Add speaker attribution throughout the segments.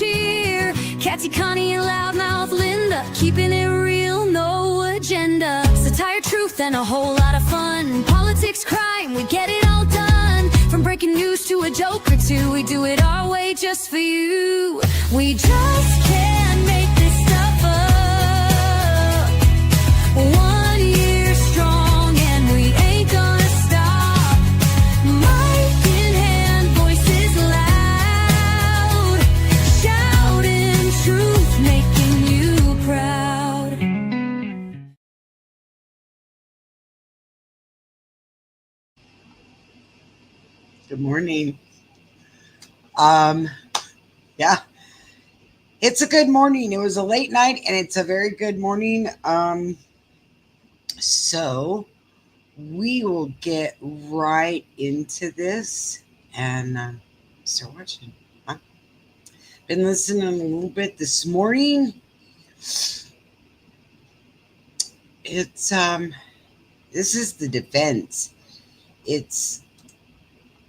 Speaker 1: cheer. Catty Connie and loudmouth Linda, keeping it real, no agenda. Satire, truth, and a whole lot of fun. Politics, crime, we get it all done. From breaking news to a joke or two, we do it our way just for you. We just can't make this stuff up. 1 year strong and we ain't gonna stop. Mic in hand, voices loud, shouting truth, making you proud.
Speaker 2: Good morning. Yeah, it's a good morning. It was a late night and it's a very good morning. So we will get right into this and start watching. Been listening a little bit this morning. It's this is the defense. It's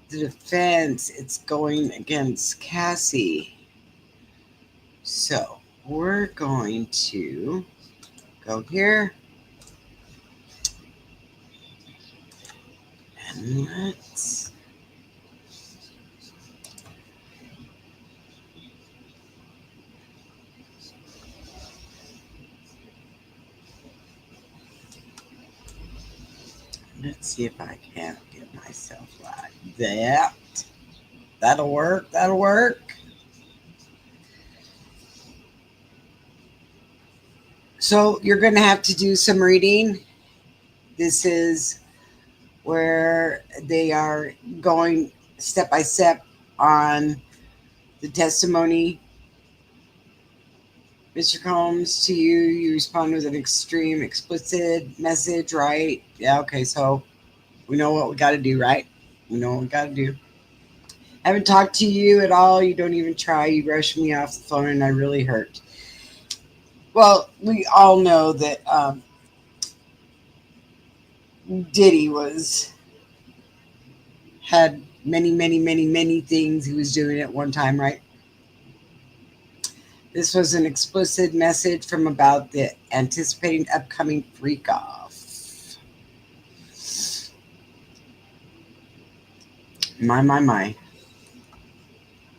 Speaker 2: the defense. It's going against Cassie. So we're going to go here and let's see if I can't get myself like that. That'll work. That'll work. So you're going to have to do some reading. This is where they are going step by step on the testimony. Mr. Combs, to you, you respond with an extreme, explicit message, right? Yeah, okay, so we know what we got to do, right? We know what we got to do. I haven't talked to you at all. You don't even try. You rush me off the phone, and I really hurt. Well, we all know that Diddy had many things he was doing at one time, right? This was an explicit message from about the anticipating upcoming freak off. My.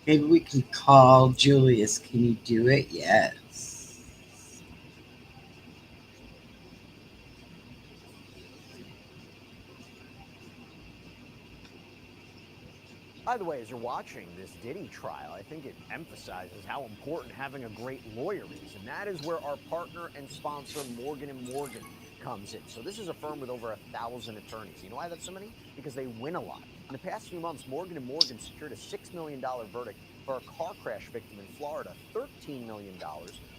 Speaker 2: Maybe we can call Julius. Can you do it? Yes.
Speaker 3: By the way, as you're watching this Diddy trial, I think it emphasizes how important having a great lawyer is, and that is where our partner and sponsor, Morgan & Morgan, comes in. So this is a firm with over 1,000 attorneys. You know why that's so many? Because they win a lot. In the past few months, Morgan & Morgan secured a $6 million verdict for a car crash victim in Florida, $13 million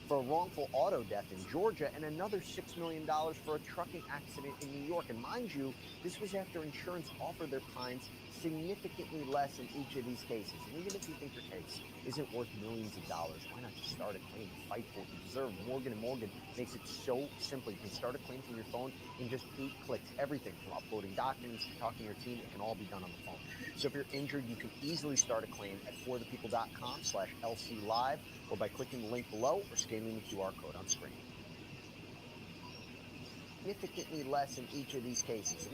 Speaker 3: for a wrongful auto death in Georgia, and another $6 million for a trucking accident in New York. And mind you, this was after insurance offered their clients significantly less in each of these cases. And even if you think your case isn't worth millions of dollars, why not just start a claim and fight for what you deserve? Morgan & Morgan makes it so simple. You can start a claim from your phone in just 8 clicks. Everything from uploading documents to talking to your team, it can all be done on the phone. So if you're injured, you can easily start a claim at forthepeople.com/LC Live or by clicking the link below or scanning the QR code on screen. Significantly less in each of these cases.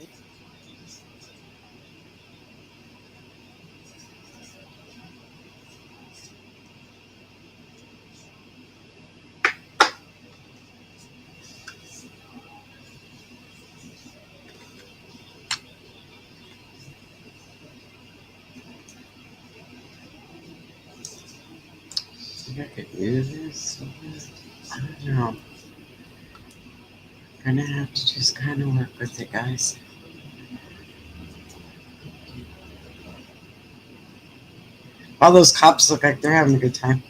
Speaker 2: I could do this. I don't know. I'm gonna have to just kind of work with it, guys. All those cops look like they're having a good time.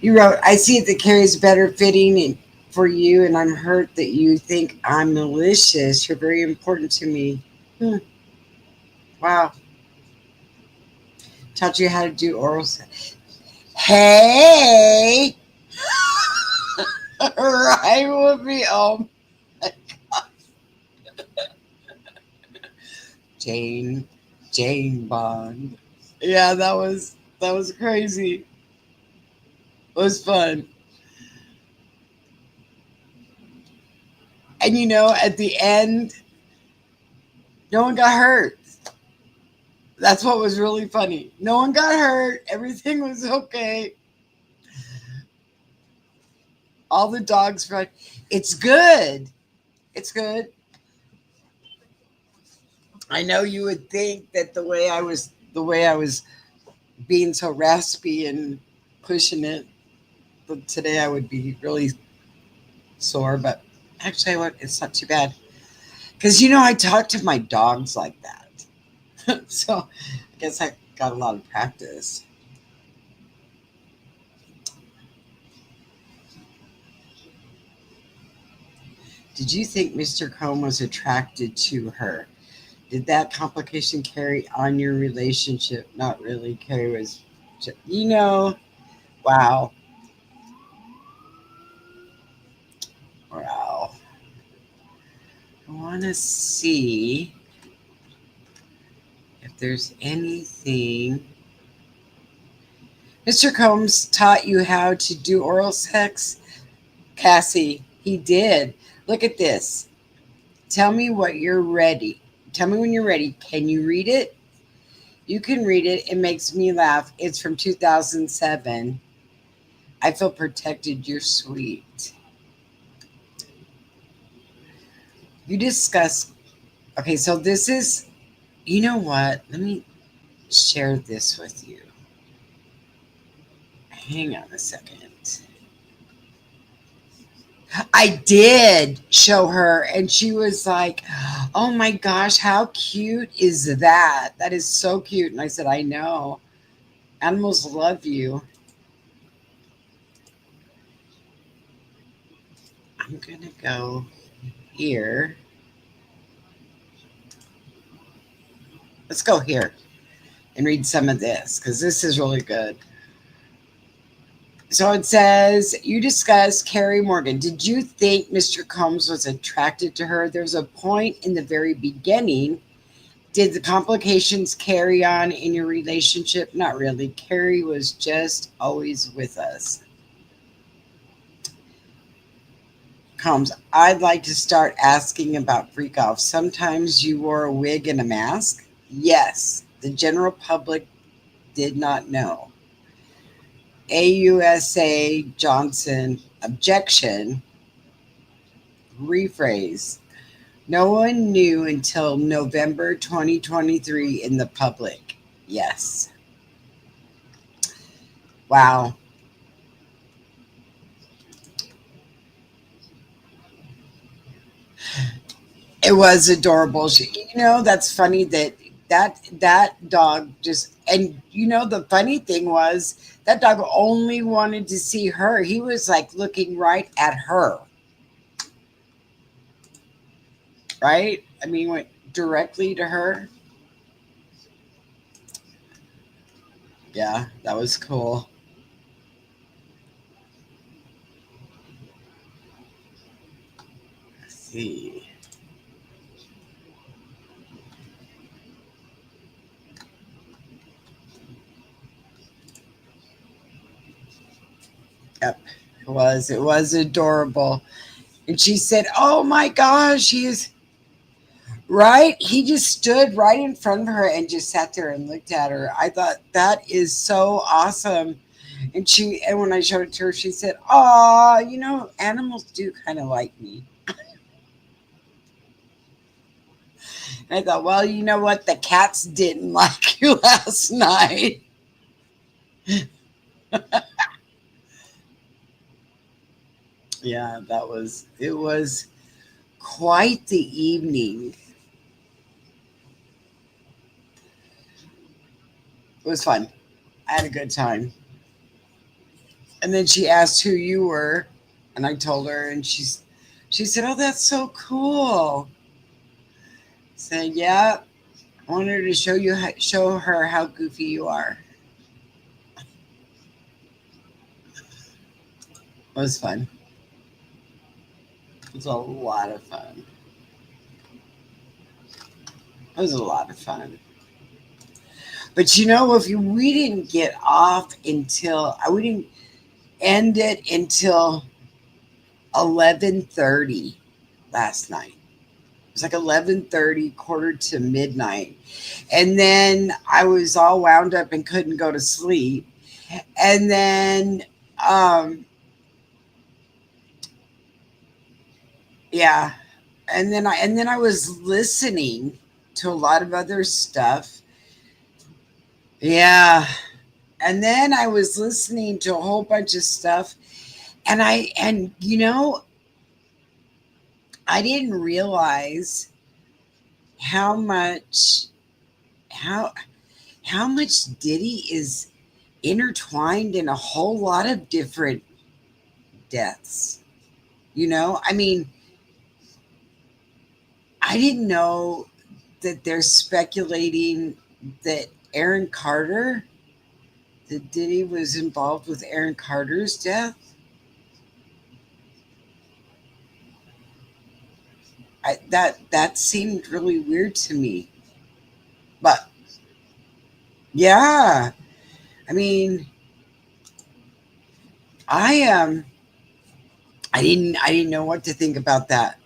Speaker 2: You wrote, I see it that carries better fitting for you, and I'm hurt that you think I'm malicious. You're very important to me. Wow. Taught you how to do oral sex. Hey! Right with me. Oh my God. Jane Bond. Yeah, that was crazy. was fun. And at the end, no one got hurt. That's what was really funny. No one got hurt. Everything was okay. All the dogs run. It's good. It's good. I know you would think that the way I was being so raspy and pushing it, but today I would be really sore. But actually, it's not too bad because I talk to my dogs like that. So I guess I got a lot of practice. Did you think Mr. Combe was attracted to her? Did that complication carry on your relationship? Not really. Carrie was, wow. Wow. I want to see if there's anything. Mr. Combs taught you how to do oral sex? Cassie, he did. Look at this. Tell me what you're ready. Tell me when you're ready. Can you read it? You can read it. It makes me laugh. It's from 2007. I feel protected. You're sweet. You discuss. Okay, so this is, you know what? Let me share this with you. Hang on a second. I did show her, and she was like, oh my gosh, how cute is that? That is so cute. And I said, I know. Animals love you. I'm going to go here. Let's go here and read some of this because this is really good. So it says, you discussed Carrie Morgan. Did you think Mr. Combs was attracted to her? There's a point in the very beginning. Did the complications carry on in your relationship? Not really. Carrie was just always with us. Combs, I'd like to start asking about freak off. Sometimes you wore a wig and a mask? Yes. The general public did not know. AUSA Johnson, objection, rephrase. No one knew until November 2023 in the public. Yes. Wow. It was adorable. That's funny that dog just, and the funny thing was that dog only wanted to see her. He was like looking right at her. Right? I mean, went directly to her. Yeah, that was cool. Let's see. Yep, it was adorable. And she said, oh my gosh, he's right. He just stood right in front of her and just sat there and looked at her. I thought that is so awesome. And when I showed it to her, she said, oh, animals do kind of like me. And I thought, well, you know what? The cats didn't like you last night. Yeah, it was quite the evening. It was fun. I had a good time. And then she asked who you were, and I told her, and she said, oh, that's so cool. I said, yeah, I wanted to show her how goofy you are. It was fun. It was a lot of fun. It was a lot of fun. But if we didn't get off until we didn't, ended until 11:30 last night. It was like 11:30, quarter to midnight. And then I was all wound up and couldn't go to sleep. And then um yeah, and then I was listening to a lot of other stuff. Yeah. And then I was listening to a whole bunch of stuff, and I didn't realize how much how how much Diddy is intertwined in a whole lot of different deaths. I mean, I didn't know that they're speculating that Aaron Carter, that Diddy was involved with Aaron Carter's death. That seemed really weird to me. But yeah, I mean, I I didn't know what to think about that.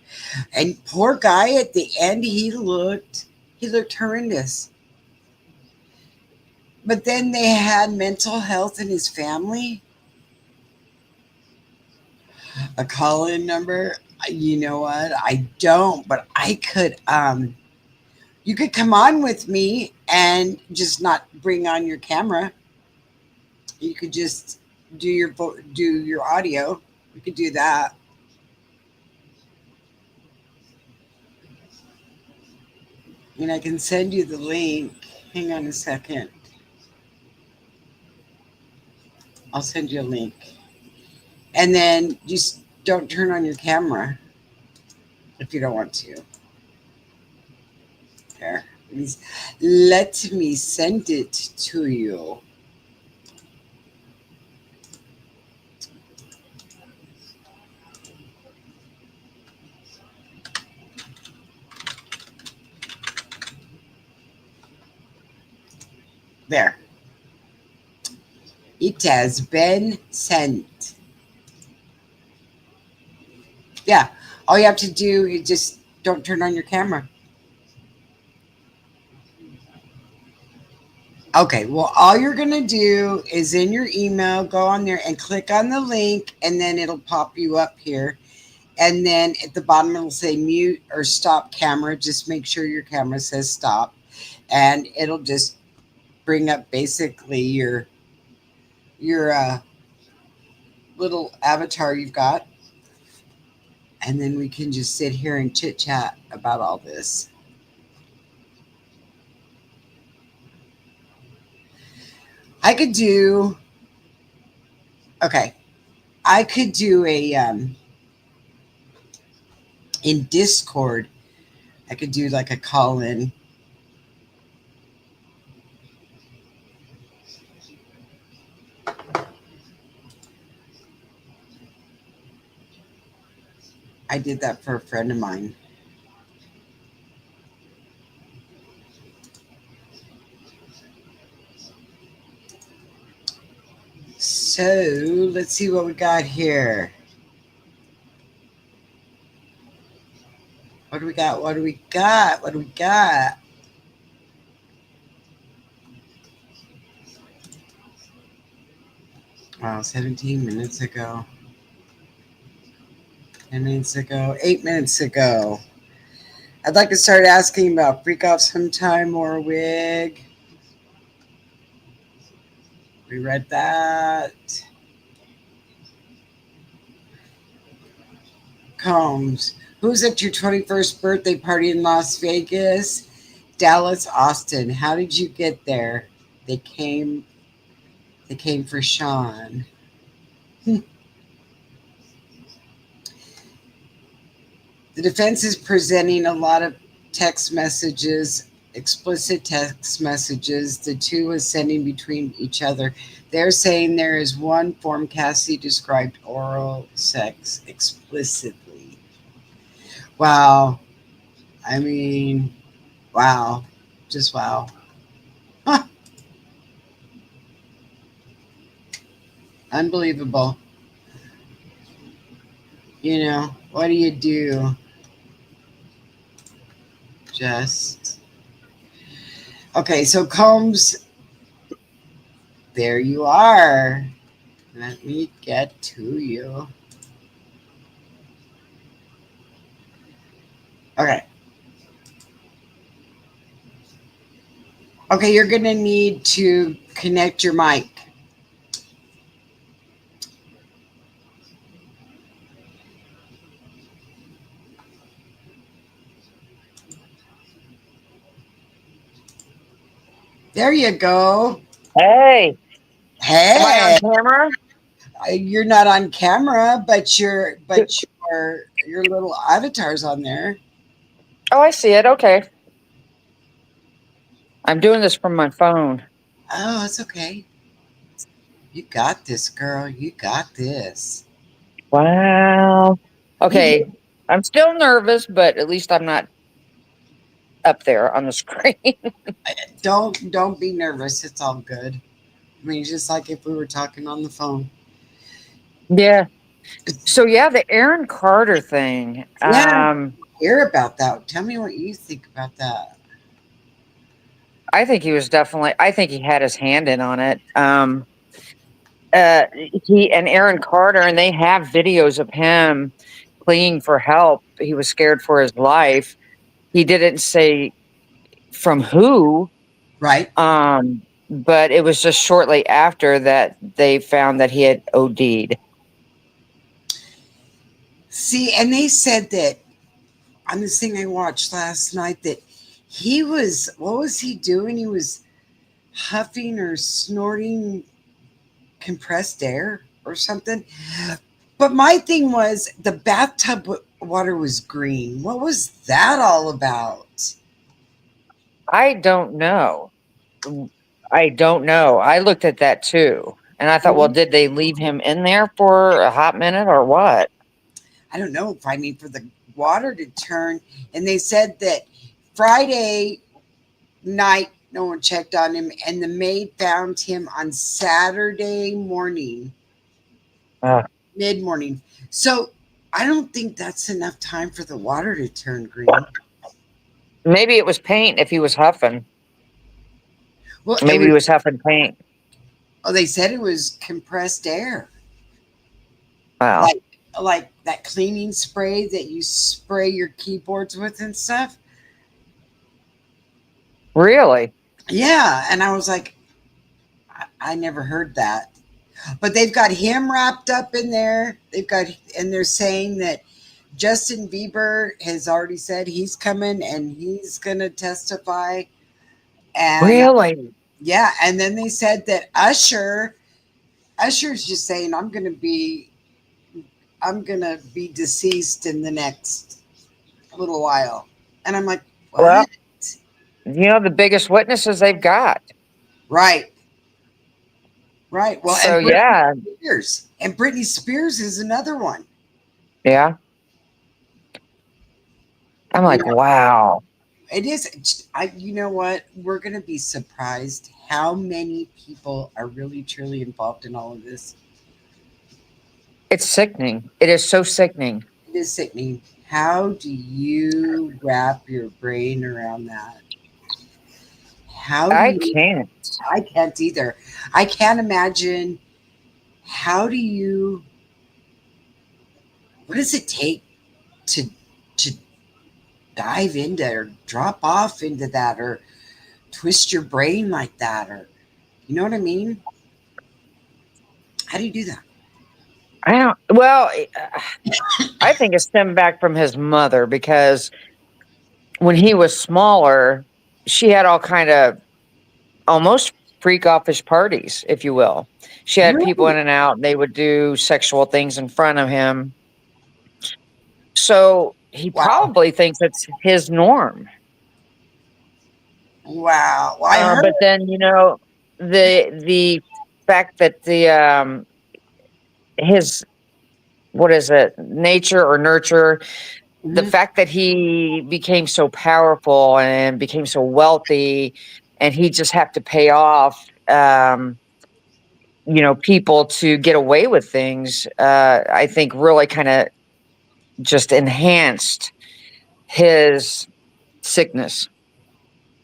Speaker 2: And poor guy at the end, he looked horrendous. But then they had mental health in his family, a call-in number. You know what? I don't, but I could you could come on with me and just not bring on your camera. You could just do your audio. We could do that. And I can send you the link. Hang on a second. I'll send you a link. And then just don't turn on your camera if you don't want to. There. Let me send it to you. There. It has been sent. Yeah. All you have to do is just don't turn on your camera. Okay, well, all you're going to do is in your email, go on there and click on the link, and then it'll pop you up here. And then at the bottom, it'll say mute or stop camera. Just make sure your camera says stop. And it'll just bring up basically your little avatar you've got. And then we can just sit here and chit chat about all this. I could do, okay, I could do in Discord, I could do like a call in. I did that for a friend of mine. So let's see what we got here. What do we got? What do we got? What do we got? Wow, 17 minutes ago. 10 minutes ago. 8 minutes ago. I'd like to start asking about freak off sometime or a wig. We read that. Combs. Who's at your 21st birthday party in Las Vegas? Dallas, Austin. How did you get there? They came for Sean. The defense is presenting a lot of text messages, explicit text messages the two was sending between each other. They're saying there is one form Cassie described oral sex explicitly. Wow. I mean, wow. Just wow. Huh. Unbelievable. what do you do? Just okay. So Combs, there you are. Let me get to you. Okay. Okay, you're gonna need to connect your mic. There you go.
Speaker 4: Hey, am I on
Speaker 2: Hey,
Speaker 4: camera?
Speaker 2: you're not on camera, but your little avatar's on there.
Speaker 4: Oh, I see it. Okay. I'm doing this from my phone.
Speaker 2: Oh, it's okay. You got this, girl. You got this.
Speaker 4: Wow.
Speaker 2: You did.
Speaker 4: Okay. I'm still nervous, but at least I'm not up there on the screen.
Speaker 2: Don't be nervous. It's all good. I mean, just like if we were talking on the phone.
Speaker 4: Yeah. So yeah, the Aaron Carter thing.
Speaker 2: Yeah, hear about that. Tell me what you think about that.
Speaker 4: I think he was definitely. I think he had his hand in on it. Uh, he and Aaron Carter, and they have videos of him pleading for help. He was scared for his life. He didn't say from who.
Speaker 2: Right.
Speaker 4: But it was just shortly after that they found that he had OD'd.
Speaker 2: See, and they said that on this thing I watched last night that he was, what was he doing? He was huffing or snorting compressed air or something. But my thing was the bathtub water was green. What was that all about?
Speaker 4: I don't know. I don't know. I looked at that too. And I thought, well, did they leave him in there for a hot minute or what?
Speaker 2: I don't know if I mean for the water to turn. And they said that Friday night, no one checked on him, and the maid found him on Saturday morning,
Speaker 4: Uh,
Speaker 2: mid morning. So I don't think that's enough time for the water to turn green.
Speaker 4: Maybe it was paint if he was huffing.
Speaker 2: Well, it
Speaker 4: Maybe he
Speaker 2: was.
Speaker 4: was huffing paint.
Speaker 2: Oh, they said it was compressed air,
Speaker 4: Wow.
Speaker 2: like like that cleaning spray that you spray your keyboards with and stuff.
Speaker 4: Really?
Speaker 2: Yeah, and I was like, I never heard that. But they've got him wrapped up in there. And they're saying that Justin Bieber has already said he's coming and he's going to testify. And
Speaker 4: Really?
Speaker 2: yeah, and then they said that Usher's just saying I'm going to be deceased in the next little while. And I'm like,
Speaker 4: Well,
Speaker 2: what?
Speaker 4: the biggest witnesses they've got.
Speaker 2: Right. Right. Well,
Speaker 4: So yeah,
Speaker 2: And Britney Spears is another one.
Speaker 4: yeah. I'm
Speaker 2: You
Speaker 4: like,
Speaker 2: know,
Speaker 4: wow.
Speaker 2: it is. You know what? We're going to be surprised how many people are really, truly involved in all of this.
Speaker 4: It's sickening. It is so sickening.
Speaker 2: It is sickening. How do you wrap your brain around that? How do
Speaker 4: I
Speaker 2: you?
Speaker 4: can't.
Speaker 2: I can't either. I can't imagine. How do you? What does it take to to dive into or drop off into that or twist your brain like that or you know what I mean? How do you do that?
Speaker 4: I don't. Well, I think it stemmed back from his mother because when he was smaller, she had all kind of almost freak offish parties, if you will. She had people in
Speaker 2: Really?
Speaker 4: and out. And they would do sexual things in front of him. So he
Speaker 2: Wow.
Speaker 4: probably thinks it's his norm.
Speaker 2: Wow. Well, I heard.
Speaker 4: But then the fact that the his what is it, nature or nurture, the
Speaker 2: Mhm.
Speaker 4: fact that he became so powerful and became so wealthy and he just had to pay off people to get away with things, I think really kind of just enhanced his sickness,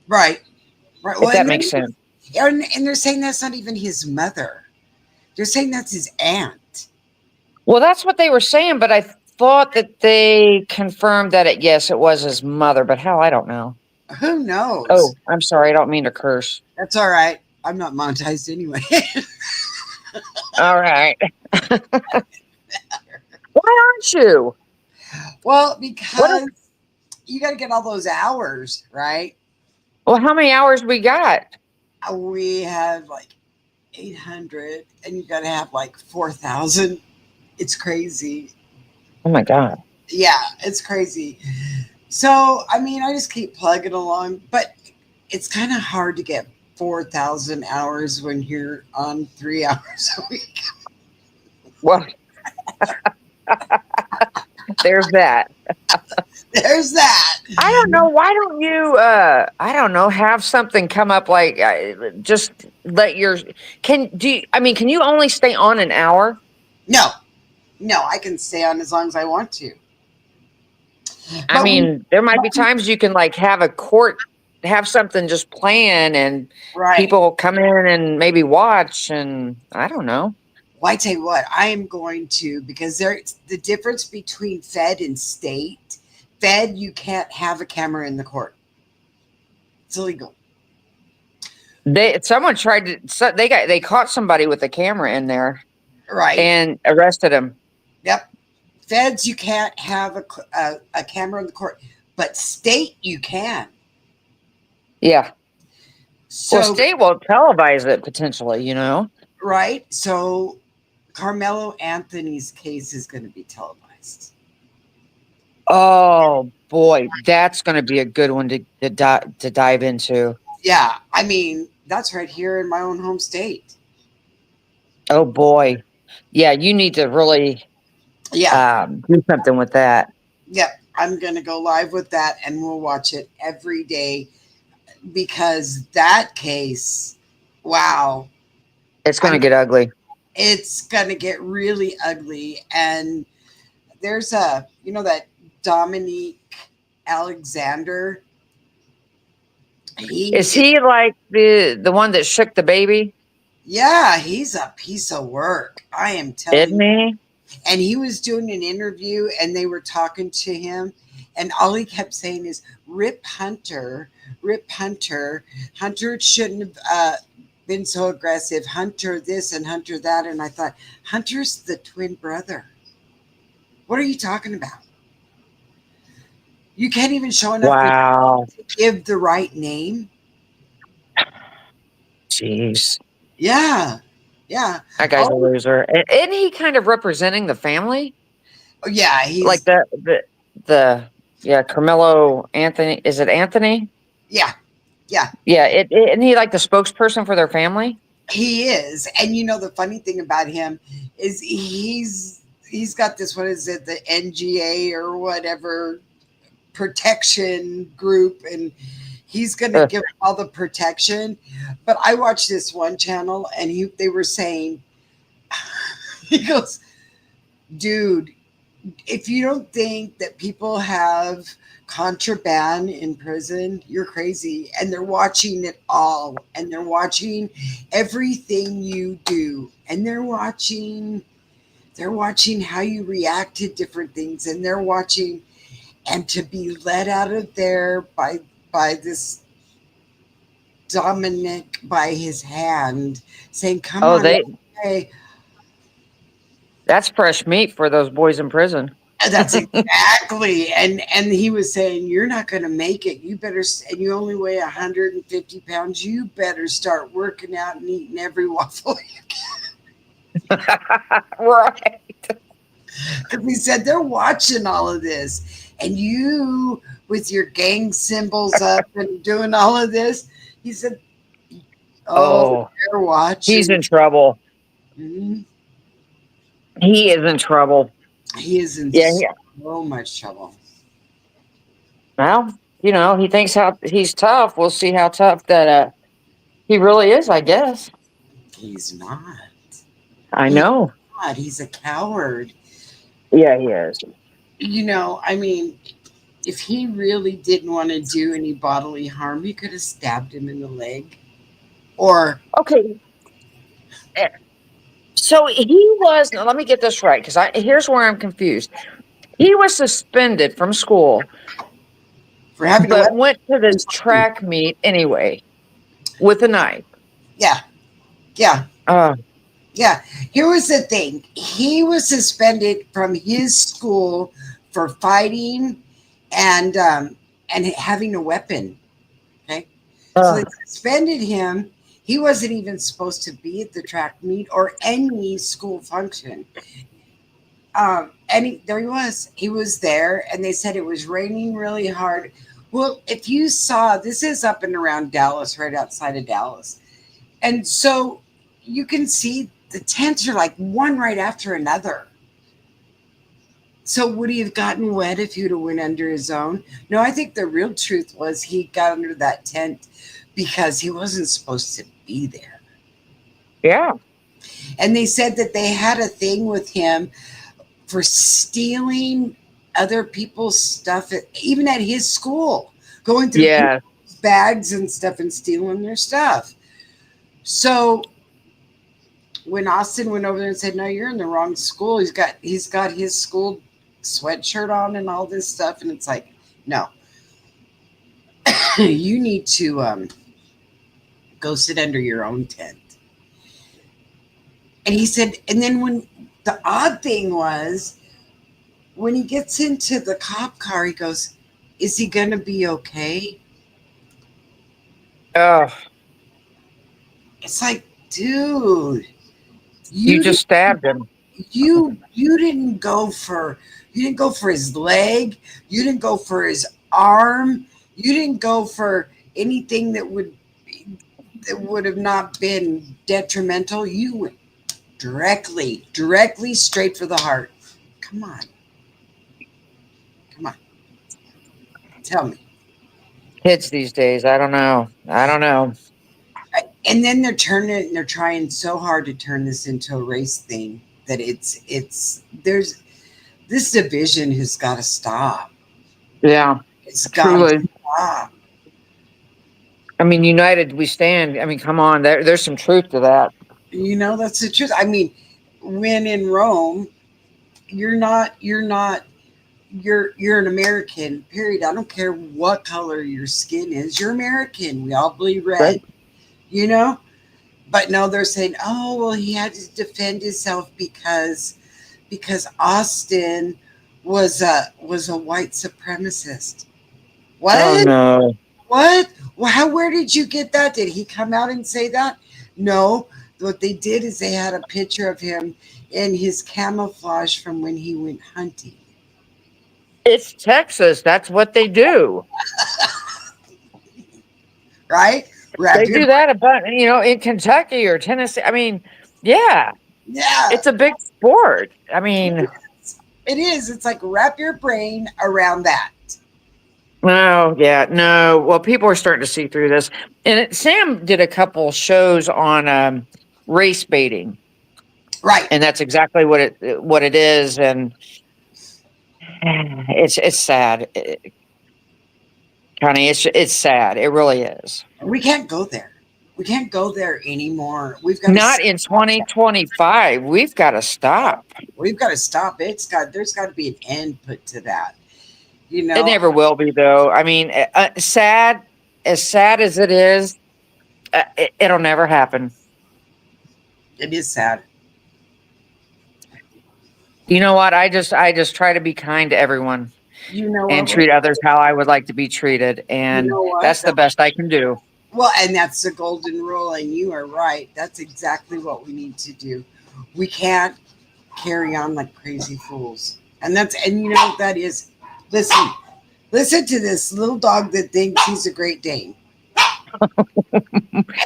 Speaker 2: Right. Right.
Speaker 4: if
Speaker 2: Well,
Speaker 4: that makes sense.
Speaker 2: and they're saying that's not even his mother. They're saying that's his aunt.
Speaker 4: Well, that's what they were saying, but I thought that they confirmed that yes, it was his mother, but how, I don't know.
Speaker 2: Who knows?
Speaker 4: Oh, I'm sorry. I don't mean to curse.
Speaker 2: That's all right. I'm not monetized anyway.
Speaker 4: All right. Why aren't you?
Speaker 2: Well,
Speaker 4: What is,
Speaker 2: because you got to get all those hours, right?
Speaker 4: well, how many hours we got?
Speaker 2: We have like 800, and you got to have like 4,000. It's crazy.
Speaker 4: Oh my God.
Speaker 2: Yeah, it's crazy. So, I mean, I just keep plugging along, but it's kind of hard to get 4,000 hours when you're on 3 hours a week.
Speaker 4: Well, there's that.
Speaker 2: There's that.
Speaker 4: I don't know. Why don't you, I don't know, have something come up like just let your, can you only stay on an hour?
Speaker 2: No, no, I can stay on as long as I want to.
Speaker 4: I
Speaker 2: But we,
Speaker 4: mean, there might be times you can like have a court, have something just playing and
Speaker 2: right.
Speaker 4: people come in and maybe watch, and I don't know.
Speaker 2: Well, I tell you what, I am going to, because there's the difference between Fed and state. Fed, you can't have a camera in the court. It's illegal.
Speaker 4: Someone tried to, they caught somebody with a camera in there
Speaker 2: Right.
Speaker 4: and arrested him.
Speaker 2: Yep. Feds, you can't have a camera in the court, but state, you can.
Speaker 4: Yeah.
Speaker 2: So,
Speaker 4: Well, state will televise it potentially, you know?
Speaker 2: right. So Carmelo Anthony's case is going to be televised.
Speaker 4: Oh boy, that's going to be a good one to dive into.
Speaker 2: Yeah. I mean, that's right here in my own home state.
Speaker 4: Oh boy. Yeah, you need to really do something with that.
Speaker 2: Yep. I'm going to go live with that, and we'll watch it every day, because that case, wow.
Speaker 4: It's going to get ugly.
Speaker 2: It's going to get really ugly. And there's that Dominique Alexander.
Speaker 4: Is he like the one that shook the baby?
Speaker 2: Yeah, he's a piece of work. I am telling you.
Speaker 4: Isn't he?
Speaker 2: And he was doing an interview, and they were talking to him, and all he kept saying is, "Rip Hunter, Rip Hunter. Hunter shouldn't have been so aggressive. Hunter this and Hunter that." And I thought, Hunter's the twin brother. What are you talking about? You can't even show enough
Speaker 4: Wow.
Speaker 2: to give the right name.
Speaker 4: Jeez.
Speaker 2: Yeah. Yeah.
Speaker 4: That guy's a loser. Isn't he kind of representing the family?
Speaker 2: Oh, yeah. He's
Speaker 4: like Carmelo Anthony. Is it Anthony?
Speaker 2: Yeah. Yeah.
Speaker 4: Yeah. Isn't he like the spokesperson for their family?
Speaker 2: He is. And the funny thing about him is he's got this, what is it, the NGA or whatever protection group, and he's going to give all the protection. But I watched this one channel, and they were saying, he goes, "Dude, if you don't think that people have contraband in prison, you're crazy." And they're watching it all, and they're watching everything you do, and they're watching how you react to different things, and they're watching. And to be let out of there by this Dominic by his hand, saying, "Come on, hey."
Speaker 4: That's fresh meat for those boys in prison.
Speaker 2: That's exactly. And he was saying, "You're not going to make it. You better, and you only weigh 150 pounds. You better start working out and eating every waffle you can."
Speaker 4: Right.
Speaker 2: Because he said they're watching all of this. And you, with your gang symbols up and doing all of this, he said, "Oh, they're watching."
Speaker 4: He's in trouble.
Speaker 2: Mm-hmm.
Speaker 4: He is in trouble.
Speaker 2: He is in so much trouble.
Speaker 4: Well, he thinks he's tough. We'll see how tough that he really is, I guess.
Speaker 2: He's not.
Speaker 4: I know.
Speaker 2: He's a coward.
Speaker 4: Yeah, he is.
Speaker 2: I mean, if he really didn't want to do any bodily harm, he could have stabbed him in the leg. Or,
Speaker 4: Okay. eh, So he was, now let me get this right, because here's where I'm confused. He was suspended from school,
Speaker 2: for having a
Speaker 4: but
Speaker 2: weapon.
Speaker 4: went to this track meet anyway with a knife.
Speaker 2: Yeah, yeah,
Speaker 4: Uh,
Speaker 2: yeah. Here was the thing. He was suspended from his school for fighting and having a weapon. Okay. So they
Speaker 4: uh,
Speaker 2: suspended him. He wasn't even supposed to be at the track meet or any school function. There he was. He was there, and they said it was raining really hard. Well, if you saw, this is up and around Dallas, right outside of Dallas, and so you can see the tents are like one right after another. So would he have gotten wet if he'd have went under his own? No, I think the real truth was he got under that tent because he wasn't supposed to be there.
Speaker 4: yeah.
Speaker 2: And they said that they had a thing with him for stealing other people's stuff, even at his school, going through
Speaker 4: Yeah.
Speaker 2: people's bags and stuff and stealing their stuff. So when Austin went over there and said, "No, you're in the wrong school," he's got his school sweatshirt on and all this stuff, and it's like, no, you need to go sit under your own tent. And he said, and then when the odd thing was, when he gets into the cop car, he goes, "Is he going to be okay?"
Speaker 4: Oh,
Speaker 2: It's like, dude,
Speaker 4: you
Speaker 2: you
Speaker 4: just stabbed him.
Speaker 2: you didn't go for his leg, you didn't go for his arm, you didn't go for anything that would have not been detrimental. You went directly straight for the heart. Come on. Come on. Tell me.
Speaker 4: Kids these days, I don't know. I don't know.
Speaker 2: And then they're trying so hard to turn this into a race thing that there's this division has got to stop.
Speaker 4: Yeah,
Speaker 2: It's got to
Speaker 4: truly.
Speaker 2: stop.
Speaker 4: I mean, united we stand. I mean, come on. There's some truth to that.
Speaker 2: That's the truth. I mean, when in Rome, you're an American, period. I don't care what color your skin is. You're American. We all bleed red,
Speaker 4: Right.
Speaker 2: you know? But no, they're saying, "Oh, well, he had to defend himself because Austin was a white supremacist."
Speaker 4: Oh
Speaker 2: What?
Speaker 4: no.
Speaker 2: What? Well, where did you get that? Did he come out and say that? No. What they did is they had a picture of him in his camouflage from when he went hunting.
Speaker 4: It's Texas. That's what they do.
Speaker 2: Right?
Speaker 4: They
Speaker 2: Wrap your
Speaker 4: do that about, in Kentucky or Tennessee. I mean, yeah,
Speaker 2: Yeah.
Speaker 4: it's a big sport. I mean,
Speaker 2: It is. It's like wrap your brain around that.
Speaker 4: no, yeah, no. Well, people are starting to see through this. And Sam did a couple shows on race baiting,
Speaker 2: Right.
Speaker 4: and that's exactly what it is. And it's sad, Connie. It's sad. It really is.
Speaker 2: We can't go there. We can't go there anymore.
Speaker 4: Not in 2025. We've got to stop.
Speaker 2: We've got to stop it. There's got to be an end put to that. You
Speaker 4: It
Speaker 2: know,
Speaker 4: never will be, though. I mean, sad as it is, it'll never happen.
Speaker 2: it is sad.
Speaker 4: You know what? I just try to be kind to everyone
Speaker 2: You know
Speaker 4: and
Speaker 2: what?
Speaker 4: treat others how I would like to be treated,
Speaker 2: You
Speaker 4: and
Speaker 2: know what?
Speaker 4: that's the best I can do.
Speaker 2: Well, and that's the golden rule, and you are right. That's exactly what we need to do. We can't carry on like crazy fools. And you know what that is? Listen to this little dog that thinks he's a Great Dane.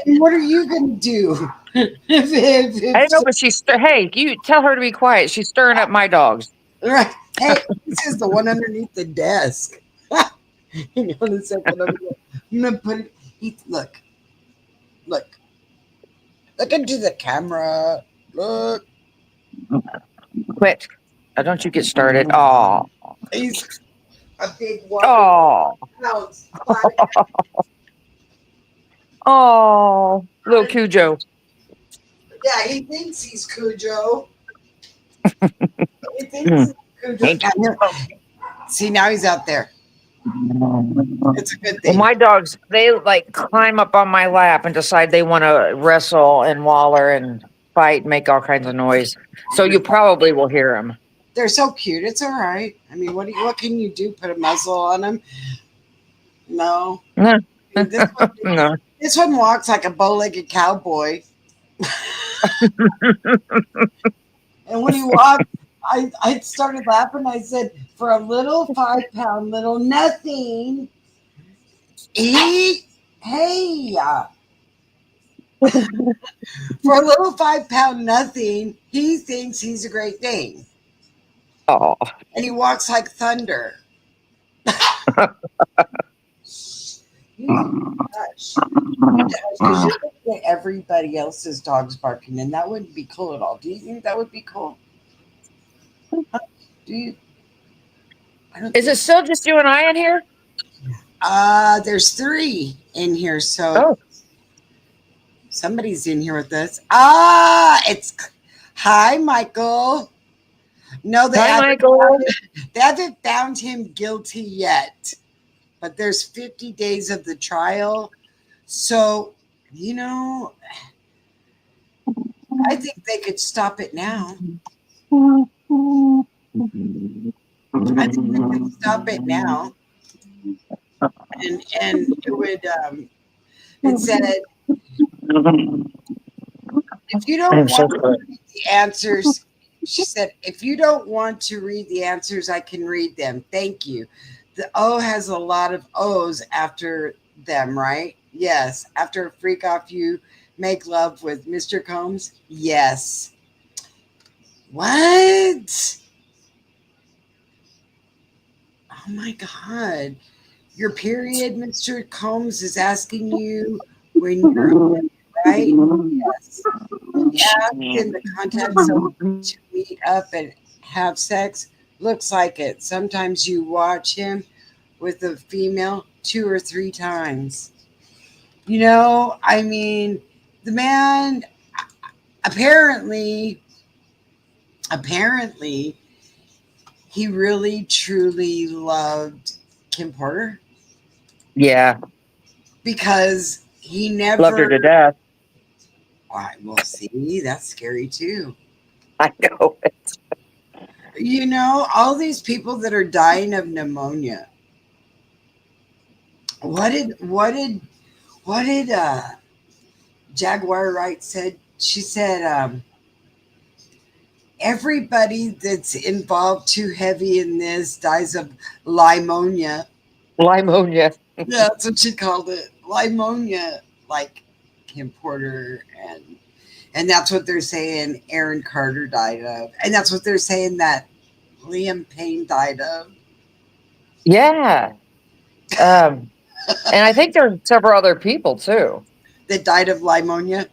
Speaker 2: And what are you going to do?
Speaker 4: I don't know, but hey, you tell her to be quiet. She's stirring up my dogs.
Speaker 2: Right. Hey, this is the one underneath the desk. Hang on a second. I'm gonna put it. Look. Look into the camera. Look.
Speaker 4: Quit. Don't you get started. Oh,
Speaker 2: He's a big whopping
Speaker 4: Oh,
Speaker 2: pounds.
Speaker 4: oh, little Cujo.
Speaker 2: Yeah, he thinks he's Cujo. He thinks
Speaker 4: Hmm.
Speaker 2: he's Cujo.
Speaker 4: Thank you.
Speaker 2: See, now he's out there. It's a good
Speaker 4: Well,
Speaker 2: thing.
Speaker 4: my dogs, they like climb up on my lap and decide they want to wrestle and waller and fight and make all kinds of noise. So you probably will hear them.
Speaker 2: They're so cute. It's all right. I mean, what can you do? Put a muzzle on them? No.
Speaker 4: No,
Speaker 2: This one,
Speaker 4: no.
Speaker 2: this one walks like a bow-legged cowboy. And when he walked, I started laughing. I said, for a little 5-pound little nothing, he, hey, for a little 5-pound nothing, he thinks he's a great thing.
Speaker 4: Oh,
Speaker 2: And he walks like thunder. You hush. Because you're looking at everybody else's dogs barking, and that wouldn't be cool at all. Do you think that would be cool? Huh? Do you? I don't
Speaker 4: is
Speaker 2: think.
Speaker 4: it still just you and I in here?
Speaker 2: There's 3 in here, so
Speaker 4: Oh,
Speaker 2: somebody's in here with us. It's hi, Michael. No,
Speaker 4: hi, Michael.
Speaker 2: they haven't found him guilty yet, but there's 50 days of the trial, so I think they could stop it now. I think they could stop it now, and it would. It said, if you don't
Speaker 4: I'm so
Speaker 2: want to
Speaker 4: sorry.
Speaker 2: read the answers, she said, if you don't want to read the answers, I can read them. Thank you. The O has a lot of O's after them, right? Yes. After a freak off, you make love with Mr. Combs? Yes. What? Oh my God. Your period, Mr. Combs, is asking you when you're right? Yes. Ask in the context of to meet up and have sex. Looks like it. Sometimes you watch him with a female 2 or 3 times. I mean, the man apparently, apparently, he really truly loved Kim Porter
Speaker 4: Yeah,
Speaker 2: because he
Speaker 4: loved her
Speaker 2: never.
Speaker 4: to death.
Speaker 2: We'll see. That's scary too.
Speaker 4: I know.
Speaker 2: All these people that are dying of pneumonia. What did Jaguar Wright said? She said everybody that's involved too heavy in this dies of limonia.
Speaker 4: Limonia.
Speaker 2: Yeah, that's what she called it. Limonia, like Kim Porter, and that's what they're saying Aaron Carter died of. And that's what they're saying that Liam Payne died of.
Speaker 4: Yeah. And I think there are several other people too
Speaker 2: That died of limonia.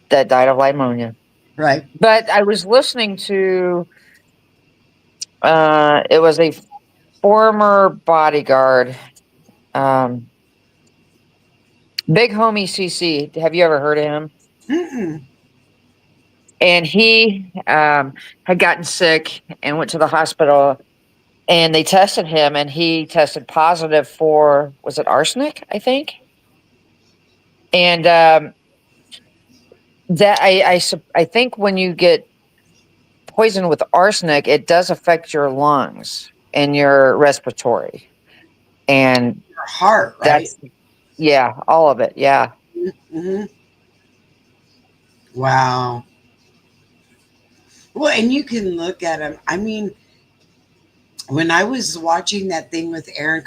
Speaker 4: that died of limonia.
Speaker 2: Right.
Speaker 4: But I was listening to it was a former bodyguard, um, Big Homie CC. Have you ever heard of him?
Speaker 2: Mm-mm.
Speaker 4: And he had gotten sick and went to the hospital, and they tested him, and he tested positive for, was it arsenic, I think? And that I think when you get poisoned with arsenic, it does affect your lungs and your respiratory. And
Speaker 2: Your heart, right?
Speaker 4: that's, yeah, all of it. Yeah.
Speaker 2: Mm-hmm. Wow. Well, and you can look at him. I mean, when I was watching that thing with Aaron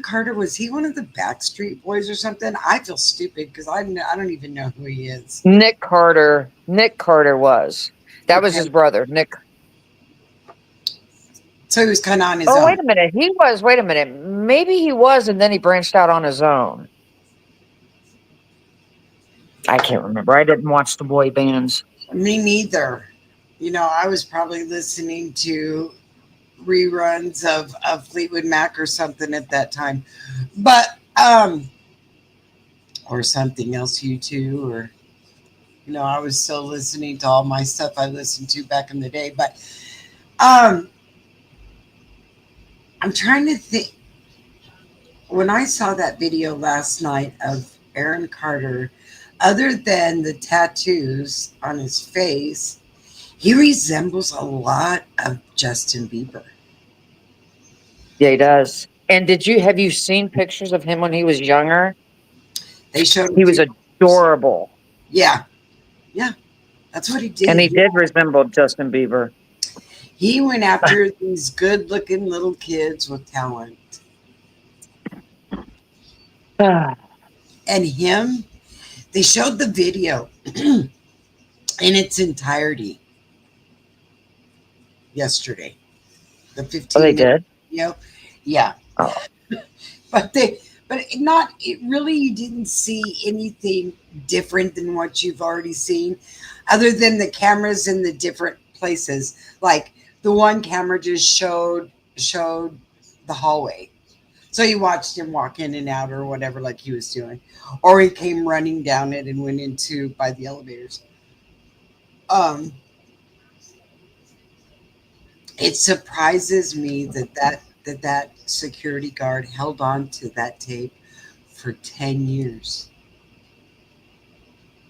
Speaker 2: Carter, was he one of the Backstreet Boys or something? I feel stupid because I don't even know who he is.
Speaker 4: Nick Carter was. That was his
Speaker 2: Okay.
Speaker 4: brother, Nick.
Speaker 2: So he was kind of on his
Speaker 4: Oh,
Speaker 2: own.
Speaker 4: wait a minute. Wait a minute. Maybe he was, and then he branched out on his own. I can't remember. I didn't watch the boy bands.
Speaker 2: Me neither. I was probably listening to reruns of Fleetwood Mac or something at that time. But or something else, U2, or I was still listening to all my stuff I listened to back in the day. But I'm trying to think. When I saw that video last night of Aaron Carter, other than the tattoos on his face, he resembles a lot of Justin Bieber.
Speaker 4: Yeah, he does. And have you seen pictures of him when he was younger?
Speaker 2: They showed him
Speaker 4: He was
Speaker 2: too.
Speaker 4: adorable.
Speaker 2: Yeah, yeah, that's what he
Speaker 4: And
Speaker 2: did.
Speaker 4: he did resemble Justin Bieber.
Speaker 2: He went after these good-looking little kids with talent, and him. They showed the video in its entirety yesterday. The
Speaker 4: Oh, they
Speaker 2: 15-minute
Speaker 4: did?
Speaker 2: video, yeah.
Speaker 4: Oh,
Speaker 2: But not it really. You didn't see anything different than what you've already seen, other than the cameras in the different places. Like the one camera just showed the hallway, so you watched him walk in and out or whatever, like he was doing, or he came running down it and went into by the elevators. Um, it surprises me that security guard held on to that tape for 10 years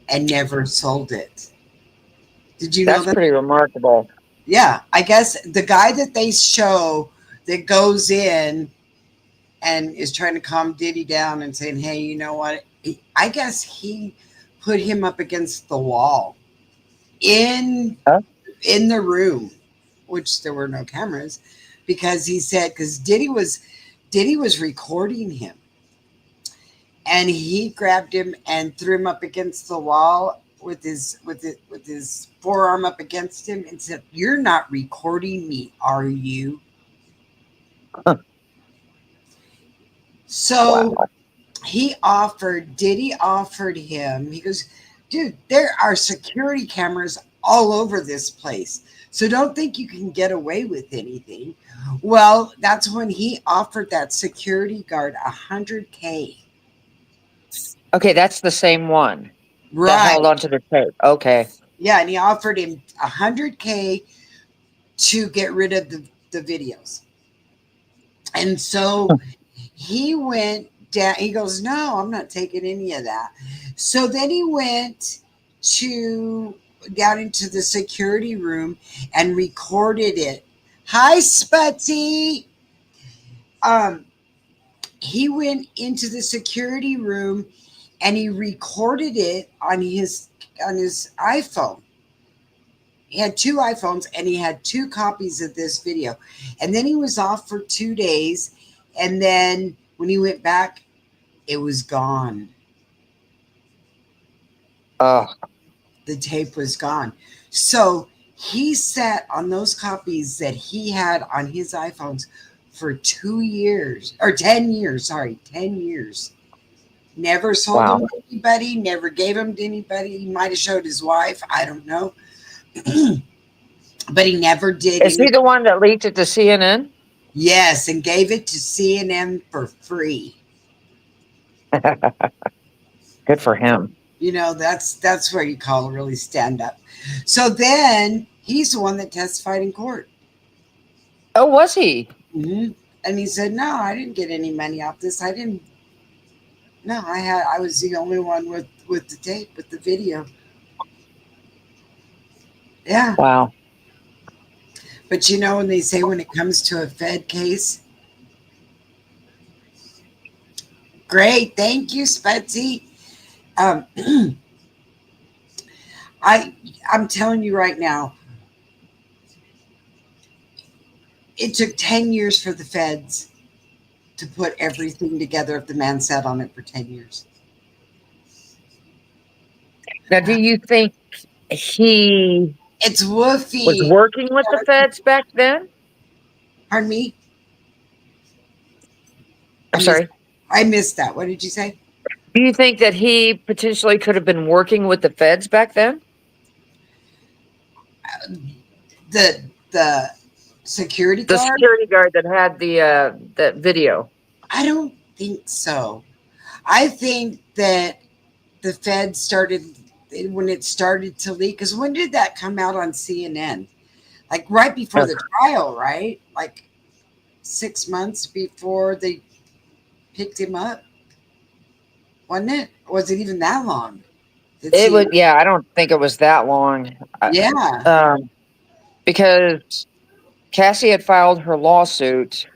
Speaker 2: and never sold it. Did you know
Speaker 4: that's
Speaker 2: that?
Speaker 4: pretty remarkable.
Speaker 2: Yeah, I guess the guy that they show that goes in and is trying to calm Diddy down and saying, "Hey, you know what?" I guess he put him up against the wall in
Speaker 4: Huh?
Speaker 2: in the room, which there were no cameras, because he said because Diddy was recording him, and he grabbed him and threw him up against the wall with his forearm up against him and said, "You're not recording me, are you?"
Speaker 4: Huh.
Speaker 2: So
Speaker 4: Wow.
Speaker 2: Diddy offered him, he goes, "Dude, there are security cameras all over this place. So don't think you can get away with anything." Well, that's when he offered that security guard $100K.
Speaker 4: Okay, that's the same one that
Speaker 2: Right.
Speaker 4: held onto the tape. Okay.
Speaker 2: Yeah, and he offered him $100K to get rid of the videos. And so he went down, he goes, "No, I'm not taking any of that." So then he went to down into the security room and recorded it. Hi, Sputty. Um, he went into the security room and he recorded it on his iPhone. He had two iPhones and he had two copies of this video. And then he was off for 2 days. And then when he went back, it was gone.
Speaker 4: Oh,
Speaker 2: The tape was gone. So he sat on those copies that he had on his iPhones for 2 years or 10 years. Sorry, 10 years. Never sold
Speaker 4: wow.
Speaker 2: them to anybody, never gave them to anybody. He might have showed his wife. I don't know. But he never did
Speaker 4: Is he
Speaker 2: any.
Speaker 4: the one that leaked it to CNN?
Speaker 2: Yes, and gave it to CNN for free.
Speaker 4: Good for him.
Speaker 2: That's where you call really stand up. So then he's the one that testified in court.
Speaker 4: Oh, was he?
Speaker 2: Mm-hmm. And he said, "No, I didn't get any money off this. I didn't. No, I was the only one with the tape, with the video." Yeah.
Speaker 4: Wow.
Speaker 2: But when they say when it comes to a Fed case, great, thank you, Spetsy. Um, I'm telling you right now, it took 10 years for the feds to put everything together if the man sat on it for 10 years.
Speaker 4: Now, do you think he
Speaker 2: It's
Speaker 4: was
Speaker 2: woofy.
Speaker 4: working with the feds back then?
Speaker 2: Pardon me? I
Speaker 4: I'm
Speaker 2: missed,
Speaker 4: sorry.
Speaker 2: I missed that. What did you say?
Speaker 4: Do you think that he potentially could have been working with the feds back then?
Speaker 2: The security
Speaker 4: The
Speaker 2: guard?
Speaker 4: security guard that had that video.
Speaker 2: I don't think so. I think that the Fed started when it started to leak. Because when did that come out on CNN? Like right before the trial, right? Like 6 months before they picked him up, wasn't it? Or was it even that long?
Speaker 4: It would, yeah. I don't think it was that long.
Speaker 2: Yeah.
Speaker 4: Because Cassie had filed her lawsuit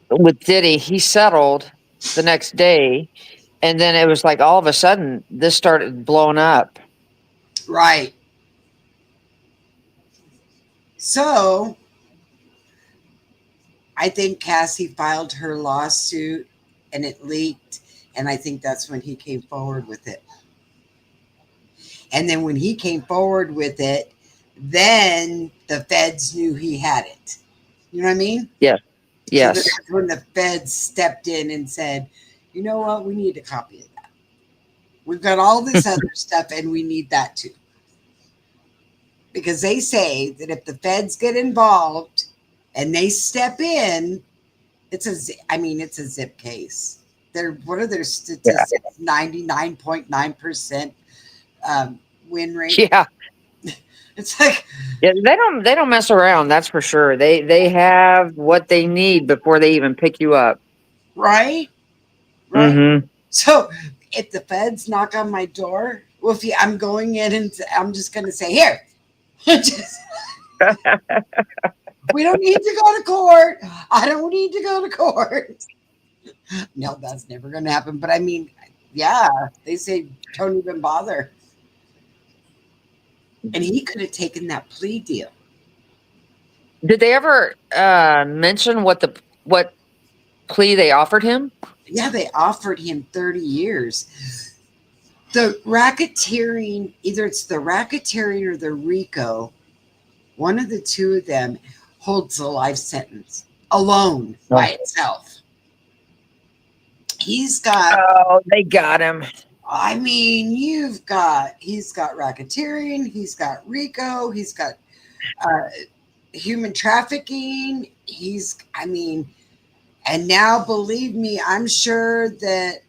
Speaker 4: with Diddy. He settled the next day, and then it was like all of a sudden this started blowing up.
Speaker 2: Right. So I think Cassie filed her lawsuit and it leaked. And I think that's when he came forward with it. And then when he came forward with it, then the feds knew he had it. You know what I mean?
Speaker 4: Yes. Yes.
Speaker 2: So that's when the feds stepped in and said, you know what? We need a copy of that. We've got all this other stuff and we need that too. Because they say that if the feds get involved and they step in, it's a zip case. What are their statistics? 99.9% win rate.
Speaker 4: Yeah.
Speaker 2: It's like,
Speaker 4: yeah, they don't mess around. That's for sure. They have what they need before they even pick you up.
Speaker 2: right.
Speaker 4: Mm-hmm.
Speaker 2: So if the feds knock on my door, well, I'm going in and I'm just going to say, here, we don't need to go to court. I don't need to go to court. No, that's never going to happen. But I mean, yeah, they say don't even bother. And he could have taken that plea deal.
Speaker 4: Did they ever mention what plea they offered him?
Speaker 2: Yeah, they offered him 30 years. The racketeering, either it's the racketeering or the RICO, one of the two of them holds a life sentence alone by itself. He's got.
Speaker 4: Oh, they got him.
Speaker 2: I mean, he's got racketeering, he's got RICO, he's got human trafficking. And now believe me, I'm sure that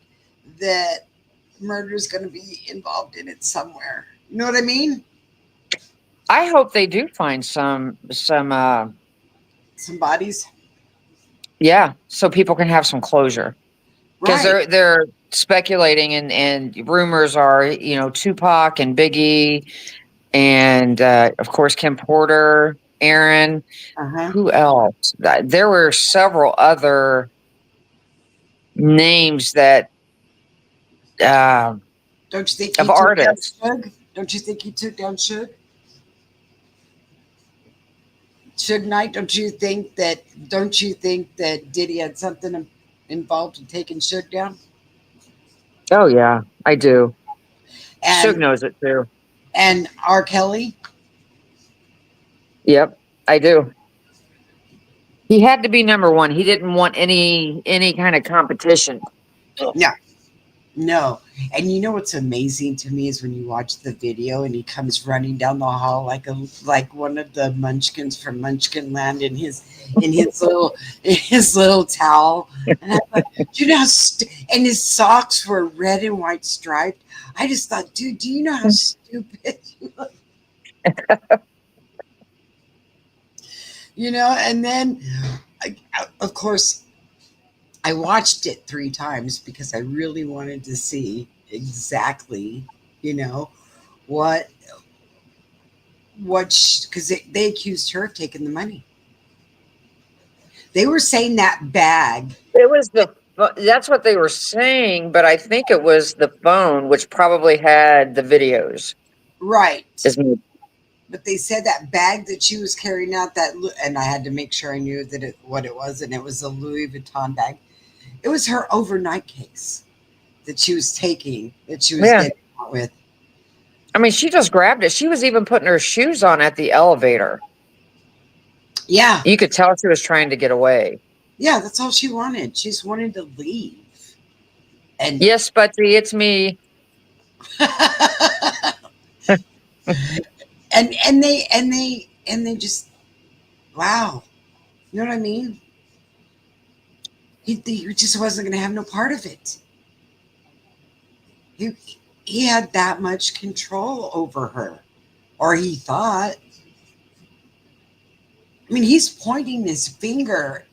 Speaker 2: murder is going to be involved in it somewhere. You know what I mean?
Speaker 4: I hope they do find some
Speaker 2: bodies.
Speaker 4: Yeah, so people can have some closure. Because they're speculating and rumors are, Tupac and Biggie and of course Kim Porter, Aaron. Who else? There were several other names that
Speaker 2: don't you think
Speaker 4: of artists.
Speaker 2: Don't you think he took down Suge? Suge Knight, don't you think that Diddy had something involved in taking Suge down?
Speaker 4: Oh yeah, I do.
Speaker 2: And
Speaker 4: Suge knows it too.
Speaker 2: And R. Kelly?
Speaker 4: Yep, I do. He had to be number one. He didn't want any kind of competition.
Speaker 2: No. And you know what's amazing to me is when you watch the video and he comes running down the hall like one of the Munchkins from Munchkin Land in his little towel. And I thought, and his socks were red and white striped. I just thought, dude, do you know how stupid you look? And then of course I watched it 3 times because I really wanted to see exactly, what because they accused her of taking the money. They were saying that bag.
Speaker 4: It was that's what they were saying, but I think it was the phone, which probably had the videos.
Speaker 2: Right. But they said that bag that she was carrying out and I had to make sure I knew what it was, and it was a Louis Vuitton bag. It was her overnight case that she was taking, that she was getting out with.
Speaker 4: I mean, she just grabbed it. She was even putting her shoes on at the elevator.
Speaker 2: Yeah.
Speaker 4: You could tell she was trying to get away.
Speaker 2: Yeah, that's all she wanted. She just wanted to leave. And
Speaker 4: yes, Betsy, it's me.
Speaker 2: and they just, wow, you know what I mean? He just wasn't going to have no part of it. He he had that much control over her, or he thought. I mean, he's pointing his finger,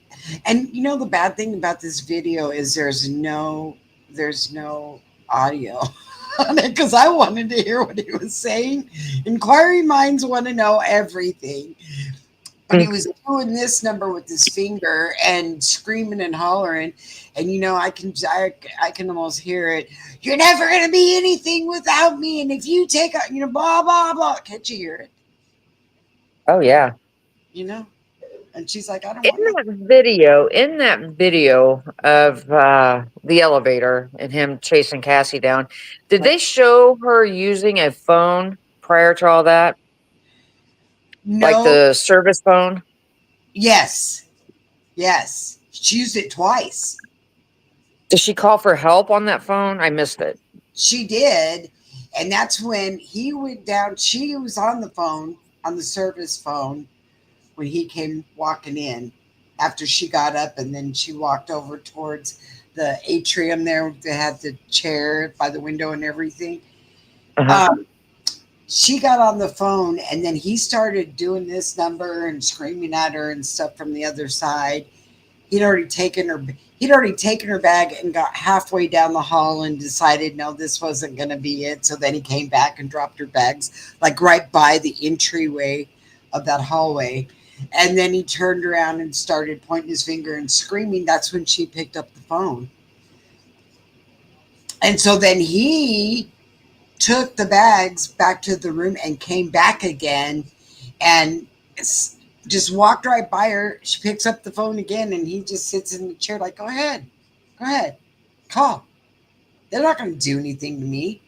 Speaker 2: and you know the bad thing about this video is there's no audio on it because I wanted to hear what he was saying. Inquiring minds want to know everything. But he was doing this number with his finger and screaming and hollering, and I can almost hear it. You're never gonna be anything without me, and if you take a blah blah blah, can't you hear it?
Speaker 4: Oh yeah.
Speaker 2: You know, and she's like, I don't
Speaker 4: In
Speaker 2: want no.
Speaker 4: that video of the elevator and him chasing Cassie down, did
Speaker 2: Like,
Speaker 4: they show her using a phone prior to all that? Like
Speaker 2: no,
Speaker 4: the service phone?
Speaker 2: yes, yes, she used it twice.
Speaker 4: Did she call for help on that phone? I missed it.
Speaker 2: She did, and that's when he went down. She was on the phone, on the service phone, when he came walking in after she got up, and then she walked over towards the atrium there that had the chair by the window and everything.
Speaker 4: Uh-huh.
Speaker 2: She got on the phone, and then he started doing this number and screaming at her and stuff from the other side. He'd already taken her bag and got halfway down the hall and decided no, this wasn't going to be it. So then he came back and dropped her bags like right by the entryway of that hallway. And then he turned around and started pointing his finger and screaming. That's when she picked up the phone. And so then he took the bags back to the room and came back again and just walked right by her. She picks up the phone again, and he just sits in the chair like, go ahead, call. They're not going to do anything to me.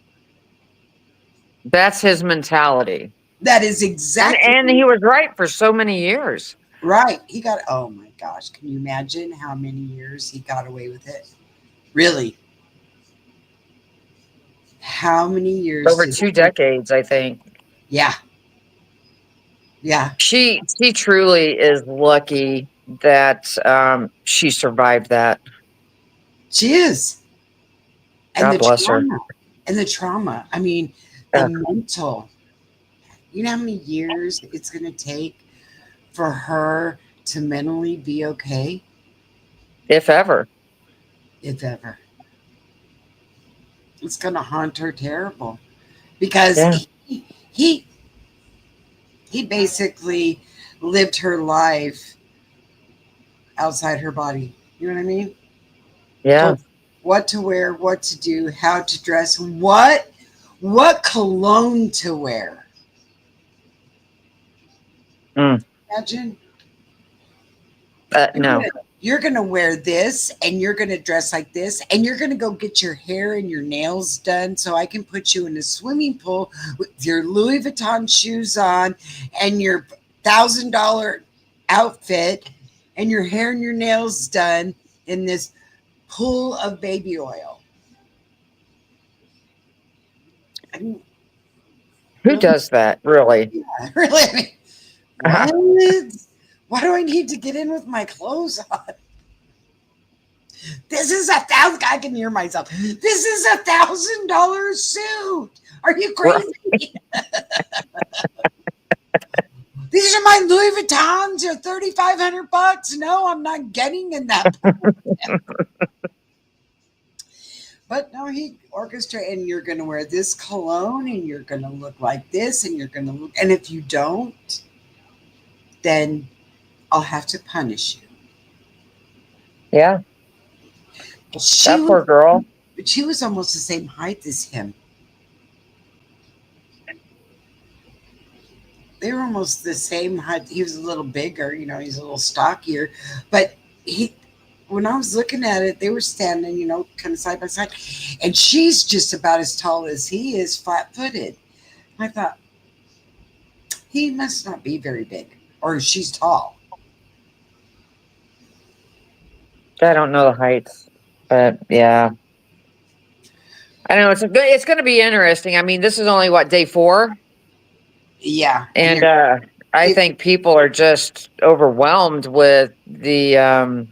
Speaker 4: That's his mentality.
Speaker 2: That is exactly
Speaker 4: And he was right for so many years.
Speaker 2: right. Oh my gosh, can you imagine how many years he got away with it? Really? How many years?
Speaker 4: Over 2 decades, I think.
Speaker 2: Yeah. Yeah.
Speaker 4: She truly is lucky that she survived that.
Speaker 2: She is. And
Speaker 4: God
Speaker 2: the
Speaker 4: bless her.
Speaker 2: trauma. And the trauma. I mean, the mental. You know how many years it's going to take for her to mentally be okay?
Speaker 4: If ever.
Speaker 2: If ever. It's going to haunt her terrible. Because
Speaker 4: Yeah.
Speaker 2: he basically lived her life outside her body. You know what I mean?
Speaker 4: Yeah.
Speaker 2: Told what to wear, what to do, how to dress, what cologne to wear. Imagine
Speaker 4: No.
Speaker 2: you're gonna wear this, and you're gonna dress like this, and you're gonna go get your hair and your nails done so I can put you in a swimming pool with your Louis Vuitton shoes on and your $1,000 outfit and your hair and your nails done in this pool of baby oil. I mean,
Speaker 4: Who does that, really?
Speaker 2: yeah, really? I mean, what? Why do I need to get in with my clothes on? This is I can hear myself. This is $1,000 suit. Are you crazy? These are my Louis Vuittons. They're $3,500. No, I'm not getting in that. But no, he orchestrated, and you're going to wear this cologne, and you're going to look like this, and you're going to look. And if you don't, then I'll have to punish you.
Speaker 4: Yeah. That poor girl.
Speaker 2: But she was almost the same height as him. They were almost the same height. He was a little bigger, he's a little stockier. But when I was looking at it, they were standing, kind of side by side. And she's just about as tall as he is, flat-footed. I thought, he must not be very big. Or she's tall.
Speaker 4: I don't know the heights, but yeah. I know it's going to be interesting. I mean, this is only day 4.
Speaker 2: Yeah.
Speaker 4: And I think people are just overwhelmed with the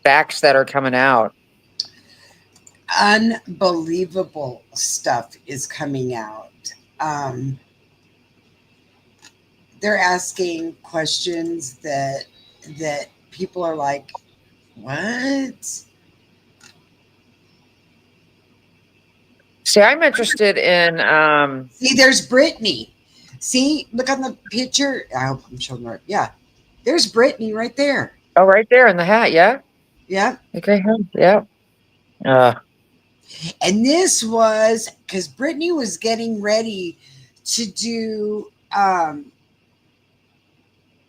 Speaker 4: facts that are coming out.
Speaker 2: unbelievable stuff is coming out. Um, they're asking questions that people are like, what?
Speaker 4: See, I'm interested in
Speaker 2: See, there's Brittany. See, look on the picture. I hope I'm showing right. Yeah, there's Brittany right there.
Speaker 4: oh, right there in the hat, yeah.
Speaker 2: Yeah,
Speaker 4: The gray hat, yeah.
Speaker 2: and this was because Brittany was getting ready to do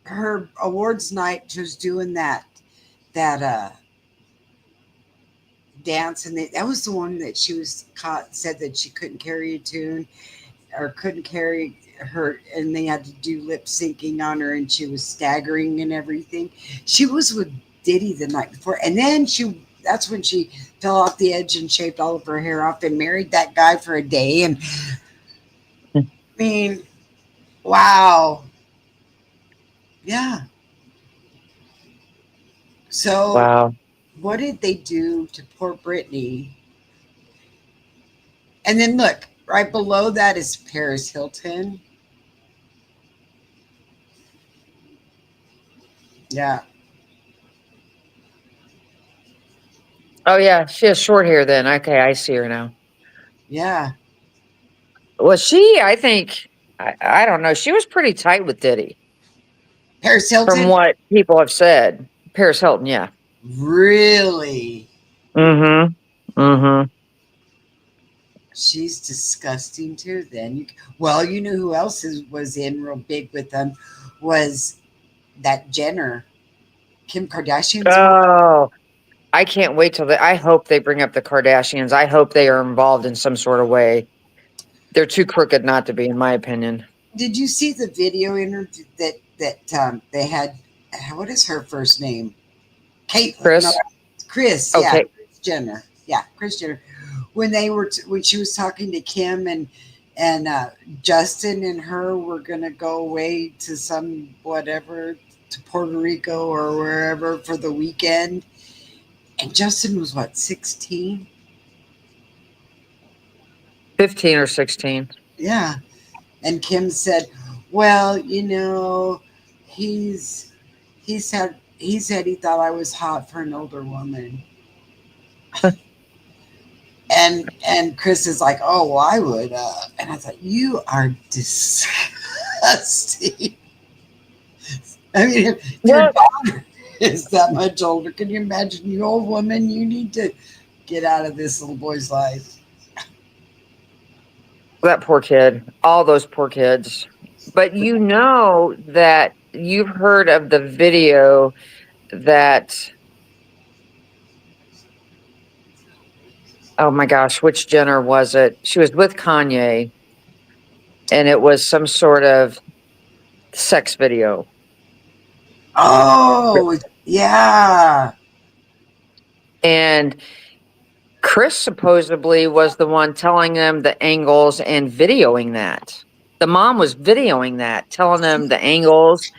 Speaker 2: her awards night. She was doing that dance, and that was the one that she was caught, said that she couldn't carry a tune or couldn't carry her, and they had to do lip syncing on her, and she was staggering and everything. She was with Diddy the night before, and then that's when she fell off the edge and shaved all of her hair off and married that guy for a day. And I mean, wow. Yeah. So
Speaker 4: Wow.
Speaker 2: what did they do to poor Brittany? And then look, right below that is Paris Hilton. Yeah.
Speaker 4: Oh yeah, she has short hair then. Okay, I see her now.
Speaker 2: Yeah.
Speaker 4: Well, she, I think, I don't know. She was pretty tight with Diddy,
Speaker 2: Paris
Speaker 4: from
Speaker 2: Hilton?
Speaker 4: what people have said. Paris Hilton, yeah.
Speaker 2: Really?
Speaker 4: Mm-hmm. Mm-hmm.
Speaker 2: She's disgusting too. Then well, you know who else was in real big with them was that Jenner, Kim Kardashian's mom.
Speaker 4: Oh, I can't wait till I hope they bring up the Kardashians. I hope they are involved in some sort of way. They're too crooked not to be, in my opinion.
Speaker 2: Did you see the video interview that they had? What is her first name? Caitlyn. No,
Speaker 4: Chris?
Speaker 2: Chris. Yeah,
Speaker 4: Okay.
Speaker 2: Kris Jenner. Yeah, Kris Jenner. When when she was talking to Kim and Justin and her were gonna go away to some whatever, to Puerto Rico or wherever for the weekend, and Justin was what, 16?
Speaker 4: 15 or 16.
Speaker 2: Yeah, and Kim said, "Well, you know, he said he thought I was hot for an older woman." And Chris is like, "Oh, well, I would." And I thought, "You are disgusting." I mean, if your
Speaker 4: Well,
Speaker 2: daughter is that much older, can you imagine, you old woman? You need to get out of this little boy's life.
Speaker 4: that poor kid. All those poor kids. But you know that you've heard of the video that, oh my gosh, which Jenner was it? She was with Kanye, and it was some sort of sex video.
Speaker 2: Oh, yeah.
Speaker 4: And Chris supposedly was the one telling them the angles and videoing that. The mom was videoing that, telling them the angles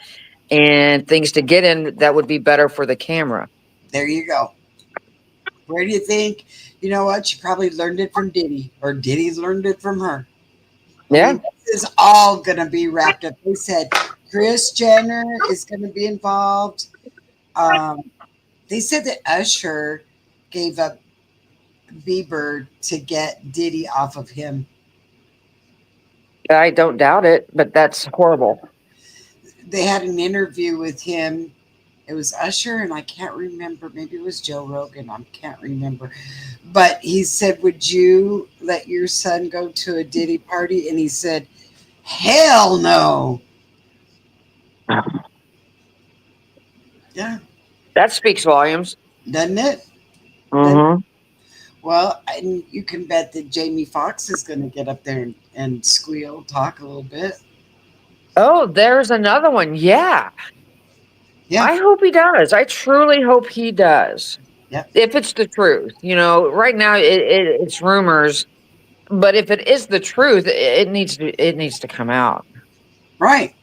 Speaker 4: and things to get in that would be better for the camera.
Speaker 2: There you go. Where do you think? You know what? She probably learned it from Diddy, or Diddy's learned it from her. I
Speaker 4: Yeah.
Speaker 2: mean, this is all going to be wrapped up. They said Kris Jenner is going to be involved. Um, they said that Usher gave up Bieber to get Diddy off of him.
Speaker 4: I don't doubt it, but that's horrible.
Speaker 2: They had an interview with him. It was Usher, and I can't remember. Maybe it was Joe Rogan. I can't remember. But he said, "Would you let your son go to a Diddy party?" And he said, "Hell no." Yeah,
Speaker 4: That speaks volumes.
Speaker 2: doesn't it?
Speaker 4: Mm-hmm.
Speaker 2: Well, and you can bet that Jamie Foxx is going to get up there and squeal, talk a little bit.
Speaker 4: Oh, there's another one. Yeah.
Speaker 2: Yeah.
Speaker 4: I hope he does. I truly hope he does.
Speaker 2: Yeah.
Speaker 4: If it's the truth. You know, right now it's rumors, but if it is the truth, it needs to come out.
Speaker 2: Right.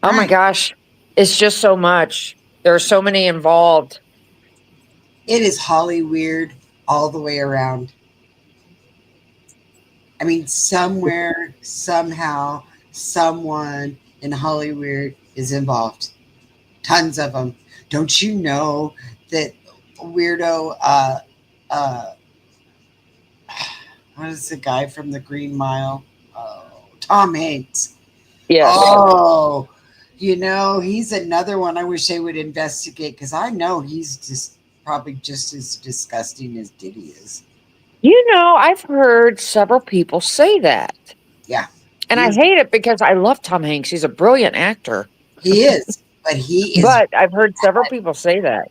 Speaker 4: Oh my
Speaker 2: Right.
Speaker 4: gosh. It's just so much. There are so many involved.
Speaker 2: It is Holly weird all the way around. I mean, somewhere, somehow, someone in Hollywood is involved. Tons of them. Don't you know that weirdo? Uh, what is the guy from the Green Mile? Oh, Tom Hanks.
Speaker 4: Yes.
Speaker 2: Oh, he's another one I wish they would investigate because I know he's just probably just as disgusting as Diddy is.
Speaker 4: I've heard several people say that.
Speaker 2: Yeah,
Speaker 4: And
Speaker 2: he
Speaker 4: I
Speaker 2: is.
Speaker 4: hate it because I love Tom Hanks. He's a brilliant actor.
Speaker 2: He is, but he is.
Speaker 4: But I've heard several people say that.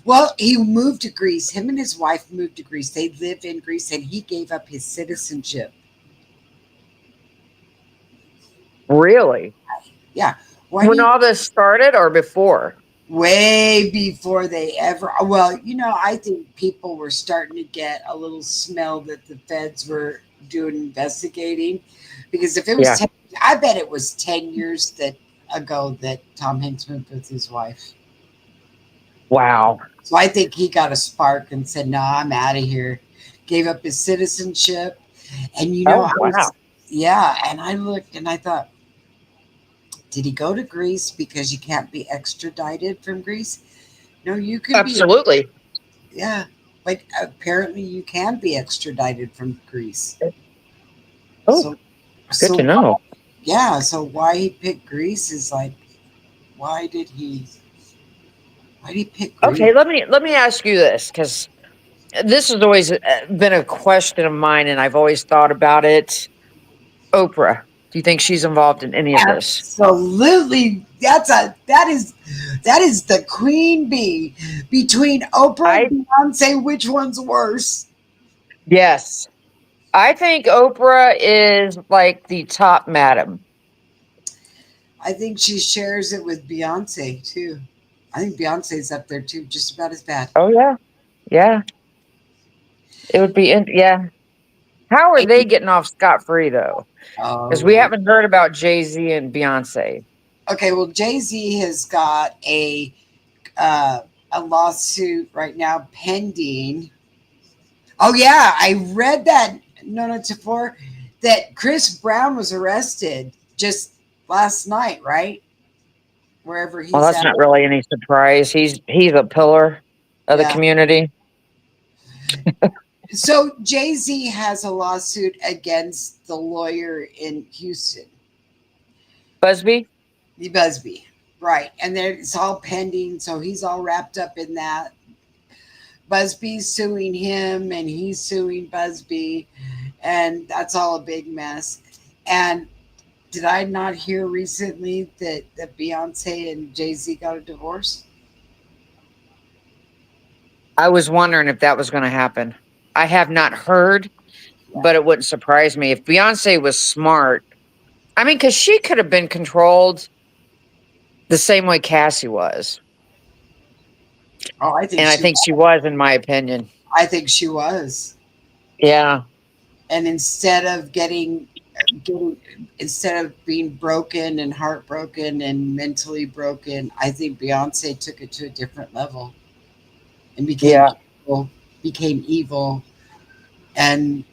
Speaker 2: Well, he moved to Greece. Him and his wife moved to Greece. They live in Greece, and he gave up his citizenship.
Speaker 4: Really?
Speaker 2: Yeah. Why do
Speaker 4: When
Speaker 2: you
Speaker 4: all this started or before?
Speaker 2: way before they ever well, I think people were starting to get a little smell that the feds were doing investigating because if it was
Speaker 4: Yeah.
Speaker 2: 10, I bet it was 10 years ago that Tom Hanks moved with his wife.
Speaker 4: Wow.
Speaker 2: So I think he got a spark and said, "No, I'm out of here." Gave up his citizenship, and
Speaker 4: Oh,
Speaker 2: I
Speaker 4: wow.
Speaker 2: was, yeah. And I looked and I thought, did he go to Greece because you can't be extradited from Greece? No, you can be.
Speaker 4: Absolutely.
Speaker 2: Yeah, but apparently you can be extradited from Greece.
Speaker 4: Oh,
Speaker 2: So,
Speaker 4: good to
Speaker 2: so
Speaker 4: know.
Speaker 2: yeah. So why he picked Greece is like, why did he? Why did he pick Greece?
Speaker 4: Okay, let me ask you this because this has always been a question of mine, and I've always thought about it. Oprah, do you think she's involved in any of this?
Speaker 2: Absolutely. That is the queen bee between Oprah
Speaker 4: I
Speaker 2: and Beyonce. Which one's worse?
Speaker 4: Yes, I think Oprah is like the top madam.
Speaker 2: I think she shares it with Beyonce too. I think Beyonce's up there too, just about as bad.
Speaker 4: Oh yeah, yeah. It would be yeah. How are they getting off scot free though? Because we
Speaker 2: Oh,
Speaker 4: haven't heard about Jay-Z and Beyonce.
Speaker 2: okay. Well, Jay-Z has got uh, a lawsuit right now pending. Oh yeah, I read that. No, no, before that Chris Brown was arrested just last night, right? Wherever
Speaker 4: Well,
Speaker 2: he's
Speaker 4: that's
Speaker 2: at.
Speaker 4: not really any surprise. He's a pillar of the
Speaker 2: Yeah.
Speaker 4: community.
Speaker 2: So Jay-Z has a lawsuit against the lawyer in Houston,
Speaker 4: Busby?
Speaker 2: the Busby. Right. And it's all pending. So he's all wrapped up in that. Busby's suing him and he's suing Busby. And that's all a big mess. And did I not hear recently that Beyonce and Jay-Z got a divorce?
Speaker 4: I was wondering if that was going to happen. I have not heard,
Speaker 2: Yeah.
Speaker 4: but it wouldn't surprise me if Beyonce was smart. I mean, because she could have been controlled the same way Cassie was.
Speaker 2: Oh,
Speaker 4: And I think she was, in my opinion.
Speaker 2: I think she was.
Speaker 4: Yeah.
Speaker 2: And getting instead of being broken and heartbroken and mentally broken, I think Beyonce took it to a different level and
Speaker 4: Yeah.
Speaker 2: became evil, and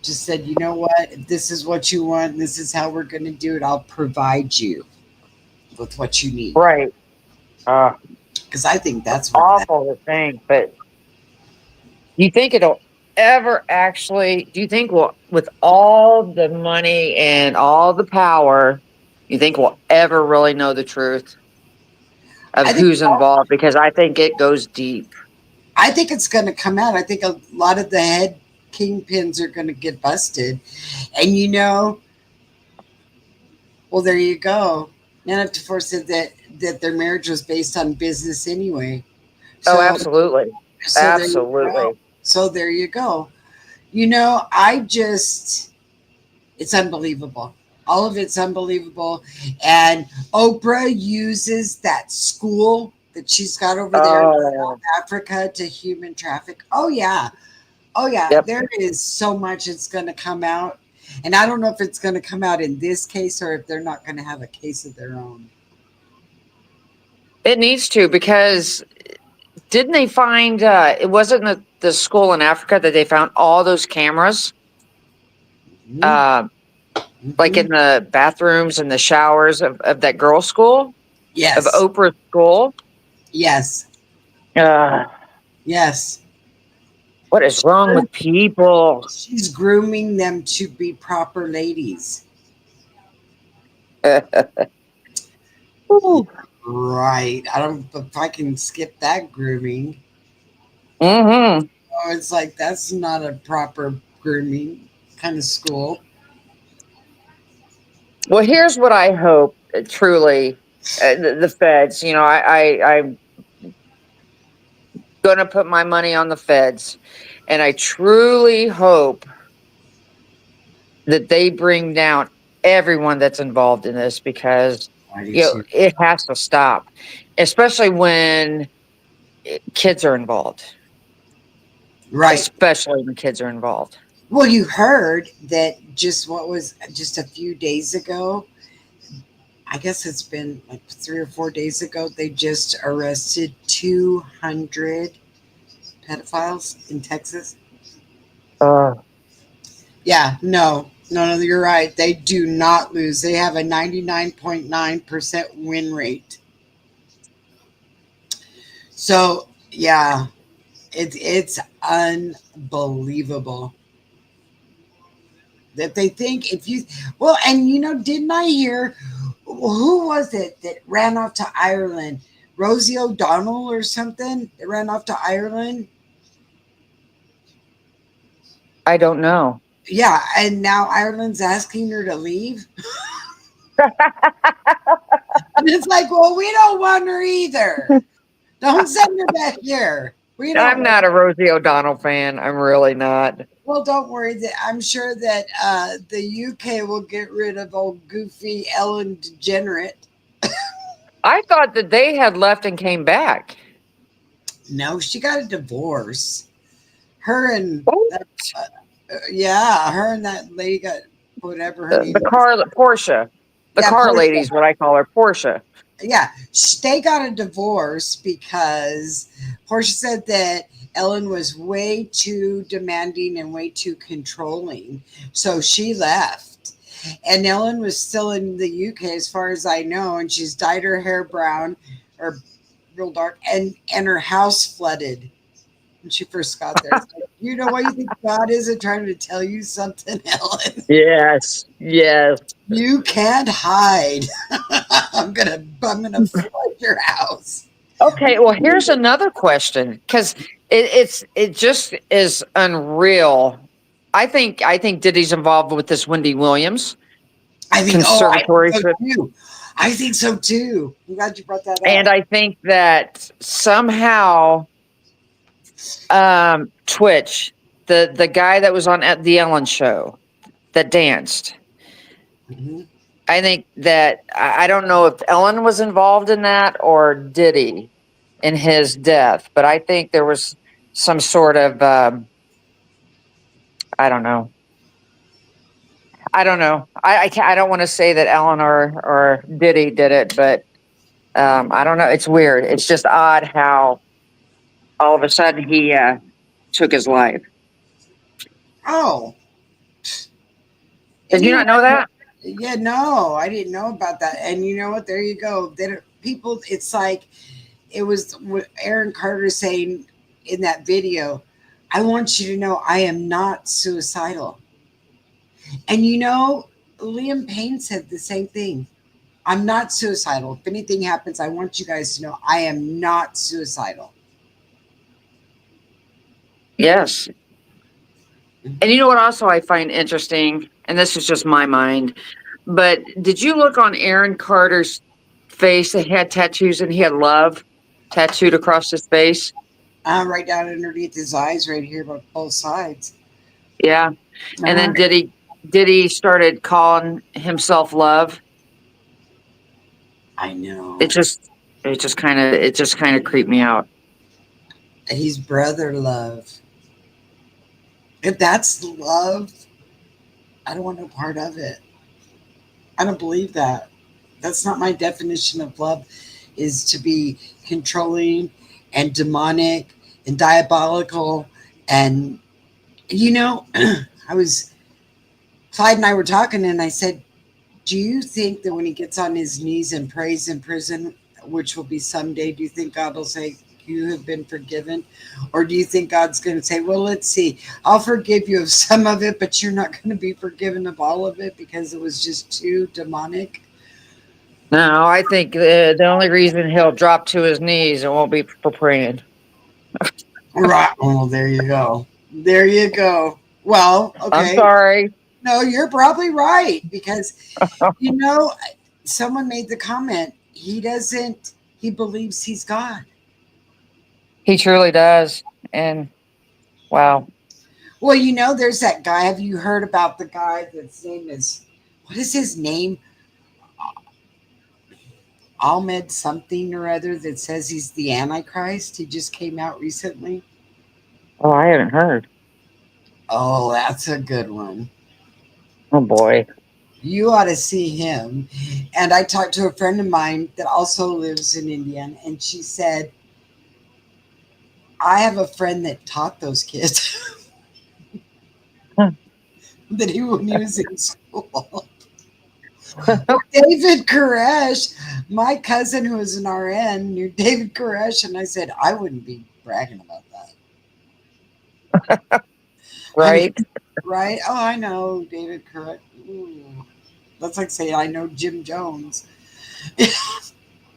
Speaker 2: just said, you know what, if this is what you want, and this is how we're going to do it, I'll provide you with what you need.
Speaker 4: Right.
Speaker 2: Because I think that's what that.
Speaker 4: Awful to think, but do you think it'll ever actually, do you think with all the money and all the power, you think we'll ever really know the truth of
Speaker 2: I think
Speaker 4: who's involved? Because I think it goes deep.
Speaker 2: I think it's going to come out. I think a lot of the head kingpins are going to get busted, and well, there you go. Nana Tafur said that their marriage was based on business anyway.
Speaker 4: Oh,
Speaker 2: So
Speaker 4: absolutely.
Speaker 2: so there you go.
Speaker 4: Absolutely.
Speaker 2: So there you go. It's unbelievable. All of it's unbelievable. And Oprah uses that school that she's got over there in South
Speaker 4: Oh,
Speaker 2: Africa to human traffic. Oh yeah. Oh yeah.
Speaker 4: yep.
Speaker 2: There is so much that's going to come out. And I don't know if it's going to come out in this case or if they're not going to have a case of their own.
Speaker 4: It needs to, because didn't they find, it wasn't the school in Africa that they found all those cameras,
Speaker 2: Mhm.
Speaker 4: like in
Speaker 2: Mhm.
Speaker 4: the bathrooms and the showers of that girls' school, of
Speaker 2: Yes.
Speaker 4: Oprah's school?
Speaker 2: Yes.
Speaker 4: Uh,
Speaker 2: Yes.
Speaker 4: what is wrong with people?
Speaker 2: She's grooming them to be proper ladies.
Speaker 4: Ooh.
Speaker 2: Right. I don't know if I can skip that grooming.
Speaker 4: Mm-hmm.
Speaker 2: Oh, it's like that's not a proper grooming kind of school.
Speaker 4: Well, here's what I hope, truly, the feds. I'm going to put my money on the feds, and I truly hope that they bring down everyone that's involved in this, because
Speaker 2: I do too.
Speaker 4: it has to stop, especially when kids are involved.
Speaker 2: Right.
Speaker 4: Especially when kids are involved.
Speaker 2: Well, you heard that just a few days ago. I guess it's been like 3 or 4 days ago. They just arrested 200 pedophiles in Texas.
Speaker 4: Uh,
Speaker 2: Yeah, no, you're right. They do not lose. They have a 99.9% win rate. So, yeah, it's unbelievable that they think if you, well, and didn't I hear, who was it that ran off to Ireland? Rosie O'Donnell or something that ran off to Ireland?
Speaker 4: I don't know.
Speaker 2: Yeah, and now Ireland's asking her to leave. And it's like, well, we don't want her either. Don't send her back here. We don't
Speaker 4: I'm
Speaker 2: want
Speaker 4: not a
Speaker 2: her.
Speaker 4: Rosie O'Donnell fan. I'm really not.
Speaker 2: Well, don't worry. That I'm sure that the UK will get rid of old goofy Ellen DeGenerate.
Speaker 4: I thought that they had left and came back.
Speaker 2: No, she got a divorce. Her and
Speaker 4: What?
Speaker 2: yeah, her and that lady got whatever her name
Speaker 4: The
Speaker 2: is.
Speaker 4: car, Portia. The
Speaker 2: Yeah,
Speaker 4: car
Speaker 2: Portia.
Speaker 4: lady's what I call her, Portia.
Speaker 2: Yeah, they got a divorce because Portia said that Ellen was way too demanding and way too controlling. So she left. And Ellen was still in the UK, as far as I know, and she's dyed her hair brown or real dark, and her house flooded when she first got there. It's like, you know what you think God isn't trying to tell you something, Ellen?
Speaker 4: Yes, yes.
Speaker 2: You can't hide. I'm gonna flood your house.
Speaker 4: Okay, well, here's another question, because it just is unreal. I think Diddy's involved with this Wendy Williams
Speaker 2: I think
Speaker 4: conservatory
Speaker 2: so
Speaker 4: trip,
Speaker 2: too. I think so too. I'm glad you brought that
Speaker 4: and
Speaker 2: up.
Speaker 4: I think that somehow Twitch, the guy that was on at the Ellen show that danced.
Speaker 2: Mhm.
Speaker 4: I think that I don't know if Ellen was involved in that or Diddy in his death, but I think there was some sort of I don't know. I don't know. I can't, I don't want to say that Ellen or Diddy did it, but I don't know. It's weird. It's just odd how all of a sudden he took his life.
Speaker 2: Oh,
Speaker 4: Did
Speaker 2: and
Speaker 4: you not know that?
Speaker 2: yeah, no, I didn't know about that. And you know what? There you go. People, it's like it was what Aaron Carter saying in that video. I want you to know I am not suicidal. And Liam Payne said the same thing. I'm not suicidal. If anything happens, I want you guys to know I am not suicidal.
Speaker 4: Yes. And you know what also I find interesting, and this is just my mind, but did you look on Aaron Carter's face that he had tattoos and he had love tattooed across his face?
Speaker 2: Right down underneath his eyes, right here, on both sides.
Speaker 4: Yeah. And
Speaker 2: Uh-huh.
Speaker 4: then Diddy started calling himself love.
Speaker 2: I know.
Speaker 4: It just kind of creeped me out.
Speaker 2: He's brother love. If that's love, I don't want no part of it. I don't believe that. That's not my definition of love, is to be controlling and demonic and diabolical. And, you know, I was, Clyde and I were talking, and I said, do you think that when he gets on his knees and prays in prison, which will be someday, do you think God will say, you have been forgiven? Or do you think God's going to say, well, let's see, I'll forgive you of some of it, but you're not going to be forgiven of all of it because it was just too demonic?
Speaker 4: No, I think the only reason he'll drop to his knees, it won't be for praying.
Speaker 2: Right. Well, there you go. There you go. Well,
Speaker 4: I'm
Speaker 2: okay.
Speaker 4: sorry.
Speaker 2: No, you're probably right, because, you know, someone made the comment, he believes he's God.
Speaker 4: He truly does. And wow.
Speaker 2: Well, you know, there's that guy. Have you heard about the guy that's name is, what is his name? Ahmed something or other, that says he's the Antichrist. He just came out recently.
Speaker 4: Oh, I haven't heard.
Speaker 2: Oh, that's a good one.
Speaker 4: Oh boy.
Speaker 2: You ought to see him. And I talked to a friend of mine that also lives in Indiana, and she said, I have a friend that taught those kids that he when he was in school. David Koresh, my cousin who is an RN, knew David Koresh, and I said, I wouldn't be bragging about that. I mean,
Speaker 4: Right.
Speaker 2: right? Oh, I know David Koresh. Ooh. That's like saying I know Jim Jones.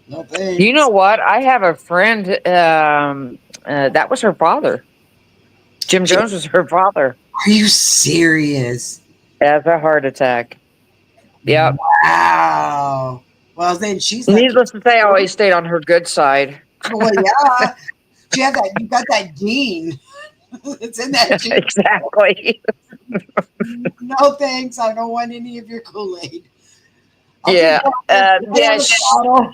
Speaker 2: No
Speaker 4: You
Speaker 2: thanks.
Speaker 4: know what? I have a friend, that was her father. Jim Jones was her father.
Speaker 2: Are you serious?
Speaker 4: Has a heart attack. Yep.
Speaker 2: Wow. Well, then she's lucky.
Speaker 4: Needless to say, I always stayed on her good side.
Speaker 2: Well, yeah. You have that. You got that gene. It's in that gene.
Speaker 4: Exactly.
Speaker 2: No thanks. I don't want any of your Kool-Aid. I'll
Speaker 4: Yeah.
Speaker 2: take that
Speaker 4: Yeah.
Speaker 2: bottle.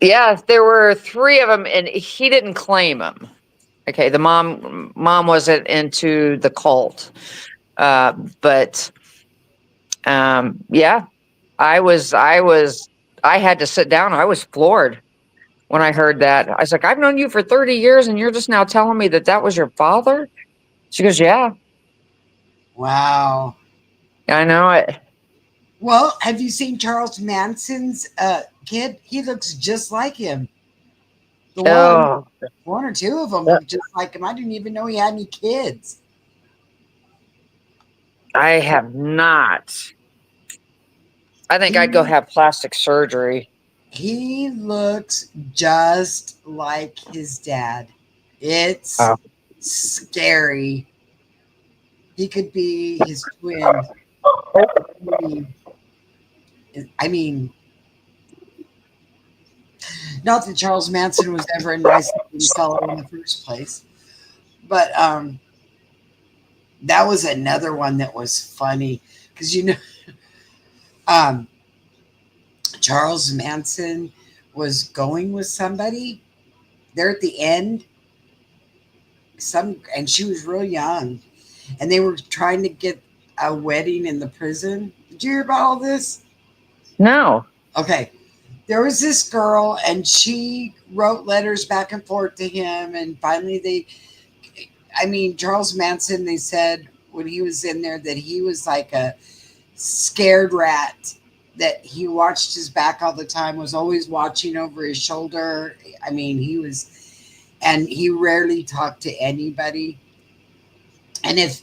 Speaker 4: Yeah. There were three of them, and he didn't claim them. Okay. The mom wasn't into the cult. But yeah, I had to sit down. I was floored when I heard that. I was like, I've known you for 30 years and you're just now telling me that that was your father? She goes, yeah,
Speaker 2: Wow.
Speaker 4: I know it.
Speaker 2: Well, have you seen Charles Manson's kid? He looks just like him. The
Speaker 4: Oh,
Speaker 2: one or two of them look just like him. I didn't even know he had any kids.
Speaker 4: I have not. I think I'd go
Speaker 2: He,
Speaker 4: have plastic surgery.
Speaker 2: he looks just like his dad. It's
Speaker 4: Oh.
Speaker 2: scary. He could be his twin. I mean, not that Charles Manson was ever a nice fellow in the first place, but that was another one that was funny because um, Charles Manson was going with somebody there at the end, and she was real young, and they were trying to get a wedding in the prison. Did you hear about all this?
Speaker 4: No.
Speaker 2: Okay. There was this girl, and she wrote letters back and forth to him, and finally Charles Manson, they said when he was in there that he was like a scared rat, that he watched his back all the time, was always watching over his shoulder. I mean, and he rarely talked to anybody. And if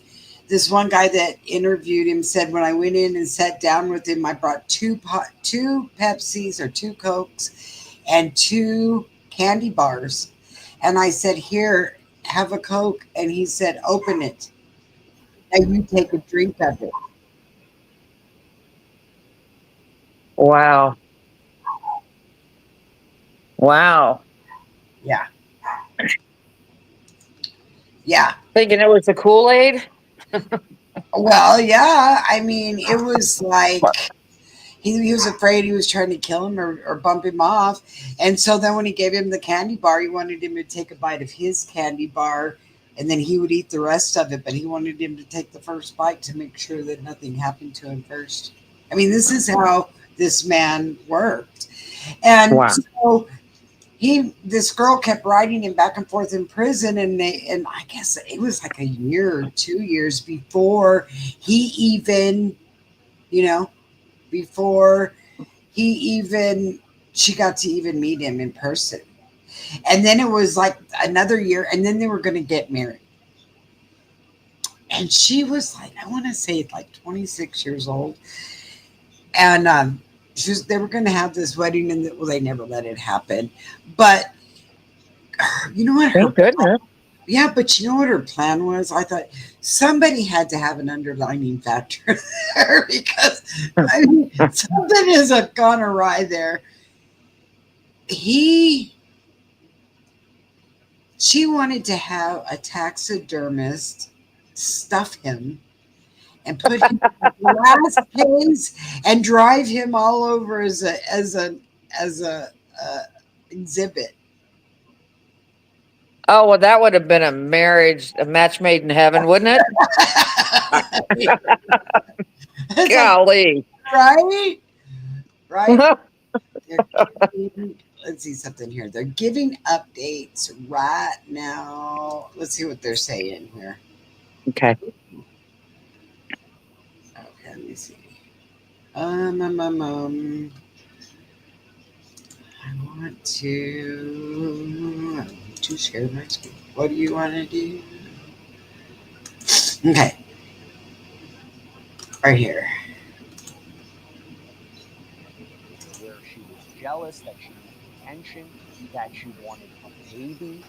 Speaker 2: this one guy that interviewed him said, when I went in and sat down with him, I brought two Pepsis or two Cokes and two candy bars. And I said, here, have a Coke. And he said, open it. And you take a drink of it.
Speaker 4: Wow. Wow.
Speaker 2: Yeah. Yeah.
Speaker 4: Thinking it was the Kool-Aid?
Speaker 2: Well, yeah. I mean, it was like he was afraid he was trying to kill him or bump him off. And so then when he gave him the candy bar, he wanted him to take a bite of his candy bar and then he would eat the rest of it, but he wanted him to take the first bite to make sure that nothing happened to him first. I mean, this is how this man worked. And
Speaker 4: Wow.
Speaker 2: so this girl kept writing him back and forth in prison, and I guess it was like a year or 2 years before he even, you know, before he even she got to even meet him in person. And then it was like another year, and then they were going to get married. And she was like, I want to say like 26 years old. And they were going to have this wedding, and well, they never let it happen. But you know what?
Speaker 4: Thank goodness.
Speaker 2: Yeah, but you know what her plan was? I thought somebody had to have an underlining factor there, because I mean, something has gone awry there. She wanted to have a taxidermist stuff him and put him in glass case and drive him all over as a exhibit.
Speaker 4: Oh, well, that would have been a match made in heaven, wouldn't it?
Speaker 2: It's
Speaker 4: Golly.
Speaker 2: like, right? Let's see something here. They're giving updates right now. Let's see what they're saying here.
Speaker 4: Okay.
Speaker 2: Okay, let me see. I want to share my screen. What do you want to do? Okay. Right here.
Speaker 3: Where she was jealous, that she needed attention, that she wanted a baby,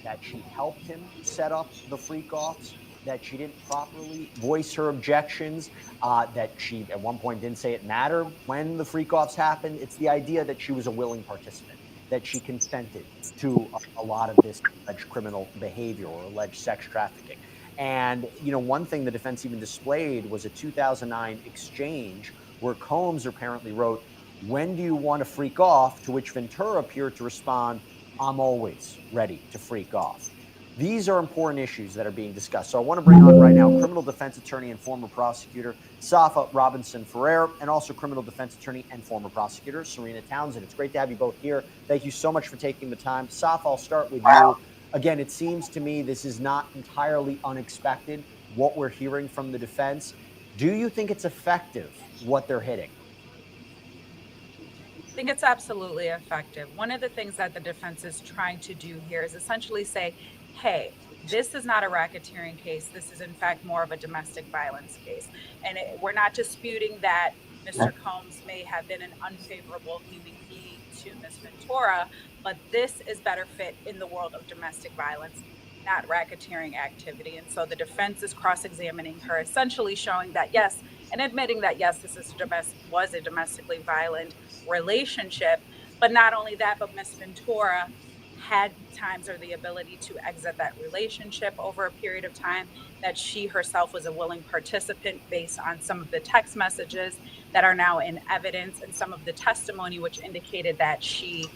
Speaker 3: that she helped him set up the freak offs, that she didn't properly voice her objections, that she at one point didn't say it mattered when the freak offs happened. It's the idea that she was a willing participant, that she consented to a lot of this alleged criminal behavior or alleged sex trafficking. And, you know, one thing the defense even displayed was a 2009 exchange where Combs apparently wrote, "When do you want to freak off?" To which Ventura appeared to respond, "I'm always ready to freak off." These are important issues that are being discussed. So I want to bring on right now criminal defense attorney and former prosecutor Safa Robinson Ferrer, and also criminal defense attorney and former prosecutor Serena Townsend. It's great to have you both here. Thank you so much for taking the time. Safa, I'll start with you. Again, it seems to me this is not entirely unexpected, what we're hearing from the defense. Do you think it's effective, what they're hitting?
Speaker 5: I think it's absolutely effective. One of the things that the defense is trying to do here is essentially say, hey, this is not a racketeering case. This is, in fact, more of a domestic violence case. And we're not disputing that Mr. Combs may have been an unfavorable human being to Ms. Ventura, but this is better fit in the world of domestic violence, not racketeering activity. And so the defense is cross-examining her, essentially showing that, yes, and admitting that, yes, this was a domestically violent relationship. But not only that, but Ms. Ventura had times or the ability to exit that relationship over a period of time, that she herself was a willing participant based on some of the text messages that are now in evidence and some of the testimony which indicated that she,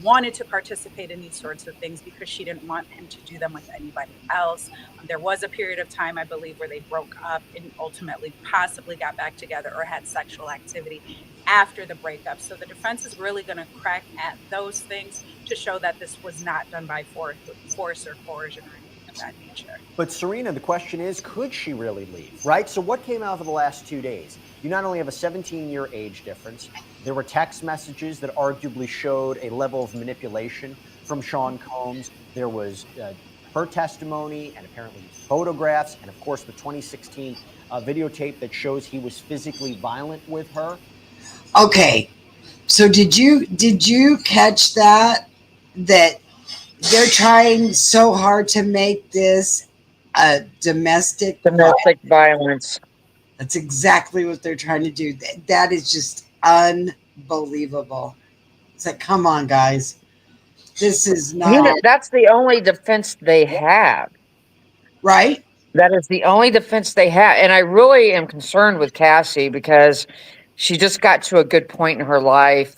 Speaker 5: wanted to participate in these sorts of things because she didn't want him to do them with anybody else. There was a period of time, I believe, where they broke up and ultimately possibly got back together or had sexual activity after the breakup. So the defense is really going to crack at those things to show that this was not done by force or coercion or anything of that nature.
Speaker 3: But Serena, the question is, could she really leave, right? So what came out over the last 2 days? You not only have a 17-year age difference, there were text messages that arguably showed a level of manipulation from Sean Combs. There was her testimony and apparently photographs, and of course the 2016 videotape that shows he was physically violent with her.
Speaker 2: Okay, so did you catch that they're trying so hard to make this a domestic
Speaker 4: violence?
Speaker 2: That's exactly what they're trying to do. That is just unbelievable. It's like, come on, guys. This is not
Speaker 4: That's the only defense they have.
Speaker 2: right.
Speaker 4: That is the only defense they have. And I really am concerned with Cassie because she just got to a good point in her life.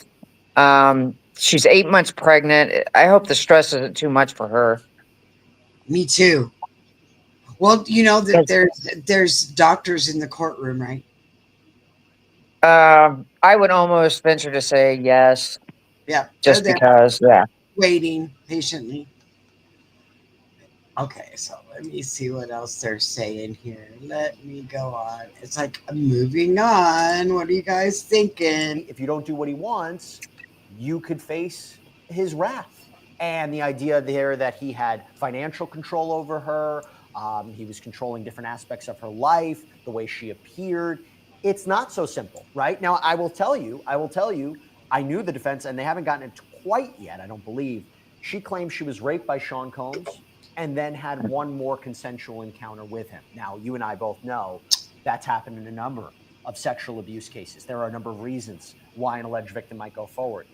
Speaker 4: She's 8 months pregnant. I hope the stress isn't too much for her.
Speaker 2: Me too. Well, you know that
Speaker 4: 'Cause,
Speaker 2: there's doctors in the courtroom, right?
Speaker 4: I would almost venture to say yes,
Speaker 2: Yeah, they're
Speaker 4: just
Speaker 2: there
Speaker 4: because, yeah.
Speaker 2: waiting patiently. Okay, so let me see what else they're saying here. Let me go on. It's like moving on. What are you guys thinking?
Speaker 3: If you don't do what he wants, you could face his wrath. And the idea there that he had financial control over her, he was controlling different aspects of her life, the way she appeared. It's not so simple, right? Now, I knew the defense, and they haven't gotten it quite yet, I don't believe. She claims she was raped by Sean Combs and then had one more consensual encounter with him. Now, you and I both know that's happened in a number of sexual abuse cases. There are a number of reasons why an alleged victim might go forward.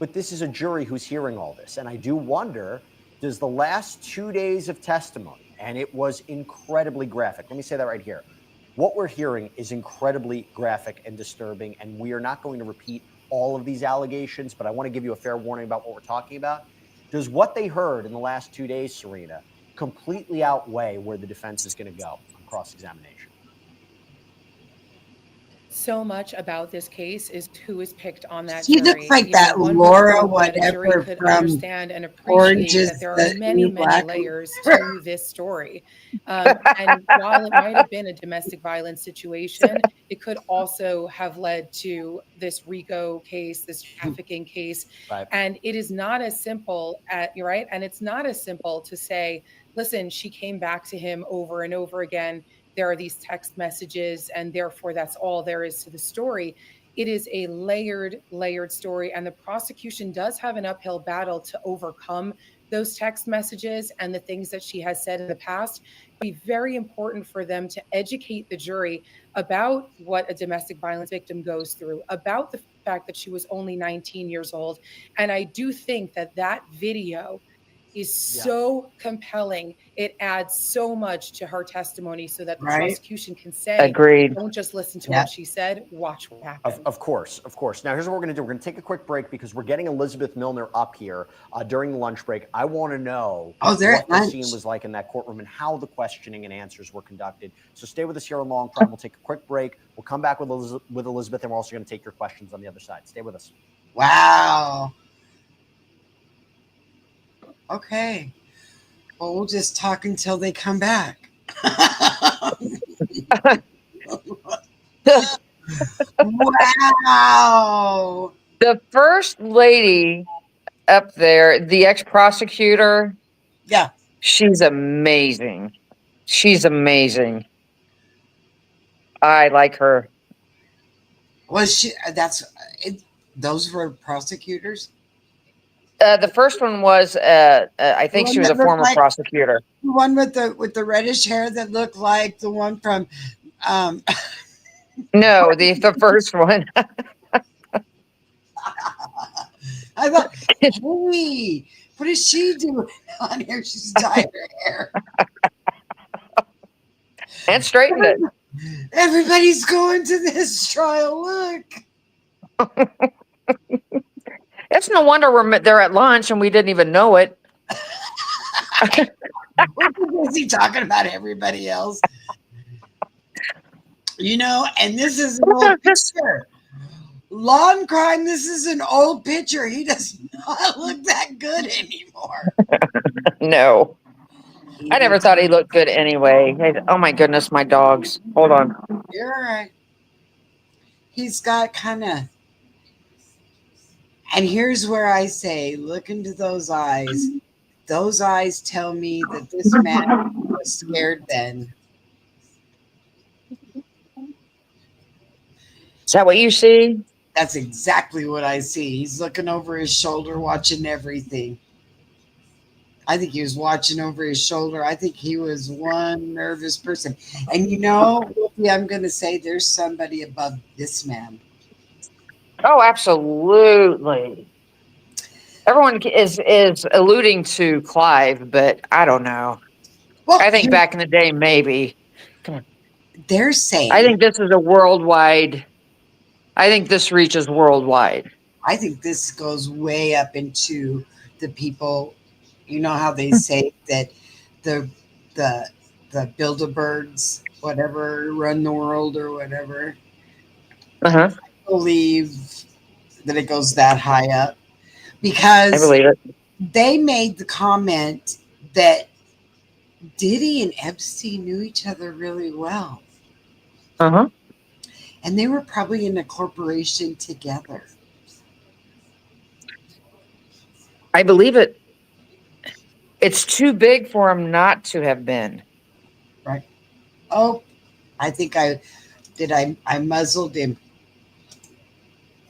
Speaker 3: But this is a jury who's hearing all this. And I do wonder, does the last 2 days of testimony, and it was incredibly graphic. Let me say that right here. What we're hearing is incredibly graphic and disturbing, and we are not going to repeat all of these allegations, but I want to give you a fair warning about what we're talking about. Does what they heard in the last 2 days, Serena, completely outweigh where the defense is going to go on cross-examination?
Speaker 6: So much about this case is who is picked on that
Speaker 2: She looks
Speaker 6: jury.
Speaker 2: like that
Speaker 6: One would
Speaker 2: Laura,
Speaker 6: hope that a jury
Speaker 2: whatever
Speaker 6: could
Speaker 2: from
Speaker 6: understand and
Speaker 2: Orange
Speaker 6: appreciate that
Speaker 2: is
Speaker 6: there are
Speaker 2: the
Speaker 6: many,
Speaker 2: New
Speaker 6: many
Speaker 2: Black.
Speaker 6: layers to this story. And while it might have been a domestic violence situation, it could also have led to this RICO case, this trafficking case.
Speaker 3: Right.
Speaker 6: And it is not as simple you're right. And it's not as simple to say, listen, she came back to him over and over again. There are these text messages, and therefore that's all there is to the story. It is a layered story, and the prosecution does have an uphill battle to overcome those text messages and the things that she has said in the past. It'd be very important for them to educate the jury about what a domestic violence victim goes through, about the fact that she was only 19 years old. And I do think that that video is so compelling. It adds so much to her testimony so that the
Speaker 2: Right?
Speaker 6: prosecution can say,
Speaker 4: Agreed.
Speaker 6: don't just listen to
Speaker 2: Yep.
Speaker 6: what she said, watch what happened.
Speaker 3: Of course, of course. Now, here's what we're going to do. We're going to take a quick break because we're getting Elizabeth Milner up here during the lunch break. I want to know
Speaker 2: Oh, they're
Speaker 3: what
Speaker 2: at
Speaker 3: the
Speaker 2: lunch.
Speaker 3: scene was like in that courtroom and how the questioning and answers were conducted. So stay with us here on Long Prime. We'll take a quick break. We'll come back with Elizabeth, and we're also going to take your questions on the other side. Stay with us.
Speaker 2: Wow. Okay. Well, we'll just talk until they come back. Wow.
Speaker 4: The first lady up there, the ex-prosecutor,
Speaker 2: Yeah.
Speaker 4: she's amazing. She's amazing. I like her.
Speaker 2: Was she? That's it. Those were prosecutors.
Speaker 4: The first one was, I think
Speaker 2: one
Speaker 4: she was
Speaker 2: that
Speaker 4: a
Speaker 2: looked
Speaker 4: former
Speaker 2: like-
Speaker 4: prosecutor.
Speaker 2: The one with the reddish hair that looked like the one from.
Speaker 4: No, the first one.
Speaker 2: I thought, hey, what is she doing on here? She's dyed her hair.
Speaker 4: And straightened it.
Speaker 2: Everybody's going to this trial. Look.
Speaker 4: It's no wonder they're at lunch and we didn't even know it.
Speaker 2: We're too busy talking about everybody else. You know, and this is an old picture. Law and Crime, this is an old picture. He does not look that good anymore.
Speaker 4: No. I never thought he looked good anyway. Oh my goodness, my dogs. Hold on.
Speaker 2: You're all right. He's got kind of. And here's where I say, look into those eyes. Those eyes tell me that this man was scared then.
Speaker 4: Is that what you see?
Speaker 2: That's exactly what I see. He's looking over his shoulder, watching everything. I think he was watching over his shoulder. I think he was one nervous person. And you know, I'm going to say there's somebody above this man.
Speaker 4: Oh, absolutely. Everyone is alluding to Clive, but I don't know.
Speaker 2: Well,
Speaker 4: I think back in the day, maybe. Come on.
Speaker 2: They're saying.
Speaker 4: I think this is a worldwide. I think this reaches worldwide.
Speaker 2: I think this goes way up into the people. You know how they say that the the the Bilderbergs, whatever, run the world or whatever.
Speaker 4: Uh-huh.
Speaker 2: Believe that it goes that high up
Speaker 4: I
Speaker 2: because
Speaker 4: believe it.
Speaker 2: they made the comment that Diddy and Epstein knew each other really well,
Speaker 4: Uh-huh.
Speaker 2: and they were probably in a corporation together.
Speaker 4: I believe it. It's too big for him not to have been.
Speaker 2: Right? Oh, I think I muzzled him.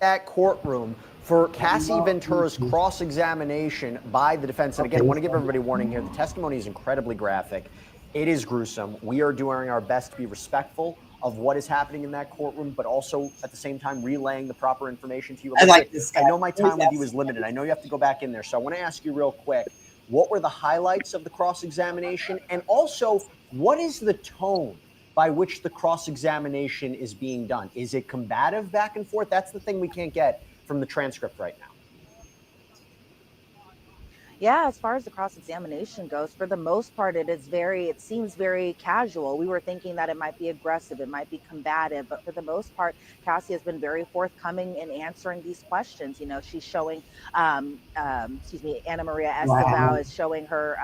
Speaker 3: That courtroom for Cassie
Speaker 2: Okay.
Speaker 3: Ventura's cross-examination by the defense. And again, I want to give everybody a warning here. The testimony is incredibly graphic. It is gruesome. We are doing our best to be respectful of what is happening in that courtroom, but also at the same time relaying the proper information to you.
Speaker 2: I like
Speaker 3: Elizabeth,
Speaker 2: this guy.
Speaker 3: I know my
Speaker 2: Always
Speaker 3: time with you
Speaker 2: asks
Speaker 3: is limited. I know you have to go back in there. So I want to ask you real quick, what were the highlights of the cross-examination? And also, what is the tone by which the cross-examination is being done? Is it combative back and forth? That's the thing we can't get from the transcript right now.
Speaker 7: Yeah, as far as the cross examination goes, for the most part, it seems very casual. We were thinking that it might be aggressive, it might be combative, but for the most part, Cassie has been very forthcoming in answering these questions. You know, she's showing, excuse me, Anna Maria
Speaker 2: Wow.
Speaker 7: Estevao is showing her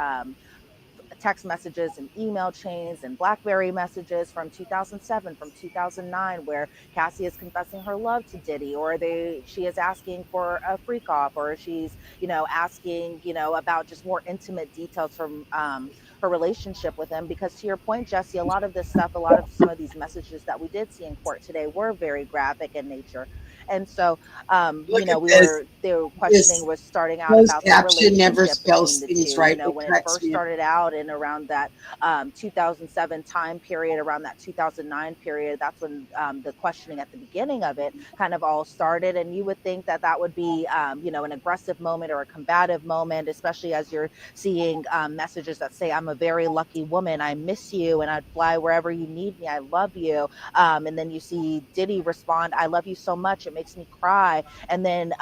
Speaker 7: text messages and email chains and BlackBerry messages from 2007, from 2009, where Cassie is confessing her love to Diddy, or she is asking for a freak off, or she's, asking, about just more intimate details from her relationship with him. Because to your point, Jesse, a lot of this stuff, a lot of some of these messages that we did see in court today were very graphic in nature. And so,
Speaker 2: Look at this.
Speaker 7: the questioning
Speaker 2: This
Speaker 7: was starting out
Speaker 2: closed
Speaker 7: about the
Speaker 2: caption never
Speaker 7: relationship between
Speaker 2: spells
Speaker 7: the
Speaker 2: things
Speaker 7: two. You
Speaker 2: right.
Speaker 7: know,
Speaker 2: It
Speaker 7: when it
Speaker 2: cracks
Speaker 7: first
Speaker 2: me up.
Speaker 7: started out and around that 2007 time period, around that 2009 period, that's when the questioning at the beginning of it kind of all started. And you would think that that would be, an aggressive moment or a combative moment, especially as you're seeing messages that say, "I'm a very lucky woman. I miss you and I'd fly wherever you need me. I love you." And then you see Diddy respond, "I love you so much. It makes me cry." And then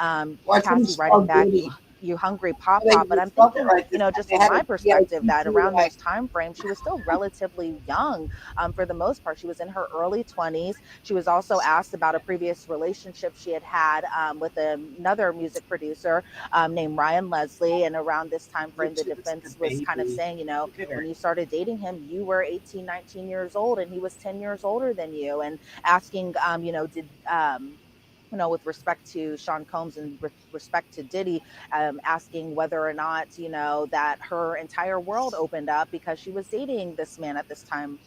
Speaker 2: Watch them
Speaker 7: Cassie writing
Speaker 2: spell
Speaker 7: back,
Speaker 2: Diddy.
Speaker 7: "You hungry pop
Speaker 2: They
Speaker 7: pop." But I'm
Speaker 2: spelled it
Speaker 7: thinking,
Speaker 2: right this time.
Speaker 7: just
Speaker 2: They
Speaker 7: from
Speaker 2: had
Speaker 7: my
Speaker 2: a
Speaker 7: perspective, that around
Speaker 2: DITTY.
Speaker 7: those time frames, she was still relatively young. For the most part, she was in her early 20s. She was also asked about a previous relationship she had had with another music producer named Ryan Leslie. And around this time frame, the
Speaker 2: She looks like a
Speaker 7: defense was kind of
Speaker 2: baby.
Speaker 7: saying,
Speaker 2: Look at
Speaker 7: when
Speaker 2: her.
Speaker 7: you started dating him, you were 18, 19 years old, and he was 10 years older than you. And asking, did with respect to Sean Combs and with respect to Diddy, asking whether or not, that her entire world opened up because she was dating this man at this time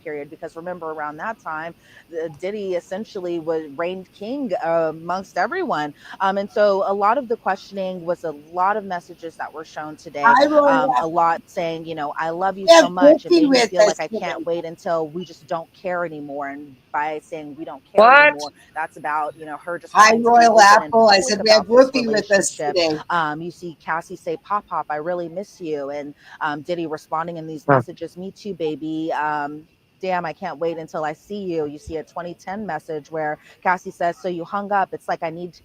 Speaker 7: period. Because remember, around that time, Diddy essentially was reigned king amongst everyone. And so a lot of the questioning was a lot of messages that were shown today.
Speaker 2: Hi, Roy.
Speaker 7: A lot saying, "I love you
Speaker 2: We
Speaker 7: so
Speaker 2: have
Speaker 7: much. It
Speaker 2: Whoopi
Speaker 7: made me
Speaker 2: with
Speaker 7: feel
Speaker 2: us
Speaker 7: like I
Speaker 2: today.
Speaker 7: can't wait until we just don't care anymore." And by saying we don't care
Speaker 4: What?
Speaker 7: anymore, that's about, her just
Speaker 2: Hi,
Speaker 7: wanting to be
Speaker 2: Royal
Speaker 7: open and
Speaker 2: Apple. I
Speaker 7: public
Speaker 2: said we have
Speaker 7: about this
Speaker 2: Whoopi with us
Speaker 7: relationship.
Speaker 2: today.
Speaker 7: You see Cassie say, "Pop Pop, I really miss you." And Diddy responding in these
Speaker 4: Huh.
Speaker 7: messages, "Me too, baby. Damn, I can't wait until I see you." You see a 2010 message where Cassie says, "So you hung up. It's like I need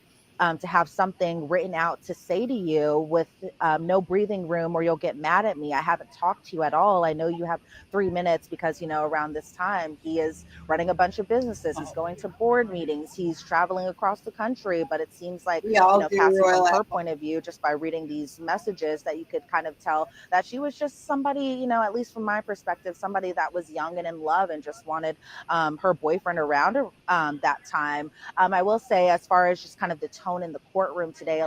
Speaker 7: to have something written out to say to you with no breathing room or you'll get mad at me. I haven't talked to you at all. I know you have 3 minutes," because, around this time, he is running a bunch of businesses. He's going to board meetings. He's traveling across the country. But it seems like,
Speaker 2: We all do,
Speaker 7: Cassie, from
Speaker 2: Royal
Speaker 7: her
Speaker 2: Apple.
Speaker 7: point of view, just by reading these messages, that you could kind of tell that she was just somebody, at least from my perspective, somebody that was young and in love and just wanted her boyfriend around her that time. I will say, as far as just kind of the tone in the courtroom today,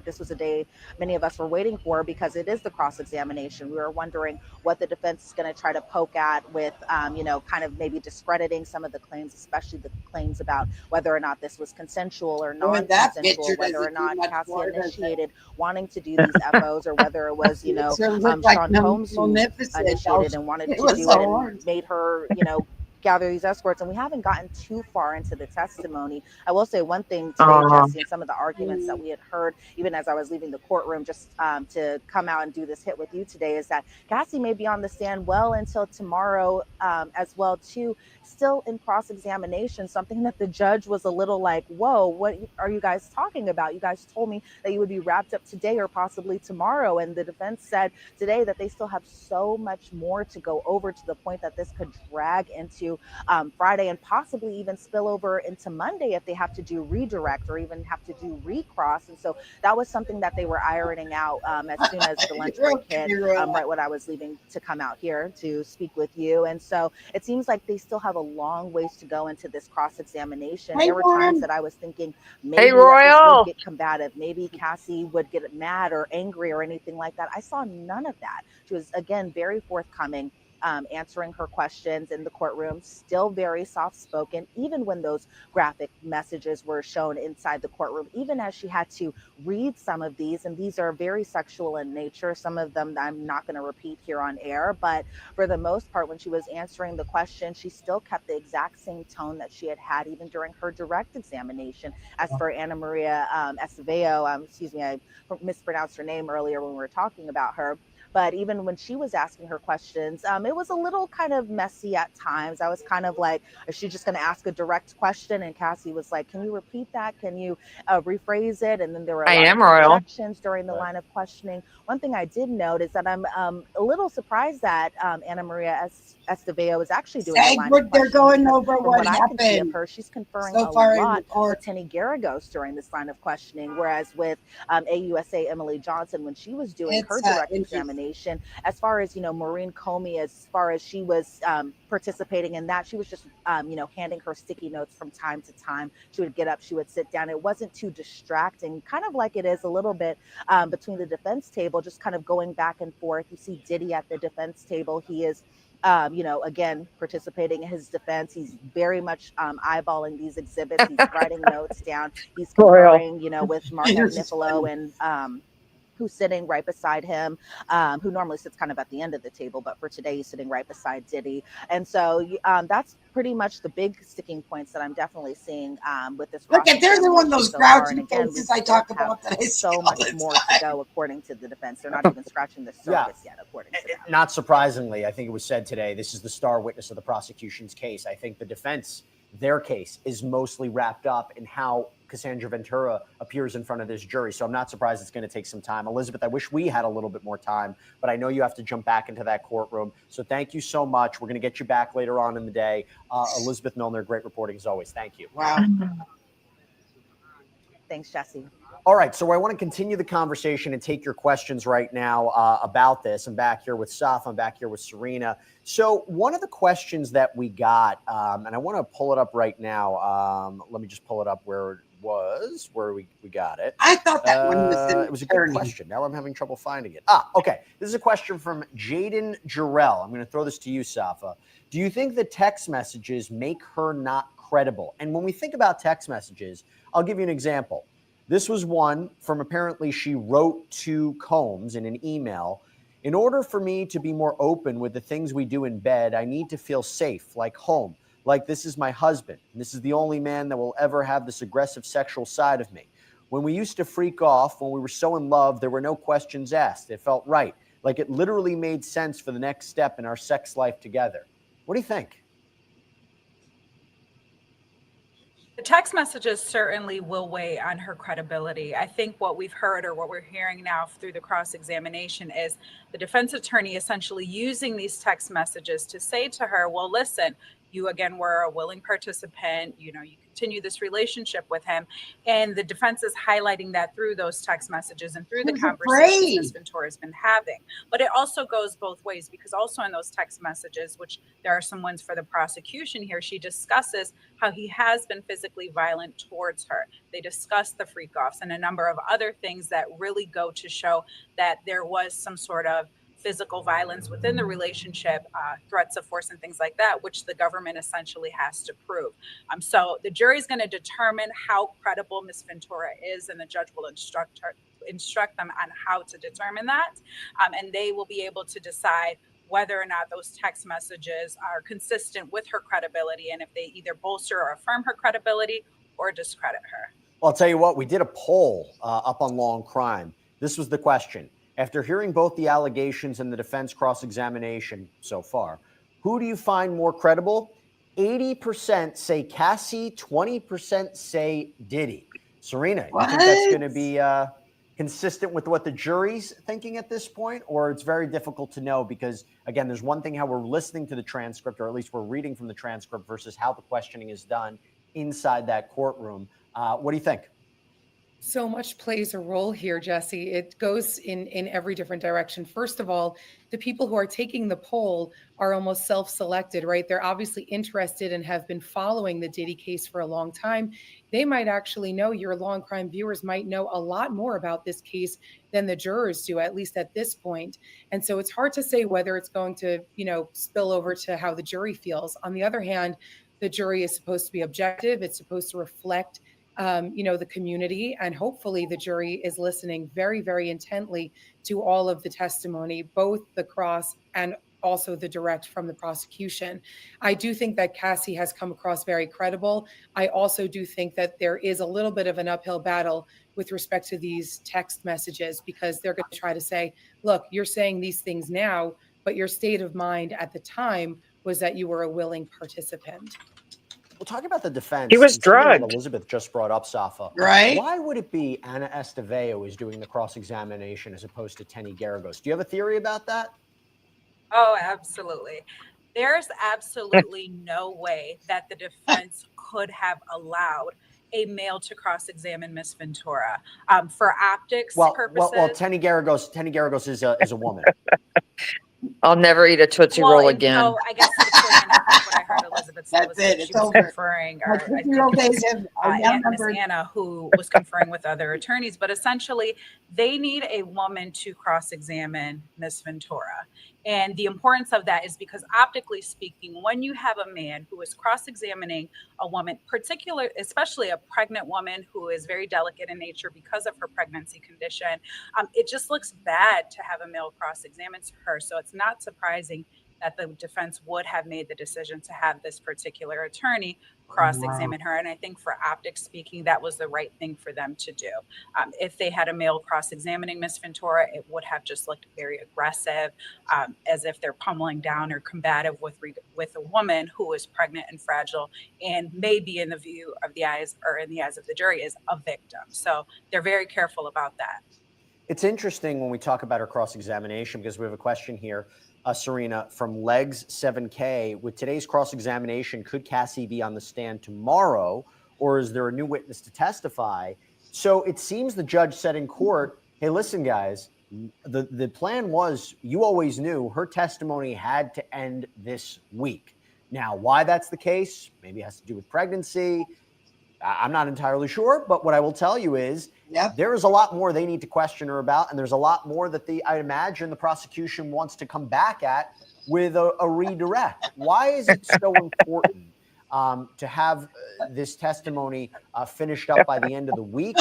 Speaker 7: this was a day many of us were waiting for, because it is the cross examination. We were wondering what the defense is going to try to poke at with, kind of maybe discrediting some of the claims, especially the claims about whether or not this was consensual or
Speaker 2: Boy,
Speaker 7: non
Speaker 2: that
Speaker 7: consensual,
Speaker 2: picture
Speaker 7: whether or
Speaker 2: doesn't do
Speaker 7: not
Speaker 2: much
Speaker 7: Cassie
Speaker 2: more, does it?
Speaker 7: initiated wanting to do these FOs, or whether it was,
Speaker 2: It sort of looked like
Speaker 7: Sean Combs who
Speaker 2: Magnificent.
Speaker 7: initiated and wanted
Speaker 2: It
Speaker 7: to
Speaker 2: was
Speaker 7: do
Speaker 2: so
Speaker 7: it and
Speaker 2: orange.
Speaker 7: made her, gather these escorts, and we haven't gotten too far into the testimony. I will say one thing today,
Speaker 4: Oh,
Speaker 7: Jesse, and some of the arguments that we had heard, even as I was leaving the courtroom, just to come out and do this hit with you today, is that Cassie may be on the stand well until tomorrow, as well too, still in cross-examination, something that the judge was a little like, whoa, what are you guys talking about? You guys told me that you would be wrapped up today or possibly tomorrow. And the defense said today that they still have so much more to go over, to the point that this could drag into Friday and possibly even spill over into Monday if they have to do redirect or even have to do recross. And so that was something that they were ironing out as soon as the lunch break hit, right when I was leaving to come out here to speak with you. And so it seems like they still have a long ways to go into this cross-examination. There were times that I was thinking
Speaker 4: hey,
Speaker 7: maybe that this would
Speaker 4: Royal.
Speaker 7: get combative, maybe Cassie would get mad or angry or anything like that. I saw none of that. She was, again, very forthcoming, answering her questions in the courtroom, still very soft spoken, even when those graphic messages were shown inside the courtroom, even as she had to read some of these. And these are very sexual in nature. Some of them I'm not going to repeat here on air, but for the most part, when she was answering the question, she still kept the exact same tone that she had had even during her direct examination. As for Anna Maria Estevao, excuse me, I mispronounced her name earlier when we were talking about her. But even when she was asking her questions, it was a little kind of messy at times. I was kind of like, is she just going to ask a direct question? And Cassie was like, can you repeat that? Can you rephrase it? And then there were a
Speaker 4: I
Speaker 7: lot of
Speaker 4: am Royal.
Speaker 7: interjections during the line of questioning. One thing I did note is that I'm a little surprised that Anna Maria Estevao is actually doing the line of
Speaker 2: Segward, they're
Speaker 7: questioning,
Speaker 2: going
Speaker 7: because
Speaker 2: over
Speaker 7: from
Speaker 2: what
Speaker 7: what I can see of
Speaker 2: happened
Speaker 7: her, she's conferring
Speaker 2: so
Speaker 7: a
Speaker 2: far in the
Speaker 7: lot
Speaker 2: court.
Speaker 7: with Tenny Garagos during this line of questioning, whereas with AUSA Emily Johnson, when she was doing her
Speaker 2: It's
Speaker 7: direct
Speaker 2: interesting.
Speaker 7: examination, as far as, Maureen Comey, as far as she was participating in that, she was just, handing her sticky notes from time to time. She would get up, she would sit down. It wasn't too distracting, kind of like it is a little bit between the defense table, just kind of going back and forth. You see Diddy at the defense table. He is again, participating in his defense. He's very much eyeballing these exhibits. He's writing notes down. He's
Speaker 4: Royal.
Speaker 7: conferring, with Mark
Speaker 2: Yours is
Speaker 7: Agnifilo
Speaker 2: funny.
Speaker 7: and who's sitting right beside him, who normally sits kind of at the end of the table, but for today he's sitting right beside Diddy. And so that's pretty much the big sticking points that I'm definitely seeing with this
Speaker 2: Look at there's one of
Speaker 7: cross-examination
Speaker 2: those
Speaker 7: so far. And
Speaker 2: grouchy
Speaker 7: again, we
Speaker 2: faces I
Speaker 7: still
Speaker 2: talk
Speaker 7: have
Speaker 2: about that I see
Speaker 7: so
Speaker 2: all
Speaker 7: much
Speaker 2: the
Speaker 7: more to
Speaker 2: time.
Speaker 7: go, according to the defense. They're not even scratching the surface yet, according to them.
Speaker 3: Not surprisingly, I think it was said today, this is the star witness of the prosecution's case. I think the defense, their case, is mostly wrapped up in how Cassandra Ventura appears in front of this jury. So I'm not surprised it's going to take some time. Elizabeth, I wish we had a little bit more time, but I know you have to jump back into that courtroom. So thank you so much. We're going to get you back later on in the day. Elizabeth Milner, great reporting as always. Thank you.
Speaker 2: Wow.
Speaker 7: Thanks, Jesse.
Speaker 3: All right, so I want to continue the conversation and take your questions right now about this. I'm back here with Saf. I'm back here with Serena. So one of the questions that we got, and I want to pull it up right now. Let me just pull it up where it was, where we got it.
Speaker 2: I thought that one was
Speaker 3: It was a good question. Now I'm having trouble finding it. Okay. This is a question from Jaden Jarrell. I'm going to throw this to you, Safa. Do you think the text messages make her not credible? And when we think about text messages, I'll give you an example. This was one from, apparently she wrote to Combs in an email. In order for me to be more open with the things we do in bed, I need to feel safe, like home, like this is my husband. And this is the only man that will ever have this aggressive sexual side of me. When we used to freak off, when we were so in love, there were no questions asked. It felt right. Like it literally made sense for the next step in our sex life together. What do you think?
Speaker 5: The text messages certainly will weigh on her credibility. I think what we've heard, or what we're hearing now through the cross-examination, is the defense attorney essentially using these text messages to say to her, well, listen, you again were a willing participant, you continue this relationship with him. And the defense is highlighting that through those text messages and through the conversations Ms. Ventura has been having. But it also goes both ways, because also in those text messages, which there are some ones for the prosecution here, she discusses how he has been physically violent towards her. They discuss the freak offs and a number of other things that really go to show that there was some sort of physical violence within the relationship, threats of force and things like that, which the government essentially has to prove. So the jury is going to determine how credible Ms. Ventura is, and the judge will instruct them on how to determine that. And they will be able to decide whether or not those text messages are consistent with her credibility, and if they either bolster or affirm her credibility or discredit her.
Speaker 3: Well, I'll tell you what, we did a poll up on Law and Crime. This was the question. After hearing both the allegations and the defense cross-examination so far, who do you find more credible? 80% say Cassie, 20% say Diddy. Serena, you think that's going to be consistent with what the jury's thinking at this point? Or it's very difficult to know because, again, there's one thing how we're listening to the transcript, or at least we're reading from the transcript, versus how the questioning is done inside that courtroom. What do you think?
Speaker 6: So much plays a role here, Jesse. It goes in every different direction. First of all, the people who are taking the poll are almost self-selected, right? They're obviously interested and have been following the Diddy case for a long time. They might actually know, your Law and Crime viewers might know a lot more about this case than the jurors do, at least at this point. And so it's hard to say whether it's going to, spill over to how the jury feels. On the other hand, the jury is supposed to be objective. It's supposed to reflect the community, and hopefully the jury is listening very, very intently to all of the testimony, both the cross and also the direct from the prosecution. I do think that Cassie has come across very credible. I also do think that there is a little bit of an uphill battle with respect to these text messages, because they're going to try to say, look, you're saying these things now, but your state of mind at the time was that you were a willing participant.
Speaker 3: We'll talk about the defense.
Speaker 4: He was
Speaker 3: and something that
Speaker 4: drugged.
Speaker 3: Elizabeth just brought up, Safa.
Speaker 2: Right.
Speaker 3: Why would it be Anna Esteveo is doing the cross-examination as opposed to Tenny Garagos? Do you have a theory about that?
Speaker 5: Oh, absolutely. There's absolutely no way that the defense could have allowed a male to cross-examine Miss Ventura for optics purposes.
Speaker 3: Well, Tenny Garagos is a woman.
Speaker 4: I'll never eat a Tootsie Roll again.
Speaker 5: So I guess what I heard Elizabeth say was that she was conferring, or I think Miss Anna, who was conferring with other attorneys. But essentially, they need a woman to cross-examine Miss Ventura. And the importance of that is because, optically speaking, when you have a man who is cross-examining a woman, especially a pregnant woman who is very delicate in nature because of her pregnancy condition, it just looks bad to have a male cross-examine her. So it's not surprising that the defense would have made the decision to have this particular attorney cross-examine her. And I think, for optics speaking, that was the right thing for them to do. If they had a male cross-examining Miss Ventura, it would have just looked very aggressive, as if they're pummeling down or combative with a woman who is pregnant and fragile and may be, in the eyes of the jury, is a victim. So they're very careful about that.
Speaker 3: It's interesting when we talk about her cross-examination, because we have a question here, Serena, from Legs 7K. With today's cross-examination, could Cassie be on the stand tomorrow, or is there a new witness to testify? So it seems the judge said in court, hey, listen, guys, the plan was, you always knew her testimony had to end this week. Now, why that's the case, maybe it has to do with pregnancy. I'm not entirely sure, but what I will tell you is there is a lot more they need to question her about, and there's a lot more that I imagine the prosecution wants to come back at with a redirect. Why is it so important to have this testimony finished up by the end of the week?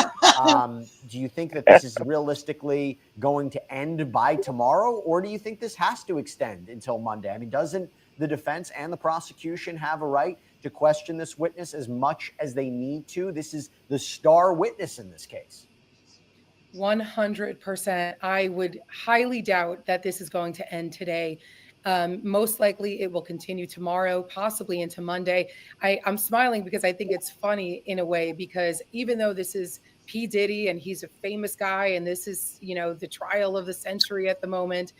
Speaker 3: Do you think that this is realistically going to end by tomorrow, or do you think this has to extend until Monday? I mean, doesn't the defense and the prosecution have a right to question this witness as much as they need to? This is the star witness in this case.
Speaker 6: 100%. I would highly doubt that this is going to end today. Most likely it will continue tomorrow, possibly into Monday. I'm smiling because I think it's funny in a way, because even though this is P Diddy and he's a famous guy and this is, the trial of the century at the moment,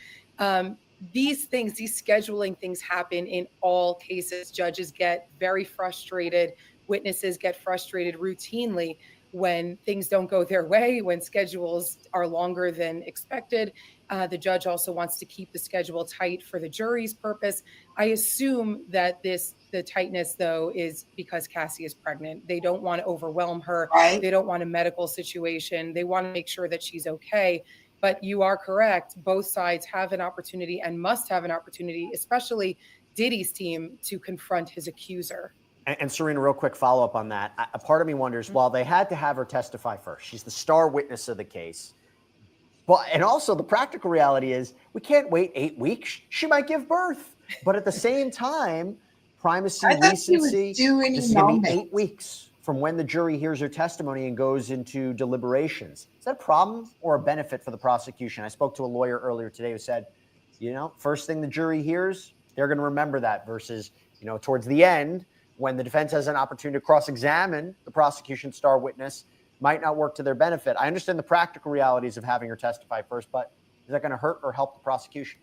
Speaker 6: these scheduling things happen in all cases. Judges get very frustrated. Witnesses get frustrated routinely when things don't go their way, when schedules are longer than expected. The judge also wants to keep the schedule tight for the jury's purpose. I assume that the tightness, though, is because Cassie is pregnant. They don't want to overwhelm her.
Speaker 2: Right.
Speaker 6: They don't want a medical situation. They want to make sure that she's okay. But you are correct. Both sides have an opportunity and must have an opportunity, especially Diddy's team, to confront his accuser.
Speaker 3: And Serena, real quick follow-up on that. A part of me wonders, while they had to have her testify first, she's the star witness of the case, But, and also the practical reality is we can't wait 8 weeks. She might give birth. But at the same time, primacy,
Speaker 2: I thought she was
Speaker 3: recency,
Speaker 2: due any
Speaker 3: this is going to be
Speaker 2: moment.
Speaker 3: 8 weeks from when the jury hears her testimony and goes into deliberations. Is that a problem or a benefit for the prosecution? I spoke to a lawyer earlier today who said, you know, first thing the jury hears, they're going to remember that versus, you know, towards the end, when the defense has an opportunity to cross-examine the prosecution's star witness, might not work to their benefit. I understand the practical realities of having her testify first, but is that going to hurt or help the prosecution?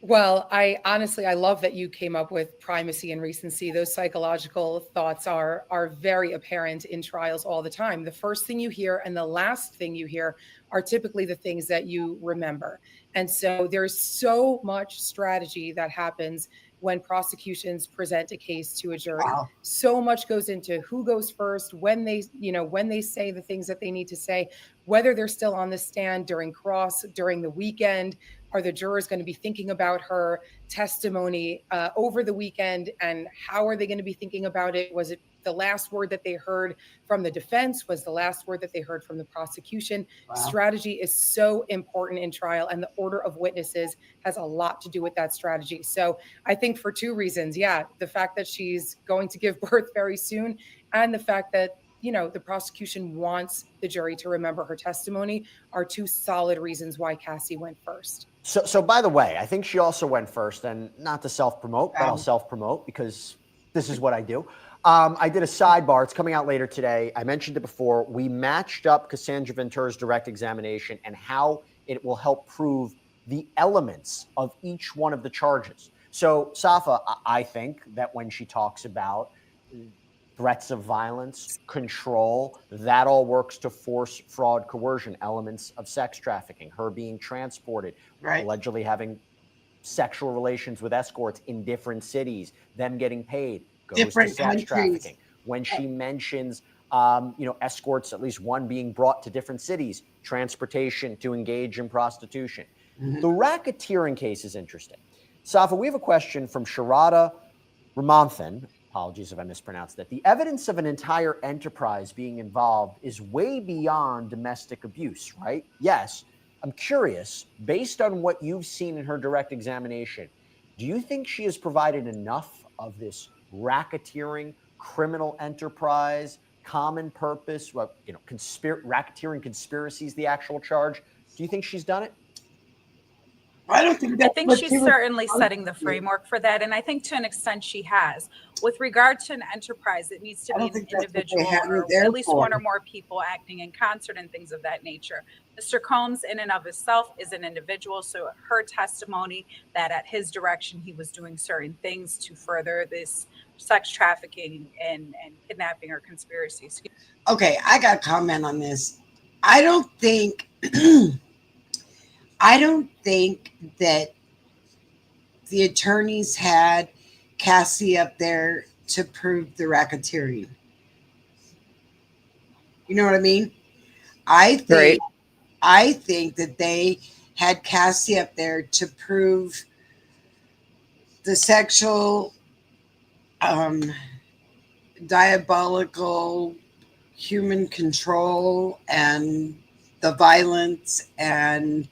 Speaker 6: Well, I honestly, I love that you came up with primacy and recency. Those psychological thoughts are very apparent in trials all the time. The first thing you hear and the last thing you hear are typically the things that you remember. And so there's so much strategy that happens when prosecutions present a case to a jury.
Speaker 2: Wow.
Speaker 6: So much goes into who goes first, when they, when they say the things that they need to say, whether they're still on the stand during cross, during the weekend. Are the jurors going to be thinking about her testimony over the weekend? And how are they going to be thinking about it? Was it the last word that they heard from the defense? Was the last word that they heard from the prosecution?
Speaker 2: Wow.
Speaker 6: Strategy is so important in trial, and the order of witnesses has a lot to do with that strategy. So I think for two reasons, the fact that she's going to give birth very soon, and the fact that the prosecution wants the jury to remember her testimony are two solid reasons why Cassie went first.
Speaker 3: So by the way, I think she also went first, and not to self-promote, but I'll self-promote because this is what I do. I did a sidebar. It's coming out later today. I mentioned it before. We matched up Cassandra Ventura's direct examination and how it will help prove the elements of each one of the charges. So Safa, I think that when she talks about threats of violence, control, that all works to force, fraud, coercion, elements of sex trafficking, her being transported,
Speaker 2: Right.
Speaker 3: allegedly having sexual relations with escorts in different cities, them getting paid, goes
Speaker 2: Different
Speaker 3: to sex
Speaker 2: countries.
Speaker 3: trafficking. When she mentions, escorts, at least one being brought to different cities, transportation to engage in prostitution.
Speaker 2: Mm-hmm.
Speaker 3: The racketeering case is interesting. Safa, we have a question from Sharada Ramanthan. Apologies if I mispronounced that. The evidence of an entire enterprise being involved is way beyond domestic abuse, right? Yes. I'm curious, based on what you've seen in her direct examination, do you think she has provided enough of this racketeering, criminal enterprise, common purpose, racketeering conspiracy is the actual charge? Do you think she's done it?
Speaker 2: I don't think that's
Speaker 5: I think
Speaker 2: what
Speaker 5: she's
Speaker 2: she was
Speaker 5: certainly
Speaker 2: supposed
Speaker 5: setting
Speaker 2: to
Speaker 5: the
Speaker 2: do.
Speaker 5: framework for that. And I think to an extent she has. With regard to an enterprise, it needs to
Speaker 2: I
Speaker 5: be
Speaker 2: don't
Speaker 5: an
Speaker 2: think that's what they
Speaker 5: individual
Speaker 2: had her
Speaker 5: or
Speaker 2: there
Speaker 5: at least
Speaker 2: for.
Speaker 5: one or more people acting in concert and things of that nature. Mr. Combs, in and of himself, is an individual. So her testimony that at his direction he was doing certain things to further this sex trafficking and kidnapping or conspiracy.
Speaker 2: Okay, I got a comment on this. I don't think that the attorneys had Cassie up there to prove the racketeering. You know what I mean? I think that they had Cassie up there to prove the sexual diabolical human control and the violence and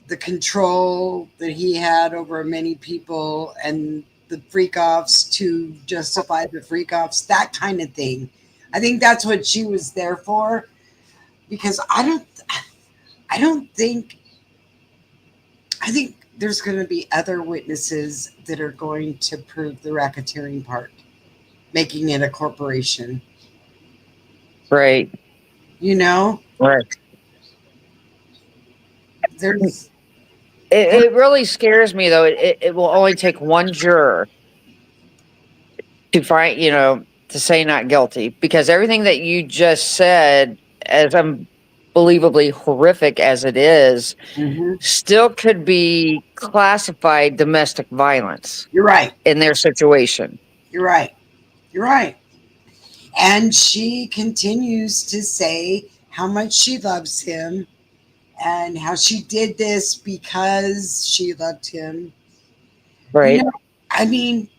Speaker 2: the control that he had over many people and the freak offs to justify the freak offs, that kind of thing. I think that's what she was there for, because I think there's going to be other witnesses that are going to prove the racketeering part, making it a corporation.
Speaker 4: Right. Right.
Speaker 2: There's
Speaker 4: It really scares me, though. It will only take one juror to find, to say not guilty, because everything that you just said, as unbelievably horrific as it is, still could be classified domestic violence
Speaker 2: You're right.
Speaker 4: in their situation.
Speaker 2: You're right. And she continues to say how much she loves him and how she did this because she loved him.
Speaker 4: Right.
Speaker 2: I mean,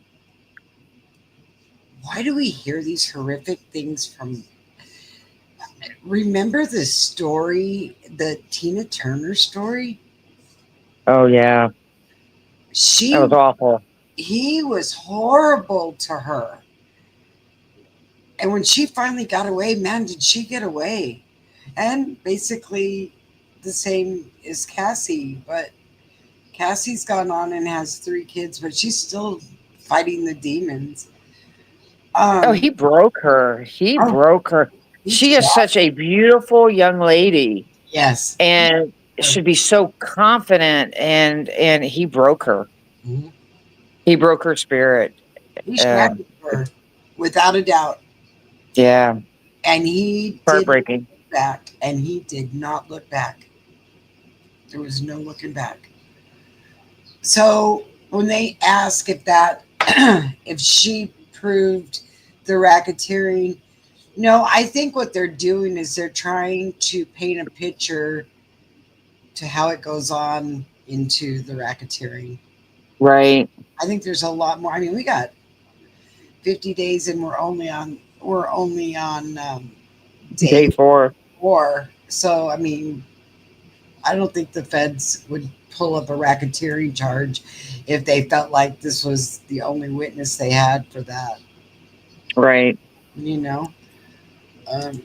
Speaker 2: why do we hear these horrific things from Remember the story, the Tina Turner story?
Speaker 4: Oh yeah, that was
Speaker 2: She,
Speaker 4: awful.
Speaker 2: he was horrible to her. And when she finally got away, man, did she get away? And basically the same as Cassie, but Cassie's gone on and has 3 kids, but she's still fighting the demons.
Speaker 4: Oh,
Speaker 2: Um,
Speaker 4: he broke her. He
Speaker 2: oh,
Speaker 4: broke her.
Speaker 2: he
Speaker 4: She is
Speaker 2: shot.
Speaker 4: such a beautiful young lady
Speaker 2: Yes.
Speaker 4: and should be so confident, and he broke her.
Speaker 2: Mhm.
Speaker 4: He broke her spirit.
Speaker 2: He
Speaker 4: Um,
Speaker 2: shattered her, without a doubt.
Speaker 4: yeah,
Speaker 2: And he did not
Speaker 4: heartbreaking.
Speaker 2: look back. And he did not look back. There was no looking back. So when they ask if that, if she proved the racketeering, no, I think what they're doing is they're trying to paint a picture to how it goes on into the racketeering.
Speaker 4: Right.
Speaker 2: I think there's a lot more. I mean, we got 50 days and we're only on day
Speaker 4: Day 4.
Speaker 2: 4. So I mean, I don't think the feds would pull up a racketeering charge if they felt like this was the only witness they had for that.
Speaker 4: Right.
Speaker 2: You know.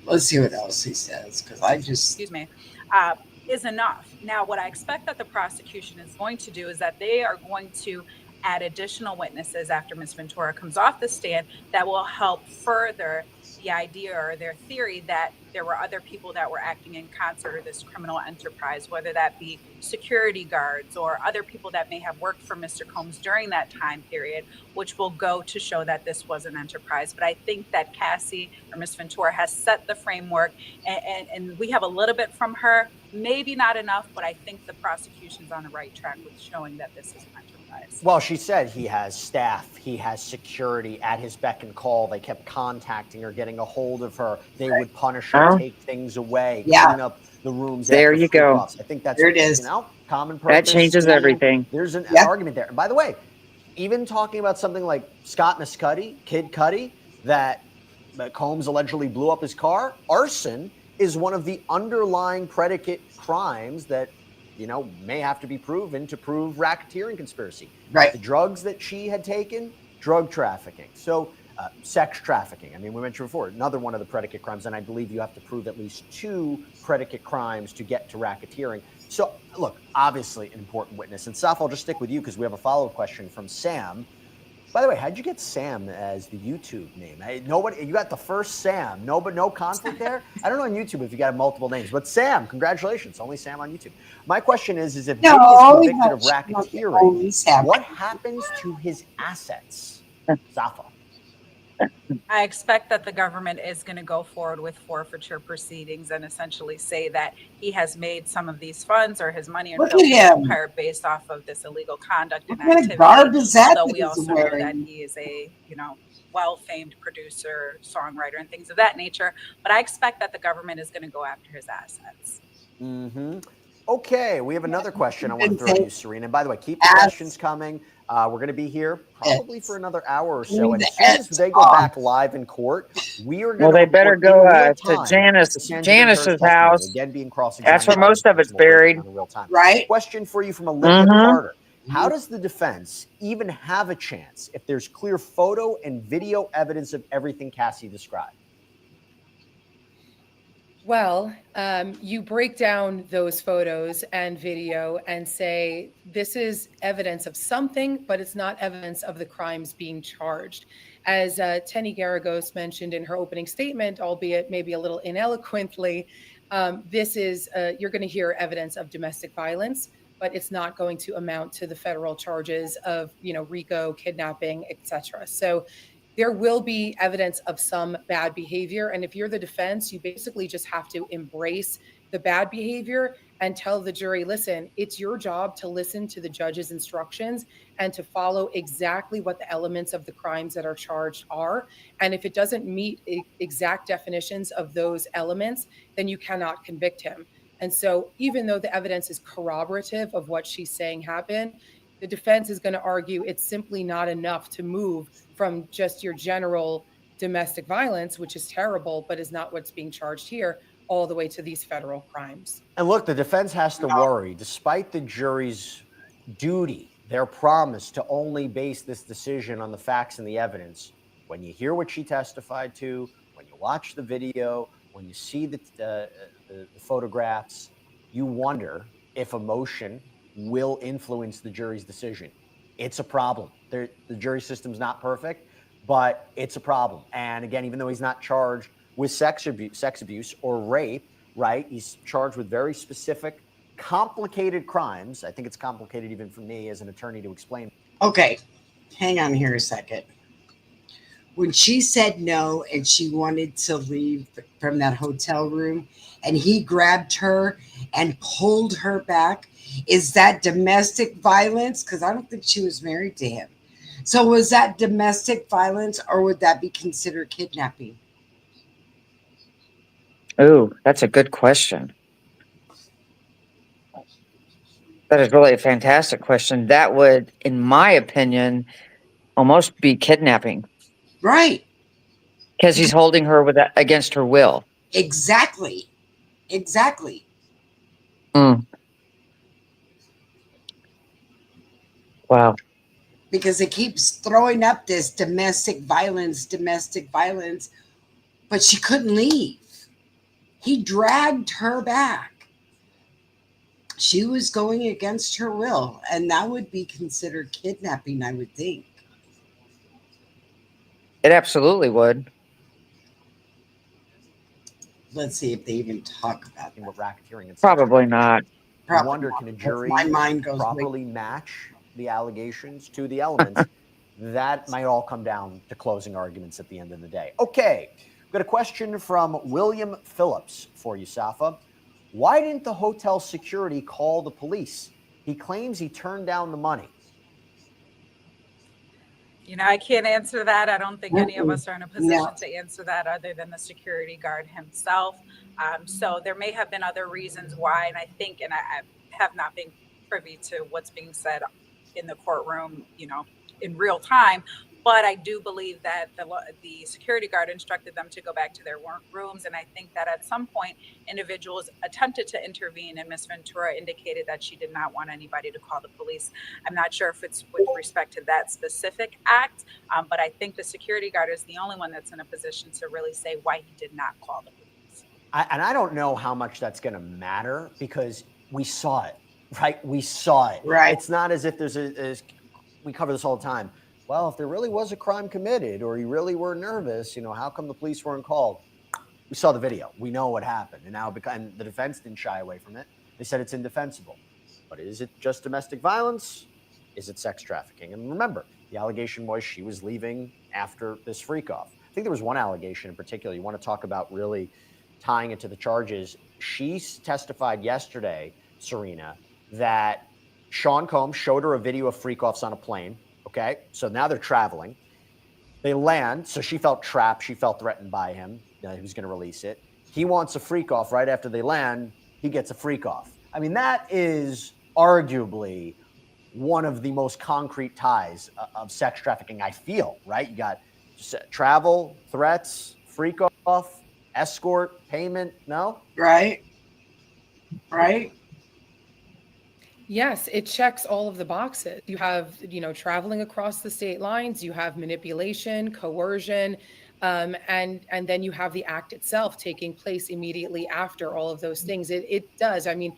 Speaker 2: Let's see what else he says, because I just.
Speaker 5: Excuse me, uh, is enough. Now, what I expect that the prosecution is going to do is that they are going to add additional witnesses after Ms. Ventura comes off the stand that will help further the idea or their theory that there were other people that were acting in concert or this criminal enterprise, whether that be security guards or other people that may have worked for Mr. Combs during that time period, which will go to show that this was an enterprise. But I think that Cassie or Ms. Ventura has set the framework, and we have a little bit from her, maybe not enough, but I think the prosecution's on the right track with showing that this is an enterprise.
Speaker 3: Well, she said he has staff, he has security at his beck and call. They kept contacting her, getting a hold of her. They would punish her,
Speaker 4: Oh,
Speaker 3: take things away,
Speaker 2: Yeah.
Speaker 3: clean up the rooms
Speaker 4: there
Speaker 3: after
Speaker 4: you go.
Speaker 3: freak-offs. I think that's,
Speaker 2: There it is.
Speaker 3: common
Speaker 4: That
Speaker 3: purpose.
Speaker 4: changes everything.
Speaker 3: There's an
Speaker 2: Yeah.
Speaker 3: argument there. And by the way, even talking about something like Scott Miscuddy, Kid Cudi, that Combs allegedly blew up his car, arson is one of the underlying predicate crimes that may have to be proven to prove racketeering conspiracy.
Speaker 2: Right.
Speaker 3: The drugs that she had taken, drug trafficking. So sex trafficking. I mean, we mentioned before, another one of the predicate crimes, and I believe you have to prove at least 2 predicate crimes to get to racketeering. So look, obviously an important witness. And Saf, I'll just stick with you because we have a follow-up question from Sam. By the way, how'd you get Sam as the YouTube name? Nobody, you got the first Sam. No conflict there. I don't know on YouTube if you got multiple names, but Sam, congratulations, only Sam on YouTube. My question is if Diddy is convicted of racketeering, what happens to his assets? Zafa.
Speaker 5: I expect that the government is going to go forward with forfeiture proceedings and essentially say that he has made some of these funds or his money and
Speaker 2: Look
Speaker 5: built
Speaker 2: at
Speaker 5: an
Speaker 2: him.
Speaker 5: empire based off of this illegal conduct and
Speaker 2: What kind of
Speaker 5: activity.
Speaker 2: garb is that
Speaker 5: Although
Speaker 2: that
Speaker 5: we
Speaker 2: he's
Speaker 5: also know that
Speaker 2: wearing?
Speaker 5: he is a, well-famed producer, songwriter, and things of that nature. But I expect that the government is going to go after his assets.
Speaker 3: Mm-hmm. Okay, we have another question I want to throw at you, Serena. And by the way, keep the questions coming. We're going to be here probably for another hour or so. And as soon as they go back live in court, we are going to.
Speaker 4: Well, they better go to Janice's house.
Speaker 3: Again, being cross-examined.
Speaker 4: That's where most of it's buried.
Speaker 3: In real time.
Speaker 2: Right.
Speaker 3: Question for you from Olivia
Speaker 4: Mhm.
Speaker 3: Carter. How does the defense even have a chance if there's clear photo and video evidence of everything Cassie described?
Speaker 6: Well, you break down those photos and video and say this is evidence of something, but it's not evidence of the crimes being charged. As Tenny Garagos mentioned in her opening statement, albeit maybe a little ineloquently, this is you're going to hear evidence of domestic violence, but it's not going to amount to the federal charges of RICO, kidnapping, etc. So there will be evidence of some bad behavior. And if you're the defense, you basically just have to embrace the bad behavior and tell the jury, listen, it's your job to listen to the judge's instructions and to follow exactly what the elements of the crimes that are charged are. And if it doesn't meet exact definitions of those elements, then you cannot convict him. And so even though the evidence is corroborative of what she's saying happened, the defense is going to argue it's simply not enough to move from just your general domestic violence, which is terrible, but is not what's being charged here, all the way to these federal crimes.
Speaker 3: And look, the defense has to worry, despite the jury's duty, their promise to only base this decision on the facts and the evidence. When you hear what she testified to, when you watch the video, when you see the photographs, you wonder if emotion will influence the jury's decision. It's a problem. The jury system's not perfect, but it's a problem. And again, even though he's not charged with sex abuse or rape, right? He's charged with very specific, complicated crimes. I think it's complicated even for me as an attorney to explain.
Speaker 2: Okay, hang on here a second. When she said no and she wanted to leave from that hotel room and he grabbed her and pulled her back, is that domestic violence? Because I don't think she was married to him. So was that domestic violence or would that be considered kidnapping?
Speaker 4: Oh, that's a good question. That is really a fantastic question. That would, in my opinion, almost be kidnapping
Speaker 2: Right.
Speaker 4: because he's holding her against her will.
Speaker 2: Exactly. Exactly.
Speaker 4: Mm. Wow.
Speaker 2: Because it keeps throwing up this domestic violence, but she couldn't leave. He dragged her back. She was going against her will, and that would be considered kidnapping, I would think.
Speaker 4: It absolutely would.
Speaker 2: Let's see if they even talk about
Speaker 3: In
Speaker 2: that.
Speaker 3: what racketeering and
Speaker 4: Probably not.
Speaker 3: I wonder, can a jury
Speaker 2: My mind goes
Speaker 3: properly match the allegations to the elements? That might all come down to closing arguments at the end of the day. Okay, we've got a question from William Phillips for you, Safa. Why didn't the hotel security call the police? He claims he turned down the money.
Speaker 5: You know, I can't answer that. I don't think any of us are in a position
Speaker 2: No.
Speaker 5: to answer that other than the security guard himself. So there may have been other reasons why, and I think, and I have not been privy to what's being said in the courtroom, you know, in real time. But I do believe that the security guard instructed them to go back to their rooms. And I think that at some point, individuals attempted to intervene, and Ms. Ventura indicated that she did not want anybody to call the police. I'm not sure if it's with respect to that specific act, but I think the security guard is the only one that's in a position to really say why he did not call the police.
Speaker 3: And I don't know how much that's going to matter because we saw it, right? We saw it.
Speaker 2: Right.
Speaker 3: It's not as if we cover this all the time. Well, if there really was a crime committed or you really were nervous, you know, how come the police weren't called? We saw the video. We know what happened. And now and the defense didn't shy away from it. They said it's indefensible. But is it just domestic violence? Is it sex trafficking? And remember, the allegation was she was leaving after this freak off. I think there was one allegation in particular. You want to talk about really tying it to the charges. She testified yesterday, Serena, that Sean Combs showed her a video of freak offs on a plane. Okay, so now they're traveling. They land, so she felt trapped. She felt threatened by him. He was going to release it. He wants a freak off right after they land. He gets a freak off. I mean, that is arguably one of the most concrete ties of sex trafficking, I feel, right? You got travel, threats, freak off, escort, payment, no?
Speaker 2: Right. Right.
Speaker 6: Yes, it checks all of the boxes. You have, you know, traveling across the state lines, you have manipulation, coercion, and then you have the act itself taking place immediately after all of those things. It does. I mean,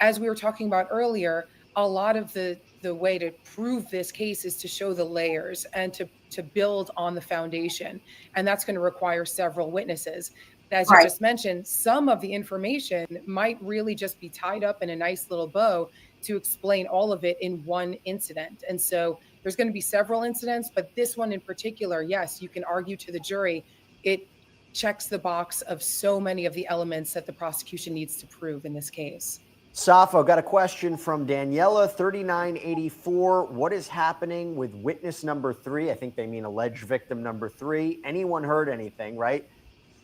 Speaker 6: as we were talking about earlier, a lot of the way to prove this case is to show the layers and to build on the foundation. And that's going to require several witnesses. As you just mentioned, some of the information might really just be tied up in a nice little bow to explain all of it in one incident. And so there's going to be several incidents, but this one in particular, yes, you can argue to the jury, it checks the box of so many of the elements that the prosecution needs to prove in this case.
Speaker 3: Safo, got a question from Daniela, 3984. What is happening with witness number 3? I think they mean alleged victim number 3. Anyone heard anything, right?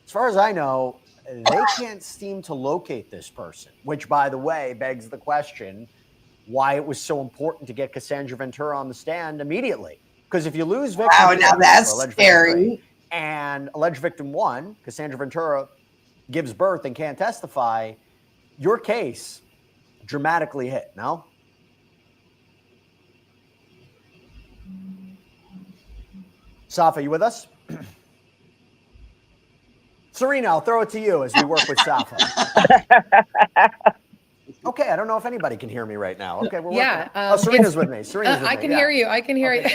Speaker 3: As far as I know, they can't seem to locate this person, which, by the way, begs the question why it was so important to get Cassandra Ventura on the stand immediately. Because if you lose victim
Speaker 2: Wow, now that's scary.
Speaker 3: And alleged victim 1, Cassandra Ventura, gives birth and can't testify, your case dramatically hit, no? Safa, you with us? Serena, I'll throw it to you as we work with Safa. Okay, I don't know if anybody can hear me right now. Okay, we're working. Serena's with me. Serena's with
Speaker 6: I
Speaker 3: me.
Speaker 6: can hear you. I can hear you.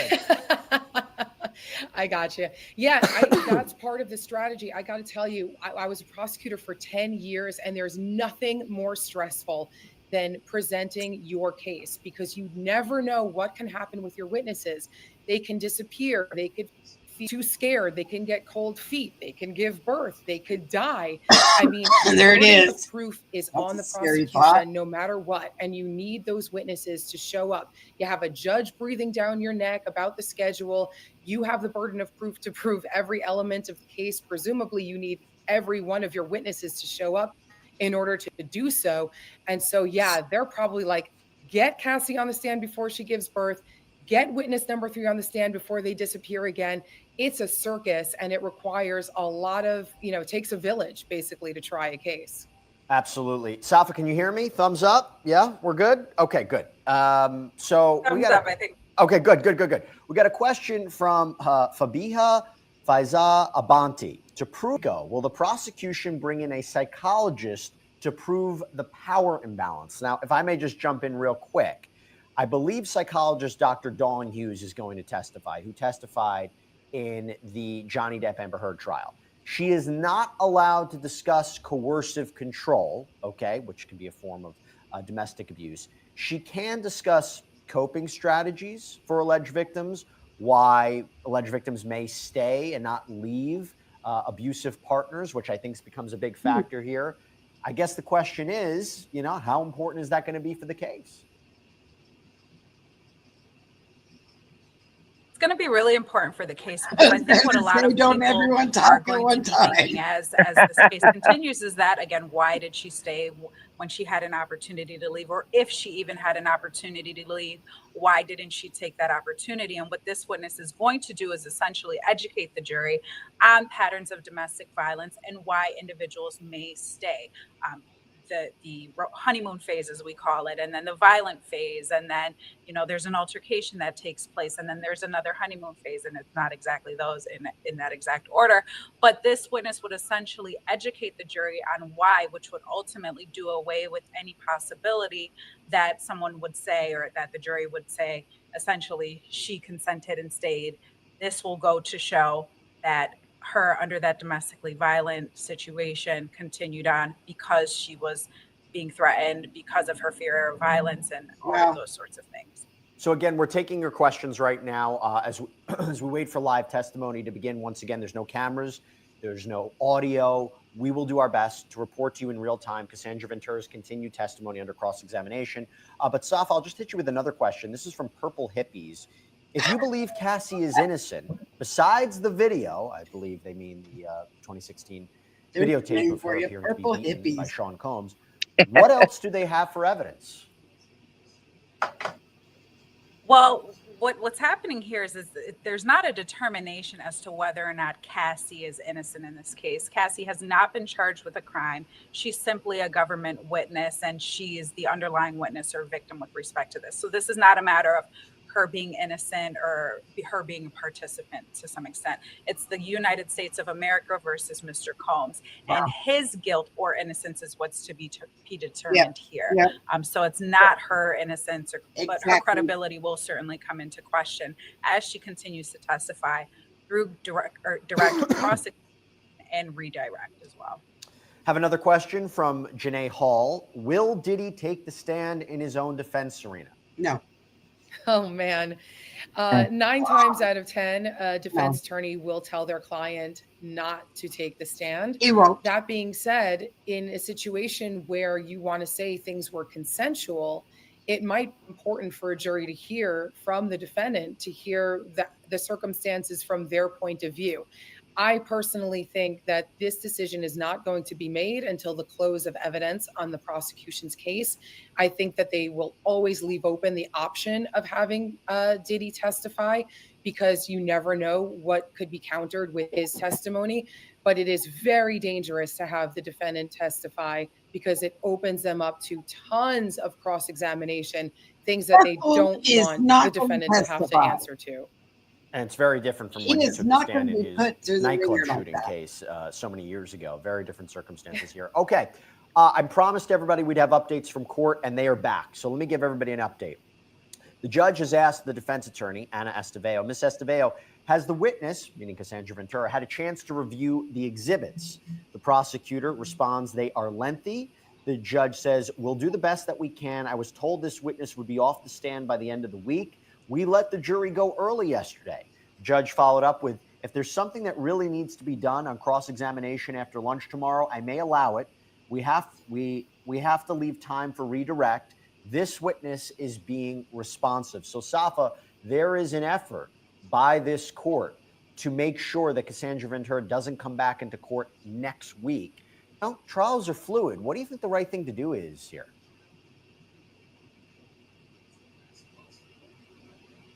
Speaker 6: I got you. Yeah, that's part of the strategy. I got to tell you, I was a prosecutor for 10 years, and there's nothing more stressful than presenting your case, because you never know what can happen with your witnesses. They can disappear. They could feel too scared. They can get cold feet. They can give birth. They could die. I mean,
Speaker 2: There it
Speaker 6: burden of
Speaker 2: is.
Speaker 6: proof is
Speaker 2: That's
Speaker 6: on
Speaker 2: a
Speaker 6: the
Speaker 2: scary
Speaker 6: prosecution
Speaker 2: thought.
Speaker 6: no matter what. And you need those witnesses to show up. You have a judge breathing down your neck about the schedule. You have the burden of proof to prove every element of the case. Presumably, you need every one of your witnesses to show up in order to do so. And so, yeah, they're probably like, get Cassie on the stand before she gives birth, get witness number 3 on the stand before they disappear again. It's a circus, and it requires a lot of, it takes a village basically to try a case.
Speaker 3: Absolutely. Safa, can you hear me? Thumbs up? Yeah, we're good? Okay, good. So we
Speaker 5: Thumbs
Speaker 3: got
Speaker 5: up, I think.
Speaker 3: Okay, good. We got a question from Fabiha Faiza Abanti. To prove will the prosecution bring in a psychologist to prove the power imbalance? Now, if I may just jump in real quick, I believe psychologist Dr. Dawn Hughes is going to testify, who testified in the Johnny Depp Amber Heard trial. She is not allowed to discuss coercive control, okay, which can be a form of domestic abuse. She can discuss coping strategies for alleged victims, why alleged victims may stay and not leave abusive partners, which I think becomes a big factor here. I guess the question is, how important is that going to be for the case?
Speaker 5: It's going to be really important for the case, because I think what a lot of people are going to be thinking as this case continues is that, again, why did she stay when she had an opportunity to leave? Or if she even had an opportunity to leave, why didn't she take that opportunity? And what this witness is going to do is essentially educate the jury on patterns of domestic violence and why individuals may stay. The honeymoon phase, as we call it, and then the violent phase, and then there's an altercation that takes place, and then there's another honeymoon phase, and it's not exactly those in that exact order. But this witness would essentially educate the jury on why, which would ultimately do away with any possibility that someone would say, or that the jury would say, essentially, she consented and stayed. This will go to show that her, under that domestically violent situation, continued on because she was being threatened, because of her fear of violence, and all of those sorts of things.
Speaker 3: So again, we're taking your questions right now as we wait for live testimony to begin. Once again, there's no cameras, there's no audio. We will do our best to report to you in real time Cassandra Ventura's continued testimony under cross-examination. But Saf, I'll just hit you with another question. This is from Purple Hippies. If you believe Cassie is innocent, besides the video, I believe they mean the 2016 videotape of her appearing to be beaten by Sean Combs, what else do they have for evidence?
Speaker 5: Well, what's happening here is there's not a determination as to whether or not Cassie is innocent in this case. Cassie has not been charged with a crime. She's simply a government witness, and she is the underlying witness or victim with respect to this. So this is not a matter of her being innocent or her being a participant to some extent. It's the United States of America versus Mr. Combs. Wow. And his guilt or innocence is what's to be determined here. So it's not her innocence, but her credibility will certainly come into question as she continues to testify through direct cross and redirect as well.
Speaker 3: Have another question from Janae Hall. Will Diddy take the stand in his own defense, Serena?
Speaker 2: No.
Speaker 6: Oh, man. 9 times out of 10, a defense attorney will tell their client not to take the stand.
Speaker 2: He won't.
Speaker 6: That being said, in a situation where you want to say things were consensual, it might be important for a jury to hear from the defendant, to hear the circumstances from their point of view. I personally think that this decision is not going to be made until the close of evidence on the prosecution's case. I think that they will always leave open the option of having Diddy testify. because you never know what could be countered with his testimony. But it is very dangerous to have the defendant testify because it opens them up to tons of cross-examination, things that they
Speaker 2: Fool
Speaker 6: don't
Speaker 2: is
Speaker 6: want the
Speaker 2: not going to
Speaker 6: defendant to have to
Speaker 2: testify.
Speaker 6: answer to.
Speaker 3: And it's very different from when
Speaker 2: He
Speaker 3: he
Speaker 2: is
Speaker 3: took the
Speaker 2: not going
Speaker 3: stand
Speaker 2: to
Speaker 3: in
Speaker 2: be
Speaker 3: his
Speaker 2: put through the
Speaker 3: nightclub
Speaker 2: ringer like
Speaker 3: shooting
Speaker 2: that.
Speaker 3: case so many years ago. Very different circumstances here. Okay. I promised everybody we'd have updates from court, and they are back. So let me give everybody an update. The judge has asked the defense attorney, Ana Esteveo, Ms. Esteveo, has the witness, meaning Cassandra Ventura, had a chance to review the exhibits? The prosecutor responds, they are lengthy. The judge says, we'll do the best that we can. I was told this witness would be off the stand by the end of the week. We let the jury go early yesterday. The judge followed up with, if there's something that really needs to be done on cross-examination after lunch tomorrow, I may allow it. We have to leave time for redirect. This witness is being responsive. So, Safa, there is an effort by this court to make sure that Cassandra Ventura doesn't come back into court next week. Well, trials are fluid. What do you think the right thing to do is here?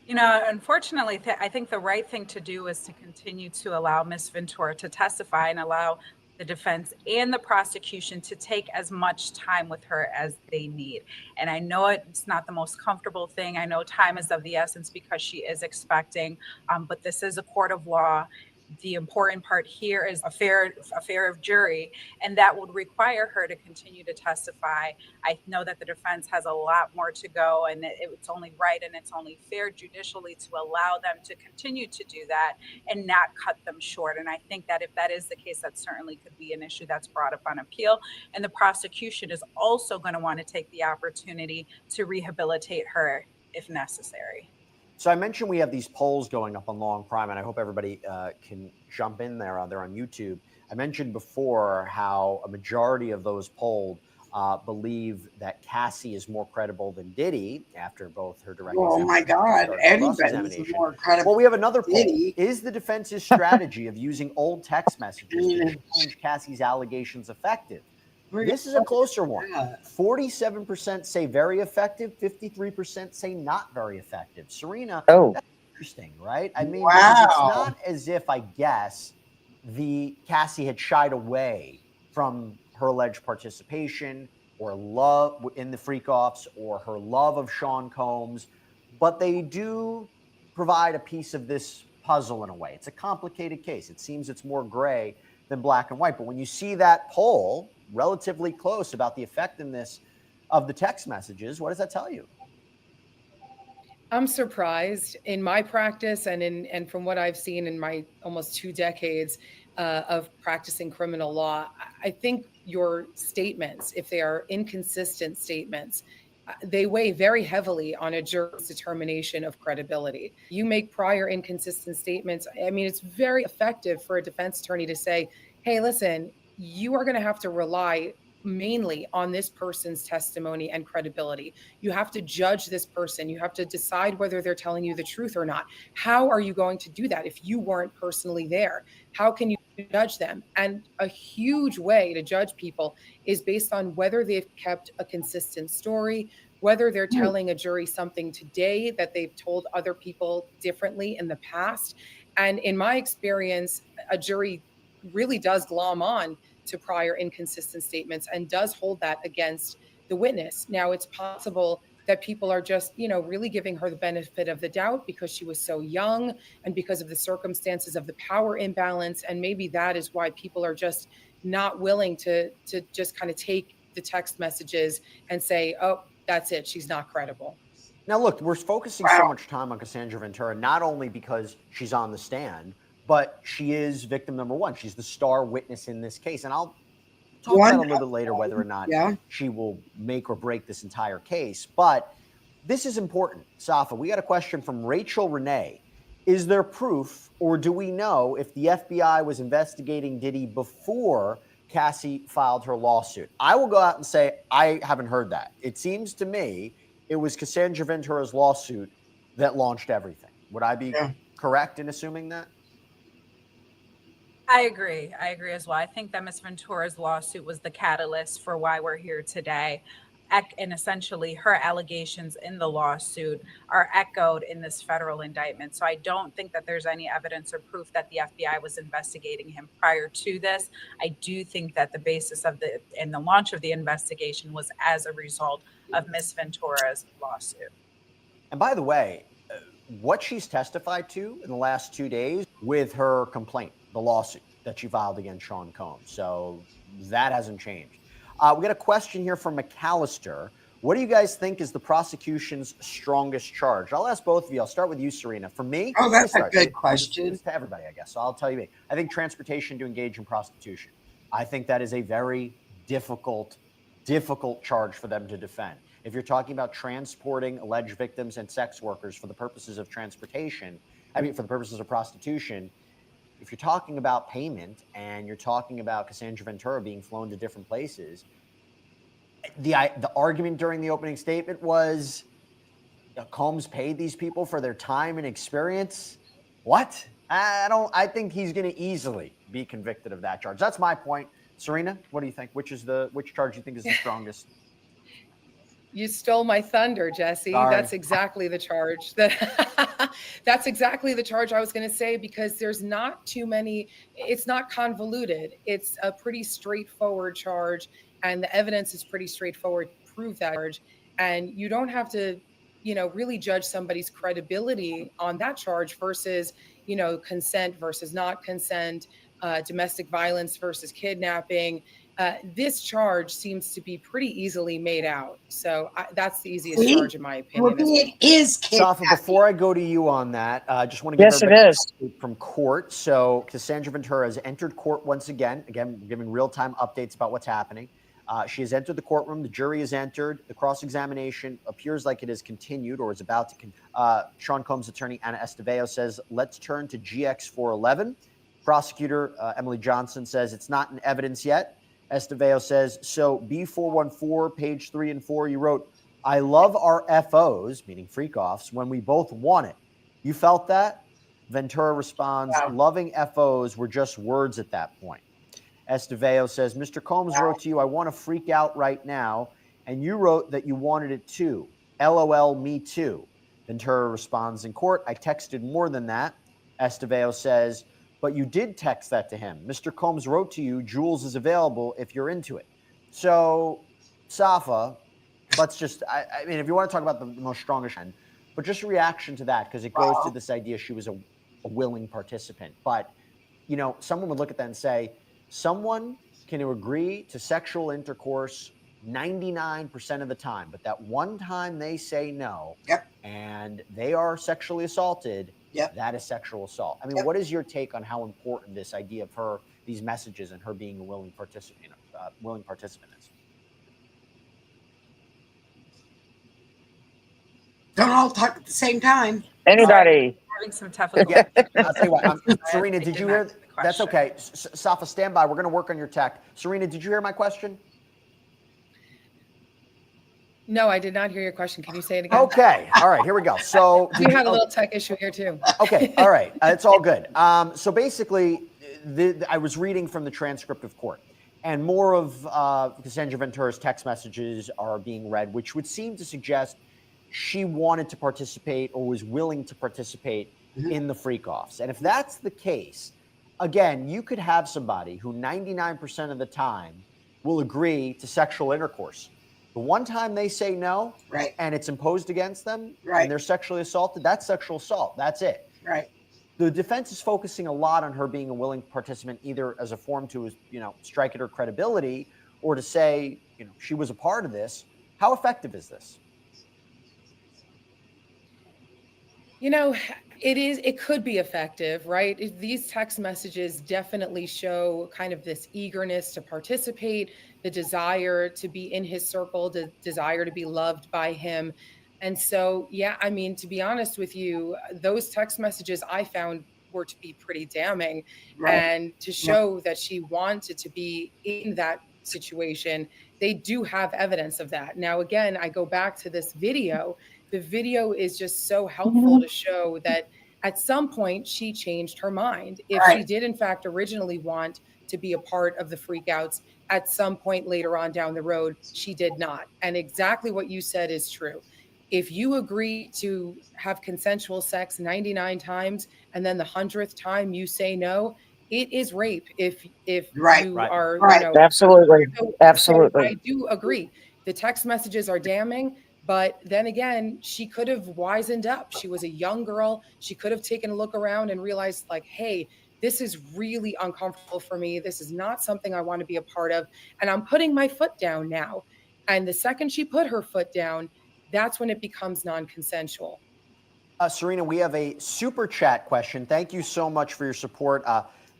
Speaker 5: You know, unfortunately, I think the right thing to do is to continue to allow Ms. Ventura to testify and allow the defense and the prosecution to take as much time with her as they need. And I know it's not the most comfortable thing. I know time is of the essence because she is expecting, but this is a court of law. The important part here is a fair jury, and that would require her to continue to testify. I know that the defense has a lot more to go, and it's only right and it's only fair judicially to allow them to continue to do that and not cut them short. And I think that if that is the case, that certainly could be an issue that's brought up on appeal. And the prosecution is also going to want to take the opportunity to rehabilitate her if necessary.
Speaker 3: So I mentioned we have these polls going up on Long Prime, and I hope everybody can jump in there. They're on YouTube. I mentioned before how a majority of those polled believe that Cassie is more credible than Diddy after both her direct
Speaker 2: Oh my God, everybody's more credible.
Speaker 3: Well, we have another poll.
Speaker 2: Diddy.
Speaker 3: Is the defense's strategy of using old text messages to challenge Cassie's allegations effective? This is a closer one. 47% say very effective, 53% say not very effective. Serena, that's interesting, right? I mean, because it's not as if, I guess, Cassie had shied away from her alleged participation or love in the freak-offs or her love of Sean Combs, but they do provide a piece of this puzzle in a way. It's a complicated case. It seems it's more gray than black and white. But when you see that poll relatively close about the effectiveness of the text messages, what does that tell you?
Speaker 6: I'm surprised in my practice and from what I've seen in my almost 2 decades of practicing criminal law. I think your statements, if they are inconsistent statements, they weigh very heavily on a jury's determination of credibility. You make prior inconsistent statements. I mean, it's very effective for a defense attorney to say, hey, listen, you are going to have to rely mainly on this person's testimony and credibility. You have to judge this person. You have to decide whether they're telling you the truth or not. How are you going to do that if you weren't personally there? How can you judge them? And a huge way to judge people is based on whether they've kept a consistent story, whether they're telling a jury something today that they've told other people differently in the past. And in my experience, a jury really does glom on to prior inconsistent statements and does hold that against the witness. Now, it's possible that people are just, really giving her the benefit of the doubt because she was so young and because of the circumstances of the power imbalance. And maybe that is why people are just not willing to just kind of take the text messages and say, oh, that's it, she's not credible.
Speaker 3: Now, look, we're focusing so much time on Cassandra Ventura, not only because she's on the stand, but she is victim number one. She's the star witness in this case. And I'll talk about a little bit later whether or not she will make or break this entire case. But this is important. Safa, we got a question from Rachel Renee. Is there proof, or do we know if the FBI was investigating Diddy before Cassie filed her lawsuit? I will go out and say I haven't heard that. It seems to me it was Cassandra Ventura's lawsuit that launched everything. Would I be correct in assuming that?
Speaker 5: I agree as well. I think that Ms. Ventura's lawsuit was the catalyst for why we're here today. and essentially her allegations in the lawsuit are echoed in this federal indictment. So I don't think that there's any evidence or proof that the FBI was investigating him prior to this. I do think that the basis of the launch of the investigation was as a result of Miss Ventura's lawsuit.
Speaker 3: And by the way, what she's testified to in the last 2 days with her complaint, the lawsuit that she filed against Sean Combs. So that hasn't changed. We got a question here from McAllister. What do you guys think is the prosecution's strongest charge? I'll ask both of you. I'll start with you, Serena. For me,
Speaker 2: Oh, that's a good question.
Speaker 3: Just to everybody, I guess. So I'll tell you me. I think transportation to engage in prostitution. I think that is a very difficult charge for them to defend. If you're talking about transporting alleged victims and sex workers for the purposes of transportation, for the purposes of prostitution, if you're talking about payment and you're talking about Cassandra Ventura being flown to different places, the argument during the opening statement was Combs paid these people for their time and experience. What? I think he's going to easily be convicted of that charge. That's my point. Serena, what do you think? Which charge do you think is the strongest?
Speaker 6: You stole my thunder, Jesse.
Speaker 3: Sorry.
Speaker 6: That's exactly the charge. That's exactly the charge I was going to say, because there's not too many. It's not convoluted. It's a pretty straightforward charge, and the evidence is pretty straightforward to prove that charge. And you don't have to, really judge somebody's credibility on that charge versus, consent versus not consent, domestic violence versus kidnapping. This charge seems to be pretty easily made out. So that's the easiest charge in my opinion.
Speaker 2: Well, it is
Speaker 3: Safa, before I go to you on that, I just want to give everybody an update from court. So Cassandra Ventura has entered court once again. Again, giving real-time updates about what's happening. She has entered the courtroom. The jury has entered. The cross-examination appears like it has continued or is about to continue. Sean Combs' attorney, Anna Esteveo, says, let's turn to GX 411. Prosecutor Emily Johnson says it's not in evidence yet. Esteveo says, so B414, page 3 and 4, you wrote, I love our FOs, meaning freak-offs, when we both want it. You felt that? Ventura responds, loving FOs were just words at that point. Esteveo says, Mr. Combs wrote to you, I want to freak out right now, and you wrote that you wanted it too. LOL, me too. Ventura responds in court, I texted more than that. Esteveo says, but you did text that to him. Mr. Combs wrote to you, Jules is available if you're into it. So, Safa, let's just, I mean, if you want to talk about the most strongest end, but just a reaction to that, because it goes to this idea she was a willing participant. But, someone would look at that and say, someone can agree to sexual intercourse 99% of the time, but that one time they say no, and they are sexually assaulted, that is sexual assault. I mean, what is your take on how important this idea of her, these messages, and her being a willing participant is?
Speaker 2: Don't all talk at the same time.
Speaker 4: Anybody?
Speaker 5: Having some tough.
Speaker 3: I'll tell you what. Serena, did you hear? That's okay. Safa, stand by. We're going to work on your tech. Serena, did you hear my question?
Speaker 6: No, I did not hear your question. Can you say it again?
Speaker 3: Okay. All right. Here we go. So
Speaker 6: we had a little tech issue here too.
Speaker 3: Okay. All right. It's all good. So basically, I was reading from the transcript of court, and more of Cassandra Ventura's text messages are being read, which would seem to suggest she wanted to participate or was willing to participate in the freak-offs. And if that's the case, again, you could have somebody who 99% of the time will agree to sexual intercourse. The one time they say no, and it's imposed against them, and they're sexually assaulted, that's sexual assault. That's it. The defense is focusing a lot on her being a willing participant, either as a form to, strike at her credibility, or to say, she was a part of this. How effective is this?
Speaker 6: It could be effective, right? These text messages definitely show kind of this eagerness to participate, the desire to be in his circle, the desire to be loved by him. And so, to be honest with you, those text messages I found were to be pretty damning and to show that she wanted to be in that situation. They do have evidence of that. Now, again, I go back to this video. The video is just so helpful to show that At some point, she changed her mind. If she did, in fact, originally want to be a part of the freakouts, at some point later on down the road, she did not. And exactly what you said is true. If you agree to have consensual sex 99 times and then the 100th time you say no, it is rape. If
Speaker 2: Right.
Speaker 6: you
Speaker 3: Right.
Speaker 6: are,
Speaker 2: Right.
Speaker 4: Absolutely.
Speaker 6: so
Speaker 4: Absolutely.
Speaker 6: I do agree. The text messages are damning, but then again, she could have wisened up. She was a young girl. She could have taken a look around and realized, like, hey, this is really uncomfortable for me. This is not something I want to be a part of. And I'm putting my foot down now. And the second she put her foot down, that's when it becomes non consensual.
Speaker 3: Serena, we have a super chat question. Thank you so much for your support.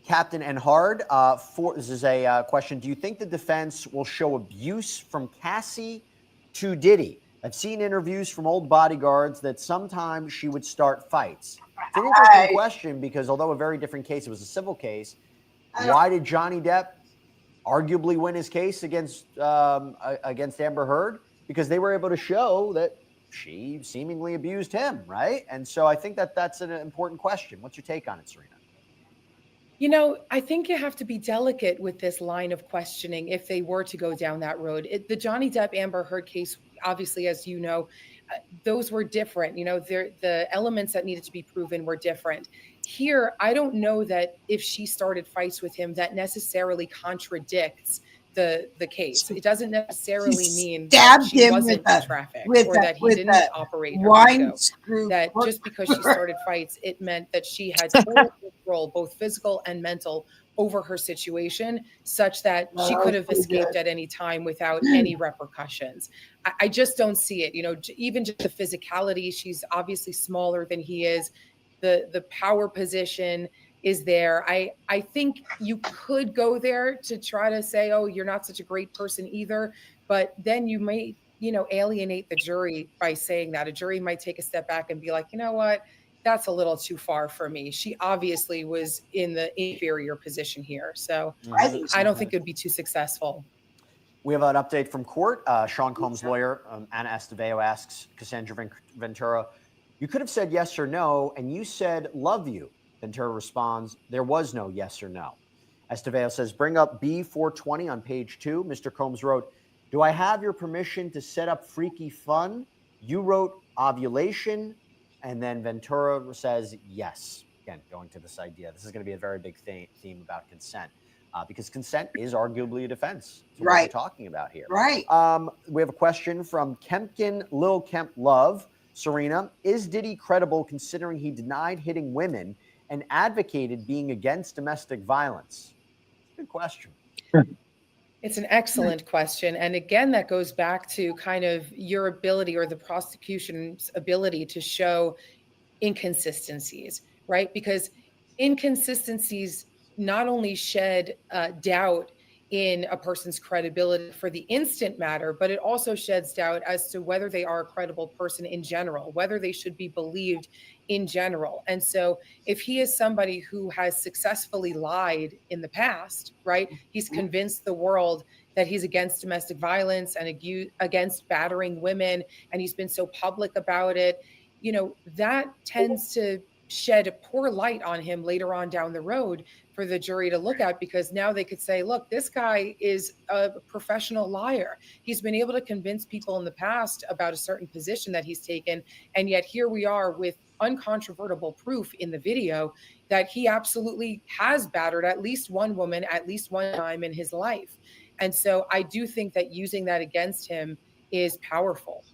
Speaker 3: Captain and Hard, this is a question. Do you think the defense will show abuse from Cassie to Diddy? I've seen interviews from old bodyguards that sometimes she would start fights. It's an interesting question because although a very different case, it was a civil case. Why did Johnny Depp arguably win his case against Amber Heard? Because they were able to show that she seemingly abused him, right? And so I think that that's an important question. What's your take on it, Serena?
Speaker 6: You know, I think you have to be delicate with this line of questioning if they were to go down that road. The Johnny Depp Amber Heard case, obviously, as you know, those were different. You know, the elements that needed to be proven were different. Here, I don't know that if she started fights with him, that necessarily contradicts the case. It doesn't necessarily mean that
Speaker 2: Stabbed
Speaker 6: she
Speaker 2: him
Speaker 6: wasn't trafficked or that he
Speaker 2: with
Speaker 6: didn't
Speaker 2: a
Speaker 6: operate her
Speaker 2: wine
Speaker 6: ego.
Speaker 2: screw.
Speaker 6: That just because she started fights, it meant that she had total control, both physical and mental, over her situation, such that she could have escaped at any time without any repercussions. I just don't see it. You know, even just the physicality, she's obviously smaller than he is. The power position is there. I think you could go there to try to say, oh, you're not such a great person either, but then you may, you know, alienate the jury by saying that. A jury might take a step back and be like, you know what, that's a little too far for me. She obviously was in the inferior position here. So I don't think it would be too successful.
Speaker 3: We have an update from court. Sean Combs' lawyer, Anna Esteveo, asks Cassandra Ventura, you could have said yes or no, and you said love you. Ventura responds, there was no yes or no. Esteveo says, bring up B420 on page 2. Mr. Combs wrote, do I have your permission to set up freaky fun? You wrote ovulation. And then Ventura says, yes. Again, going to this idea. This is going to be a very big theme about consent. Because consent is arguably a defense to what we're talking about here.
Speaker 2: Right.
Speaker 3: We have a question from Kempkin Lil Kemp Love. Serena, is Diddy credible considering he denied hitting women and advocated being against domestic violence? Good question.
Speaker 6: It's an excellent question. And again, that goes back to kind of your ability or the prosecution's ability to show inconsistencies, right? Because inconsistencies not only shed doubt in a person's credibility for the instant matter, but it also sheds doubt as to whether they are a credible person in general, whether they should be believed in general. And so if he is somebody who has successfully lied in the past, right? He's convinced the world that he's against domestic violence and against battering women, and he's been so public about it. You know, that tends to shed a poor light on him later on down the road for the jury to look at, because now they could say, look, this guy is a professional liar. He's been able to convince people in the past about a certain position that he's taken. And yet here we are with uncontrovertible proof in the video that he absolutely has battered at least one woman at least one time in his life. And so I do think that using that against him is powerful.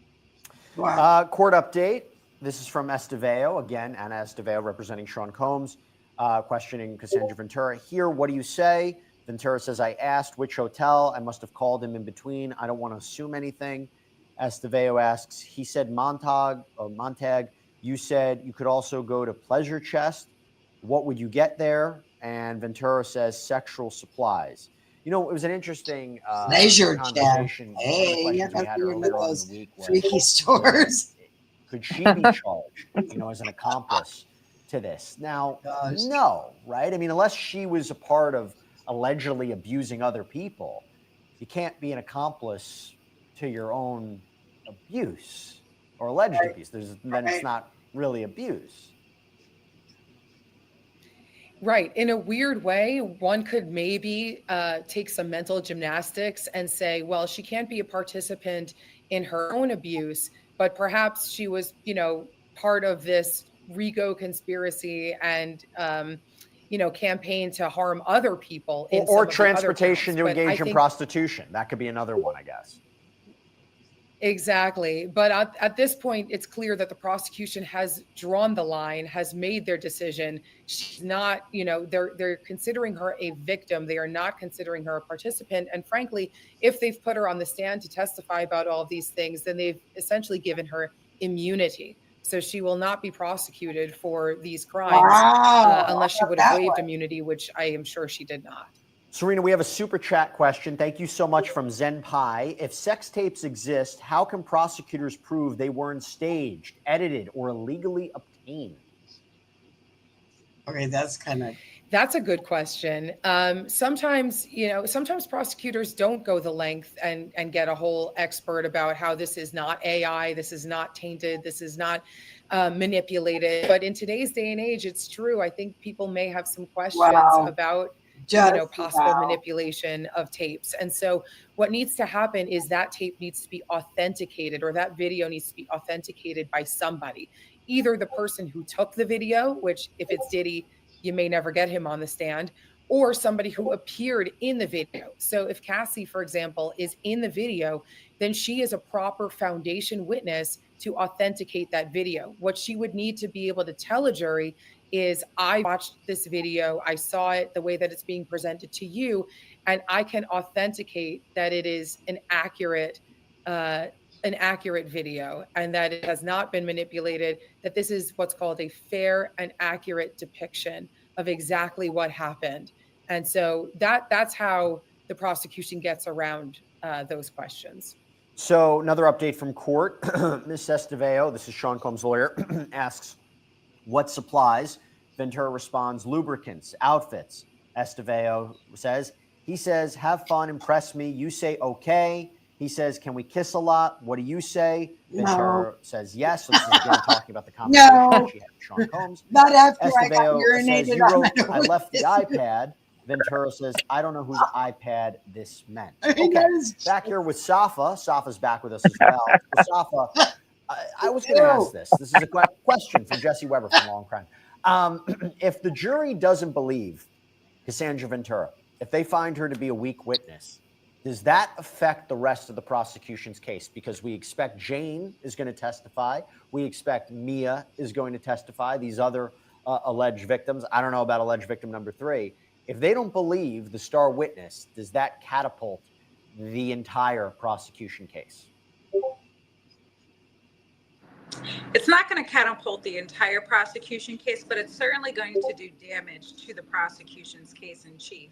Speaker 2: Wow.
Speaker 3: Court update. This is from Esteveo. Again, Anna Esteveo representing Sean Combs, questioning Cassandra Ventura. Here, what do you say? Ventura says, I asked which hotel. I must have called him in between. I don't want to assume anything. Esteveo asks, he said Montag. You said you could also go to Pleasure Chest. What would you get there? And Ventura says sexual supplies. You know, it was an interesting conversation.
Speaker 2: Hey,
Speaker 3: One
Speaker 2: you
Speaker 3: of the questions we
Speaker 2: have
Speaker 3: had
Speaker 2: to
Speaker 3: earlier
Speaker 2: remember
Speaker 3: on in
Speaker 2: those
Speaker 3: the week was,
Speaker 2: freaky stores.
Speaker 3: could she be charged, you know, as an accomplice to this? Now, no, right? I mean, unless she was a part of allegedly abusing other people, you can't be an accomplice to your own abuse or alleged abuse. Then it's not really abuse.
Speaker 6: Right. In a weird way, one could maybe take some mental gymnastics and say, well, she can't be a participant in her own abuse, but perhaps she was, part of this Rico conspiracy and, campaign to harm other people in
Speaker 3: Or
Speaker 6: some of the other
Speaker 3: transportation
Speaker 6: counts.
Speaker 3: to
Speaker 6: But I
Speaker 3: engage in
Speaker 6: think
Speaker 3: prostitution. That could be another one, I guess.
Speaker 6: exactly. But at this point, it's clear that the prosecution has drawn the line, has made their decision. She's not, they're considering her a victim. They are not considering her a participant. And frankly, if they've put her on the stand to testify about all of these things, then they've essentially given her immunity. So she will not be prosecuted for these crimes
Speaker 2: Wow.
Speaker 6: unless she
Speaker 2: How about
Speaker 6: would have
Speaker 2: that
Speaker 6: waived
Speaker 2: one?
Speaker 6: immunity, which I am sure she did not.
Speaker 3: Serena, we have a super chat question. Thank you so much from Zen Pi. If sex tapes exist, how can prosecutors prove they weren't staged, edited, or illegally obtained?
Speaker 2: Okay, that's kind of.
Speaker 6: That's a good question. Sometimes prosecutors don't go the length and get a whole expert about how this is not AI, this is not tainted, this is not manipulated. But in today's day and age, it's true. I think people may have some questions
Speaker 2: Wow.
Speaker 6: about
Speaker 2: Just
Speaker 6: possible
Speaker 2: wow.
Speaker 6: manipulation of tapes. And so what needs to happen is that tape needs to be authenticated, or that video needs to be authenticated by somebody, either the person who took the video, which if it's Diddy, you may never get him on the stand, or somebody who appeared in the video. So if Cassie, for example, is in the video, then she is a proper foundation witness to authenticate that video. What she would need to be able to tell a jury is, I watched this video, I saw it the way that it's being presented to you, and I can authenticate that it is an accurate video, and that it has not been manipulated, that this is what's called a fair and accurate depiction of exactly what happened. And so that's how the prosecution gets around those questions.
Speaker 3: So another update from court. Ms. Esteveo, this is Sean Combs' lawyer, asks, what supplies? Ventura responds, lubricants, outfits. Esteveo says, he says, have fun, impress me. You say, okay. He says, can we kiss a lot? What do you say? Ventura says yes. So this is again talking about the conversation she had with Sean Combs.
Speaker 2: Not after I got
Speaker 3: Esteveo says,
Speaker 2: urinated
Speaker 3: you
Speaker 2: on.
Speaker 3: wrote, I left the iPad. Ventura says, I don't know whose iPad this meant.
Speaker 2: I mean,
Speaker 3: Okay,
Speaker 2: that is
Speaker 3: back here with Safa. Safa's back with us as well. So Safa, I was going to ask this. This is a question from Jesse Weber from Long Crime. If the jury doesn't believe Cassandra Ventura, if they find her to be a weak witness, does that affect the rest of the prosecution's case? Because we expect Jane is going to testify. We expect Mia is going to testify. These other alleged victims. I don't know about alleged victim number 3. If they don't believe the star witness, does that catapult the entire prosecution case?
Speaker 5: It's not going to catapult the entire prosecution case, but it's certainly going to do damage to the prosecution's case in chief.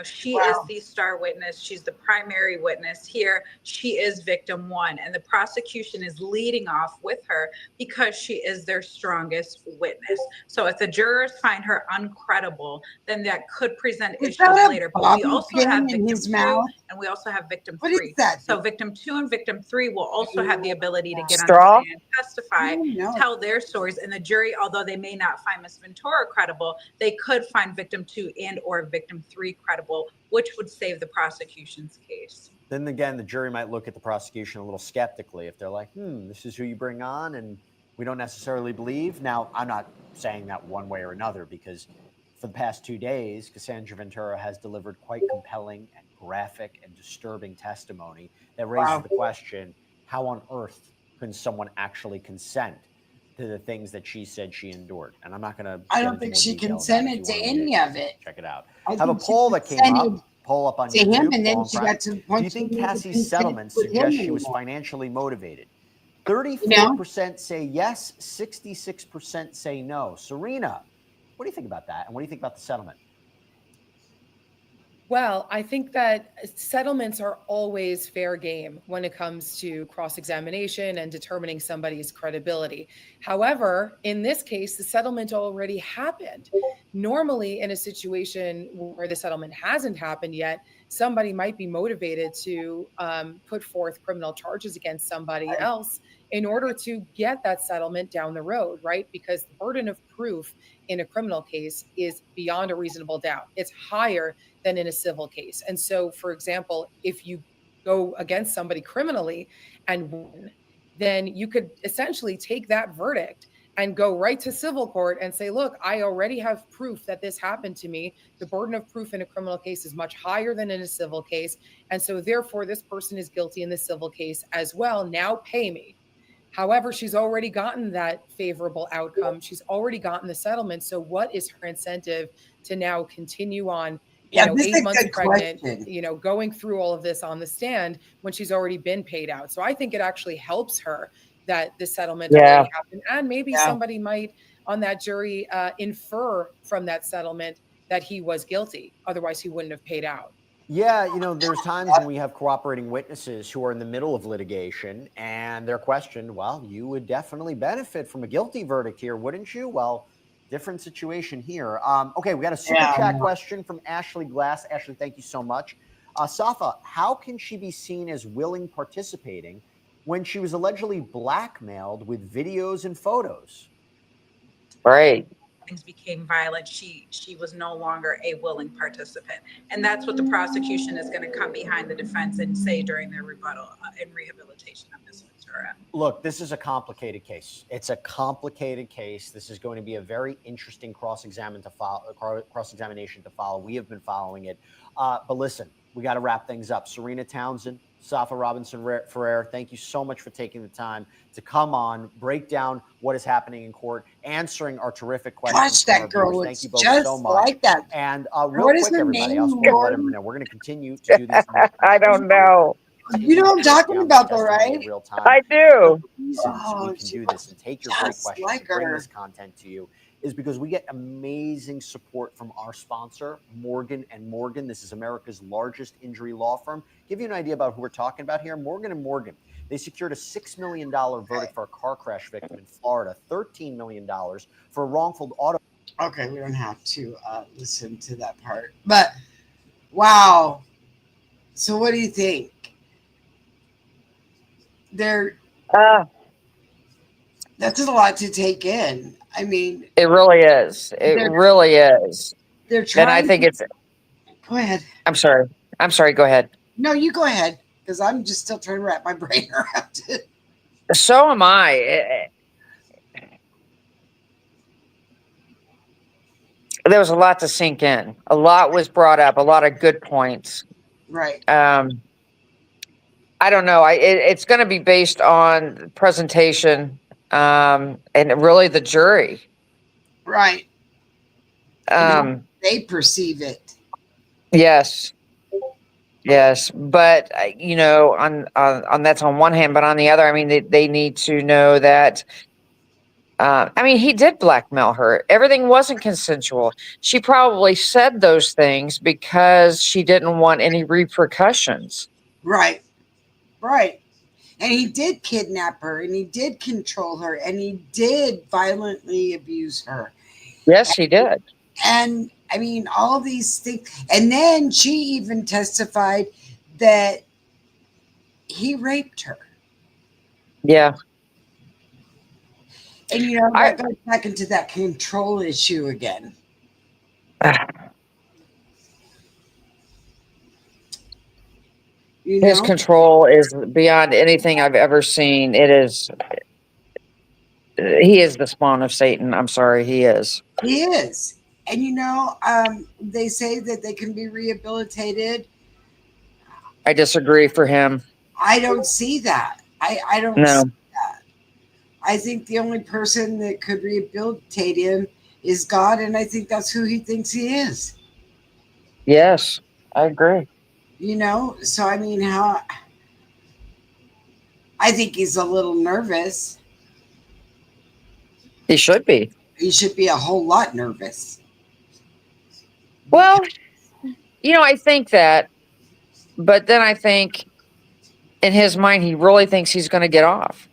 Speaker 5: She is the star witness. She's the primary witness here. She is victim 1, and the prosecution is leading off with her because she is their strongest witness. So if the jurors find her uncredible, then that could present issues later. But we also have victim 2 and we also have victim 3.
Speaker 2: What is that?
Speaker 5: So victim 2 and victim 3 will also have the ability to get on
Speaker 4: Straw?
Speaker 5: the stand, testify, tell their stories, and the jury, although they may not find Miss Ventura credible, they could find victim 2 and or victim 3 credible, which would save the prosecution's case.
Speaker 3: Then again, the jury might look at the prosecution a little skeptically if they're like, this is who you bring on and we don't necessarily believe. Now, I'm not saying that one way or another, because for the past 2 days, Cassandra Ventura has delivered quite compelling and graphic and disturbing testimony that raises the question, how on earth can someone actually consent to the things that she said she endured? And I'm not going to.
Speaker 2: I don't think she consented to any of it.
Speaker 3: Check it out.
Speaker 2: I
Speaker 3: have a
Speaker 2: think she
Speaker 3: poll that came up. Poll up on
Speaker 2: to
Speaker 3: YouTube.
Speaker 2: him, and then she got to the point.
Speaker 3: Do you think
Speaker 2: she didn't
Speaker 3: Cassie's
Speaker 2: consent
Speaker 3: settlement
Speaker 2: with him
Speaker 3: suggests she was
Speaker 2: anymore.
Speaker 3: financially motivated? 34% say yes, 66% say no. Serena, what do you think about that? And what do you think about the settlement?
Speaker 6: Well, I think that settlements are always fair game when it comes to cross-examination and determining somebody's credibility. However, in this case, the settlement already happened. Normally, in a situation where the settlement hasn't happened yet, somebody might be motivated to put forth criminal charges against somebody else in order to get that settlement down the road, right? Because the burden of proof in a criminal case is beyond a reasonable doubt. It's higher than in a civil case. And so, for example, if you go against somebody criminally and win, then you could essentially take that verdict and go right to civil court and say, look, I already have proof that this happened to me. The burden of proof in a criminal case is much higher than in a civil case. And so therefore, this person is guilty in the civil case as well. Now pay me. However, she's already gotten that favorable outcome. She's already gotten the settlement. So what is her incentive to now continue on,
Speaker 2: Yeah, this is
Speaker 6: 8
Speaker 2: a
Speaker 6: months
Speaker 2: good
Speaker 6: pregnant,
Speaker 2: question.
Speaker 6: going through all of this on the stand when she's already been paid out? So I think it actually helps her that the settlement
Speaker 4: Yeah.
Speaker 6: already happened. And maybe
Speaker 2: Yeah.
Speaker 6: somebody might on that jury infer from that settlement that he was guilty. Otherwise, he wouldn't have paid out.
Speaker 3: Yeah, there's times when we have cooperating witnesses who are in the middle of litigation and they're questioned, well, you would definitely benefit from a guilty verdict here, wouldn't you? Well, different situation here. Okay, we got a super chat question from Ashley Glass. Ashley, thank you so much. Safa, how can she be seen as willing participating when she was allegedly blackmailed with videos and photos?
Speaker 4: Right.
Speaker 5: Things became violent, she was no longer a willing participant, and that's what the prosecution is going to come behind the defense and say during their rebuttal and rehabilitation of Ms. Ventura.
Speaker 3: Look, this is a complicated case. It's a complicated case. This is going to be a very interesting cross-examination to follow. We have been following it, but listen, we got to wrap things up. Serena Townsend, Safa Robinson-Ferrer, thank you so much for taking the time to come on, break down what is happening in court, answering our terrific questions.
Speaker 2: Gosh, that girl looks
Speaker 3: Thank you both
Speaker 2: just
Speaker 3: so much.
Speaker 2: like that.
Speaker 3: And real
Speaker 2: What is
Speaker 3: quick,
Speaker 2: her
Speaker 3: everybody,
Speaker 2: name,
Speaker 3: I'll let
Speaker 2: Lauren?
Speaker 3: everyone know. We're going to continue to do these.
Speaker 4: I don't know.
Speaker 2: You know what I'm talking about, though, right?
Speaker 3: In real time.
Speaker 4: I do.
Speaker 2: Oh,
Speaker 3: We can do this and take your great
Speaker 2: just
Speaker 3: questions
Speaker 2: like
Speaker 3: and bring
Speaker 2: her.
Speaker 3: this content to you is because we get amazing support from our sponsor, Morgan & Morgan. This is America's largest injury law firm. Give you an idea about who we're talking about here. Morgan & Morgan, they secured a $6 million verdict for a car crash victim in Florida, $13 million for a wrongful auto.
Speaker 2: Okay, we don't have to listen to that part. But, wow. So what do you think? That's just a lot to take in. I mean,
Speaker 4: It really is. It
Speaker 2: They're-
Speaker 4: really is.
Speaker 2: they're trying.
Speaker 4: And I think it's.
Speaker 2: Go ahead.
Speaker 4: I'm sorry. Go ahead.
Speaker 2: No, you go ahead, because I'm just still trying to wrap my brain around it.
Speaker 4: So am I. There was a lot to sink in. A lot was brought up. A lot of good points.
Speaker 2: Right.
Speaker 4: I don't know. It's going to be based on presentation and really the jury.
Speaker 2: Right. They perceive it.
Speaker 4: Yes. Yes. But, on that's on one hand, but on the other, I mean, they need to know that, he did blackmail her. Everything wasn't consensual. She probably said those things because she didn't want any repercussions.
Speaker 2: Right. Right. And he did kidnap her, and he did control her, and he did violently abuse her.
Speaker 4: Yes, he did.
Speaker 2: And all these things. And then she even testified that he raped her.
Speaker 4: Yeah.
Speaker 2: And, that goes back into that control issue again.
Speaker 4: His control is beyond anything I've ever seen. He is the spawn of Satan. I'm sorry, he is.
Speaker 2: He is. And, they say that they can be rehabilitated.
Speaker 4: I disagree for him.
Speaker 2: I don't see that. I don't
Speaker 4: No.
Speaker 2: see that. I think the only person that could rehabilitate him is God, and I think that's who he thinks he is.
Speaker 4: Yes, I agree.
Speaker 2: So I think he's a little nervous.
Speaker 4: He should be.
Speaker 2: He should be a whole lot nervous.
Speaker 4: Well, I think that, but then I think in his mind, he really thinks he's going to get off.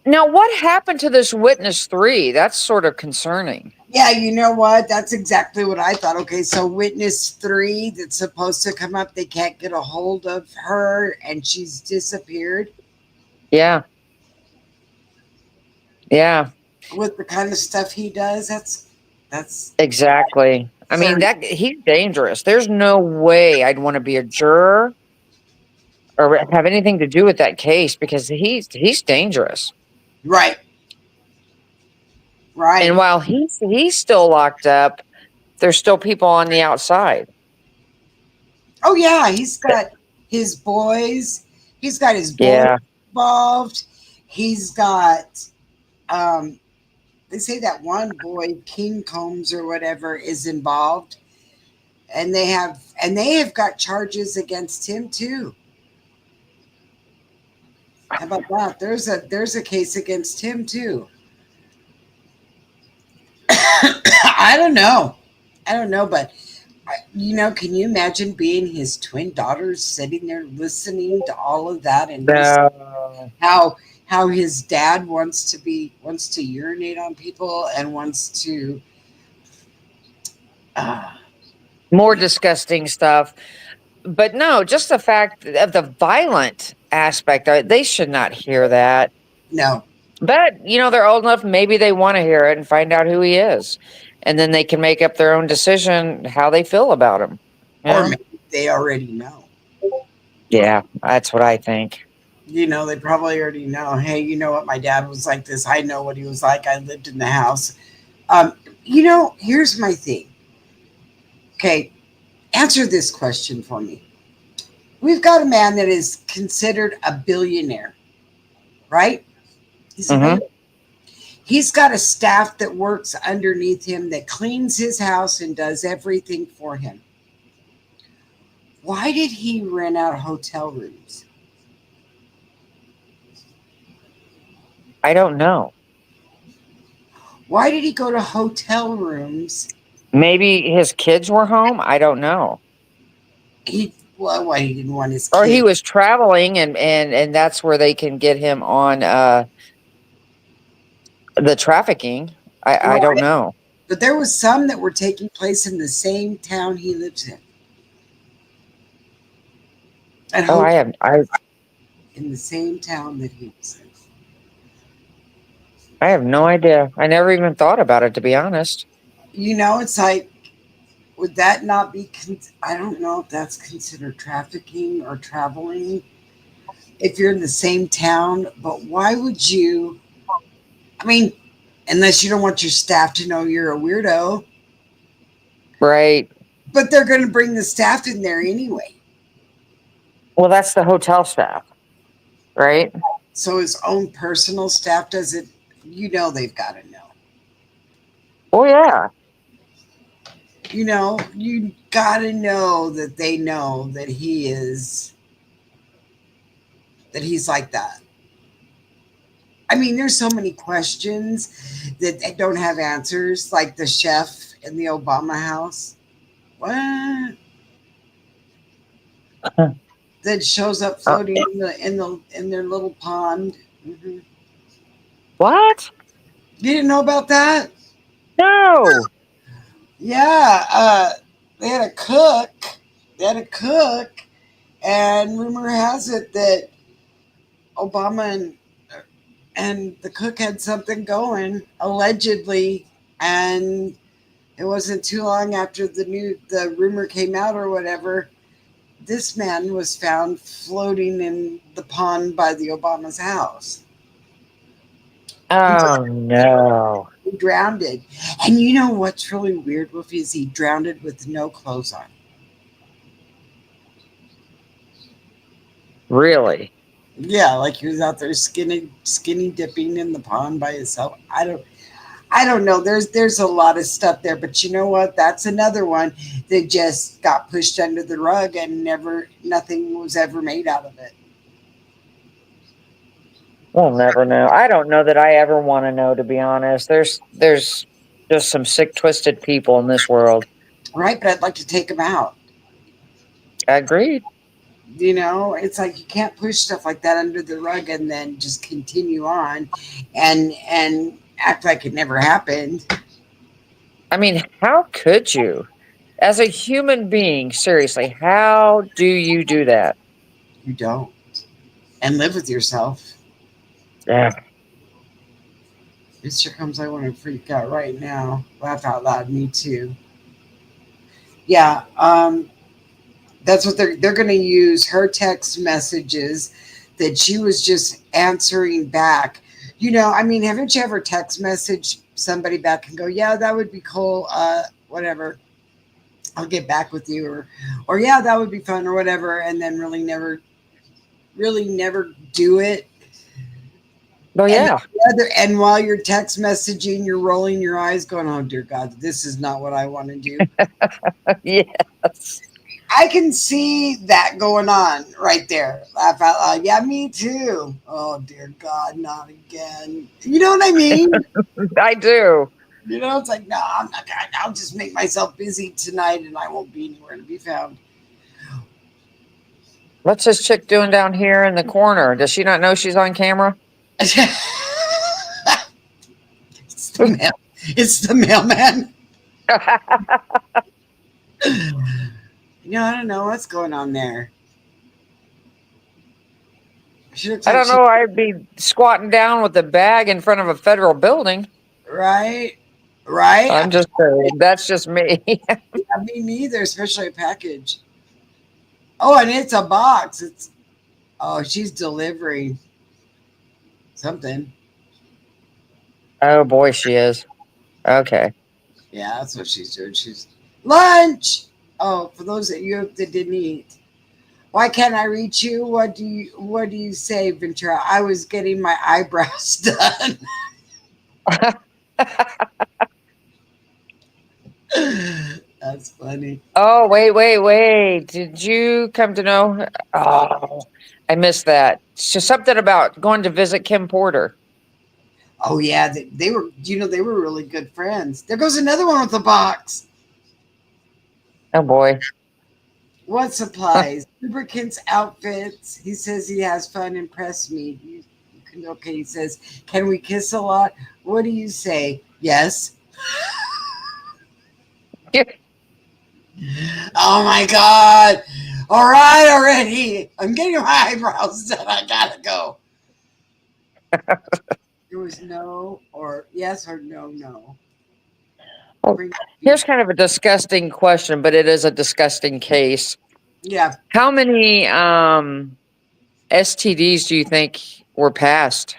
Speaker 4: Now, what happened to this witness 3? That's sort of concerning.
Speaker 2: Yeah, you know what? That's exactly what I thought. Okay, so witness 3 that's supposed to come up, they can't get a hold of her and she's disappeared
Speaker 4: Yeah. Yeah,
Speaker 2: with the kind of stuff he does. That's
Speaker 4: exactly. I mean,
Speaker 2: very
Speaker 4: that he's dangerous. There's no way I'd want to be a juror or have anything to do with that case because he's dangerous.
Speaker 2: right.
Speaker 4: And
Speaker 2: Right.
Speaker 4: while he's still locked up, there's still people on the outside.
Speaker 2: Oh yeah, he's got his boys. He's got his boys
Speaker 4: Yeah.
Speaker 2: involved. He's got um they say that one boy, King Combs or whatever, is involved. And they have got charges against him too. How about that? There's a case against him too. I don't know. I don't know, but can you imagine being his twin daughters sitting there listening to all of that and listening
Speaker 4: No.
Speaker 2: how his dad wants to urinate on people and wants to uh,
Speaker 4: More disgusting stuff. But no, just the fact of the violent aspect of it, they should not hear that.
Speaker 2: no,
Speaker 4: But, they're old enough, maybe they want to hear it and find out who he is. And then they can make up their own decision how they feel about him.
Speaker 2: or
Speaker 4: Yeah.
Speaker 2: maybe they already know.
Speaker 4: Yeah, that's what I think.
Speaker 2: They probably already know. Hey, you know what? My dad was like this. I know what he was like. I lived in the house. Um, here's my thing. Okay, answer this question for me. We've got a man that is considered a billionaire, right? He's a
Speaker 4: Hmm.
Speaker 2: billionaire. He's got a staff that works underneath him that cleans his house and does everything for him. Why did he rent out hotel rooms?
Speaker 4: I don't know.
Speaker 2: Why did he go to hotel rooms?
Speaker 4: Maybe his kids were home. I don't know.
Speaker 2: Why he didn't want his
Speaker 4: Or he
Speaker 2: kids?
Speaker 4: was traveling and that's where they can get him on the trafficking. I don't
Speaker 2: Right.
Speaker 4: know.
Speaker 2: But there was some that were taking place in the same town he lives in. At
Speaker 4: Oh,
Speaker 2: hotel
Speaker 4: I
Speaker 2: in the same town that he was in.
Speaker 4: I have no idea. I never even thought about it, to be honest.
Speaker 2: It's like, would that not be? I don't know if that's considered trafficking or traveling. If you're in the same town, but why would you? I mean, unless you don't want your staff to know you're a weirdo,
Speaker 4: Right.
Speaker 2: but they're going to bring the staff in there anyway.
Speaker 4: Well, that's the hotel staff, right?
Speaker 2: So his own personal staff doesn't. They've got to know.
Speaker 4: Oh yeah.
Speaker 2: You got to know that they know that he's like that. I mean, there's so many questions that they don't have answers, like the chef in the Obama house. What? That shows up
Speaker 4: Uh,
Speaker 2: floating in their little pond. Hmm.
Speaker 4: what?
Speaker 2: You didn't know about that?
Speaker 4: No.
Speaker 2: Yeah, they had a cook. They had a cook, and rumor has it that Obama and the cook had something going allegedly, and it wasn't too long after the rumor came out or whatever. This man was found floating in the pond by the Obama's house. He
Speaker 4: Oh no.
Speaker 2: drowned. And you know what's really weird, Wolfie, is he drowned with no clothes on.
Speaker 4: Really?
Speaker 2: Yeah, like he was out there skinny dipping in the pond by himself. I don't know. There's a lot of stuff there, but you know what? That's another one that just got pushed under the rug and nothing was ever made out of it.
Speaker 4: We'll never know. I don't know that I ever want to know, to be honest. There's just some sick, twisted people in this world.
Speaker 2: Right? But I'd like to take him out.
Speaker 4: Agreed.
Speaker 2: It's like you can't push stuff like that under the rug and then just continue on and act like it never happened.
Speaker 4: I mean, how could you? As a human being, seriously, how do you do that?
Speaker 2: You don't. And live with yourself.
Speaker 4: Yeah.
Speaker 2: It sure comes I want to freak out right now. Laugh out loud, me too. Yeah, that's what they're gonna use her text messages that she was just answering back. I mean, haven't you ever text message somebody back and go, yeah, that would be cool, whatever. I'll get back with you, or yeah, that would be fun, or whatever, and then really never do it.
Speaker 4: Oh,
Speaker 2: And
Speaker 4: yeah.
Speaker 2: and while you're text messaging, you're rolling your eyes, going, "Oh dear God, this is not what I want to do."
Speaker 4: Yes.
Speaker 2: I can see that going on right there. Laugh out loud. Yeah, me too. Oh dear God, not again. You know what I mean?
Speaker 4: I do.
Speaker 2: It's like, no, I'm not gonna. I'll just make myself busy tonight, and I won't be anywhere to be found.
Speaker 4: What's this chick doing down here in the corner? Does she not know she's on camera?
Speaker 2: It's the mail. It's the mailman. I don't know what's going on there. She looks
Speaker 4: I
Speaker 2: like
Speaker 4: don't know. I'd be squatting down with a bag in front of a federal building.
Speaker 2: right, right.
Speaker 4: I'm just saying. That's just me.
Speaker 2: Me neither, especially a package. Oh, and it's a box. She's delivering something.
Speaker 4: Oh, boy, she is. Okay.
Speaker 2: Yeah, that's what she's doing. She's lunch. Oh, for those of you that didn't eat. Why can't I reach you? What do you say, Ventura? I was getting my eyebrows done. That's funny.
Speaker 4: Oh, wait. Did you come to know? Oh, I missed that. It's just something about going to visit Kim Porter.
Speaker 2: Oh yeah, they were. They were really good friends. There goes another one with the box.
Speaker 4: Oh, boy.
Speaker 2: What supplies? Lubricants, outfits. He says he has fun. Impress me. You can. Okay. He says, "Can we kiss a lot?" What do you say? Yes. Oh my God. All right already. I'm getting my eyebrows done. I gotta go. There was no or yes or no.
Speaker 4: Well,
Speaker 2: Bring-
Speaker 4: here's kind of a disgusting question, but it is a disgusting case.
Speaker 2: Yeah.
Speaker 4: How many STDs do you think were passed?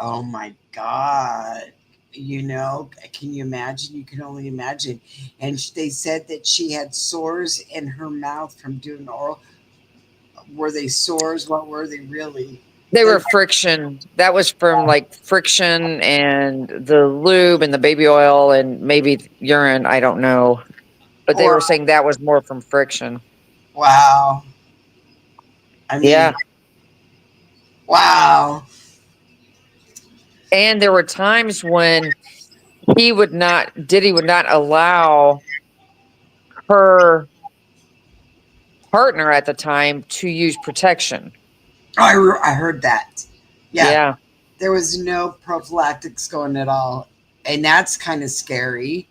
Speaker 2: Oh my God. Can you imagine? You can only imagine. And they said that she had sores in her mouth from doing oral. Were they sores? What were they really?
Speaker 4: They
Speaker 2: They,
Speaker 4: were friction. That was from like friction and the lube and the baby oil and maybe urine. I don't know. But they
Speaker 2: or
Speaker 4: were saying that was more from friction.
Speaker 2: wow. I mean,
Speaker 4: Yeah.
Speaker 2: wow.
Speaker 4: And there were times when Diddy would not allow her partner at the time to use protection.
Speaker 2: I heard that. Yeah.
Speaker 4: Yeah.
Speaker 2: There was no prophylactics going at all. And that's kind of scary.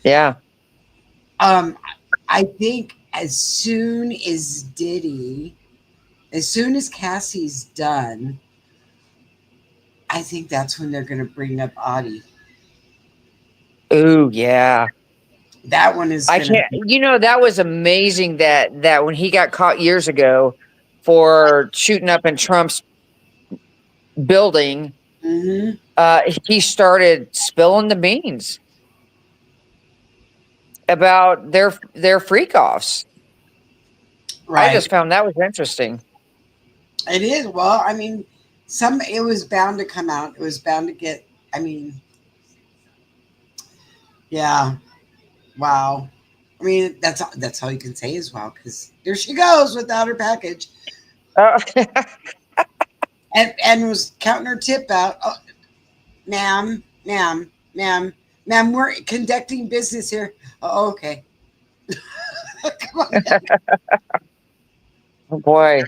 Speaker 4: Yeah.
Speaker 2: Um, I think as soon as Cassie's done, I think that's when they're going to bring up Audie.
Speaker 4: Ooh, yeah.
Speaker 2: That one is
Speaker 4: I
Speaker 2: going to
Speaker 4: can't,
Speaker 2: be.
Speaker 4: that was amazing that when he got caught years ago for shooting up in Trump's building,
Speaker 2: Hmm.
Speaker 4: he started spilling the beans about their freak offs. I
Speaker 2: Right.
Speaker 4: just found that was interesting.
Speaker 2: It is. Well, I mean, it was bound to come out. It was bound to get, I mean, yeah. Wow. I mean, that's all you can say is wow, because there she goes without her package.
Speaker 4: Uh,
Speaker 2: And was counting her tip out. Oh, ma'am, we're conducting business here. Oh, okay. Come on.
Speaker 4: oh boy.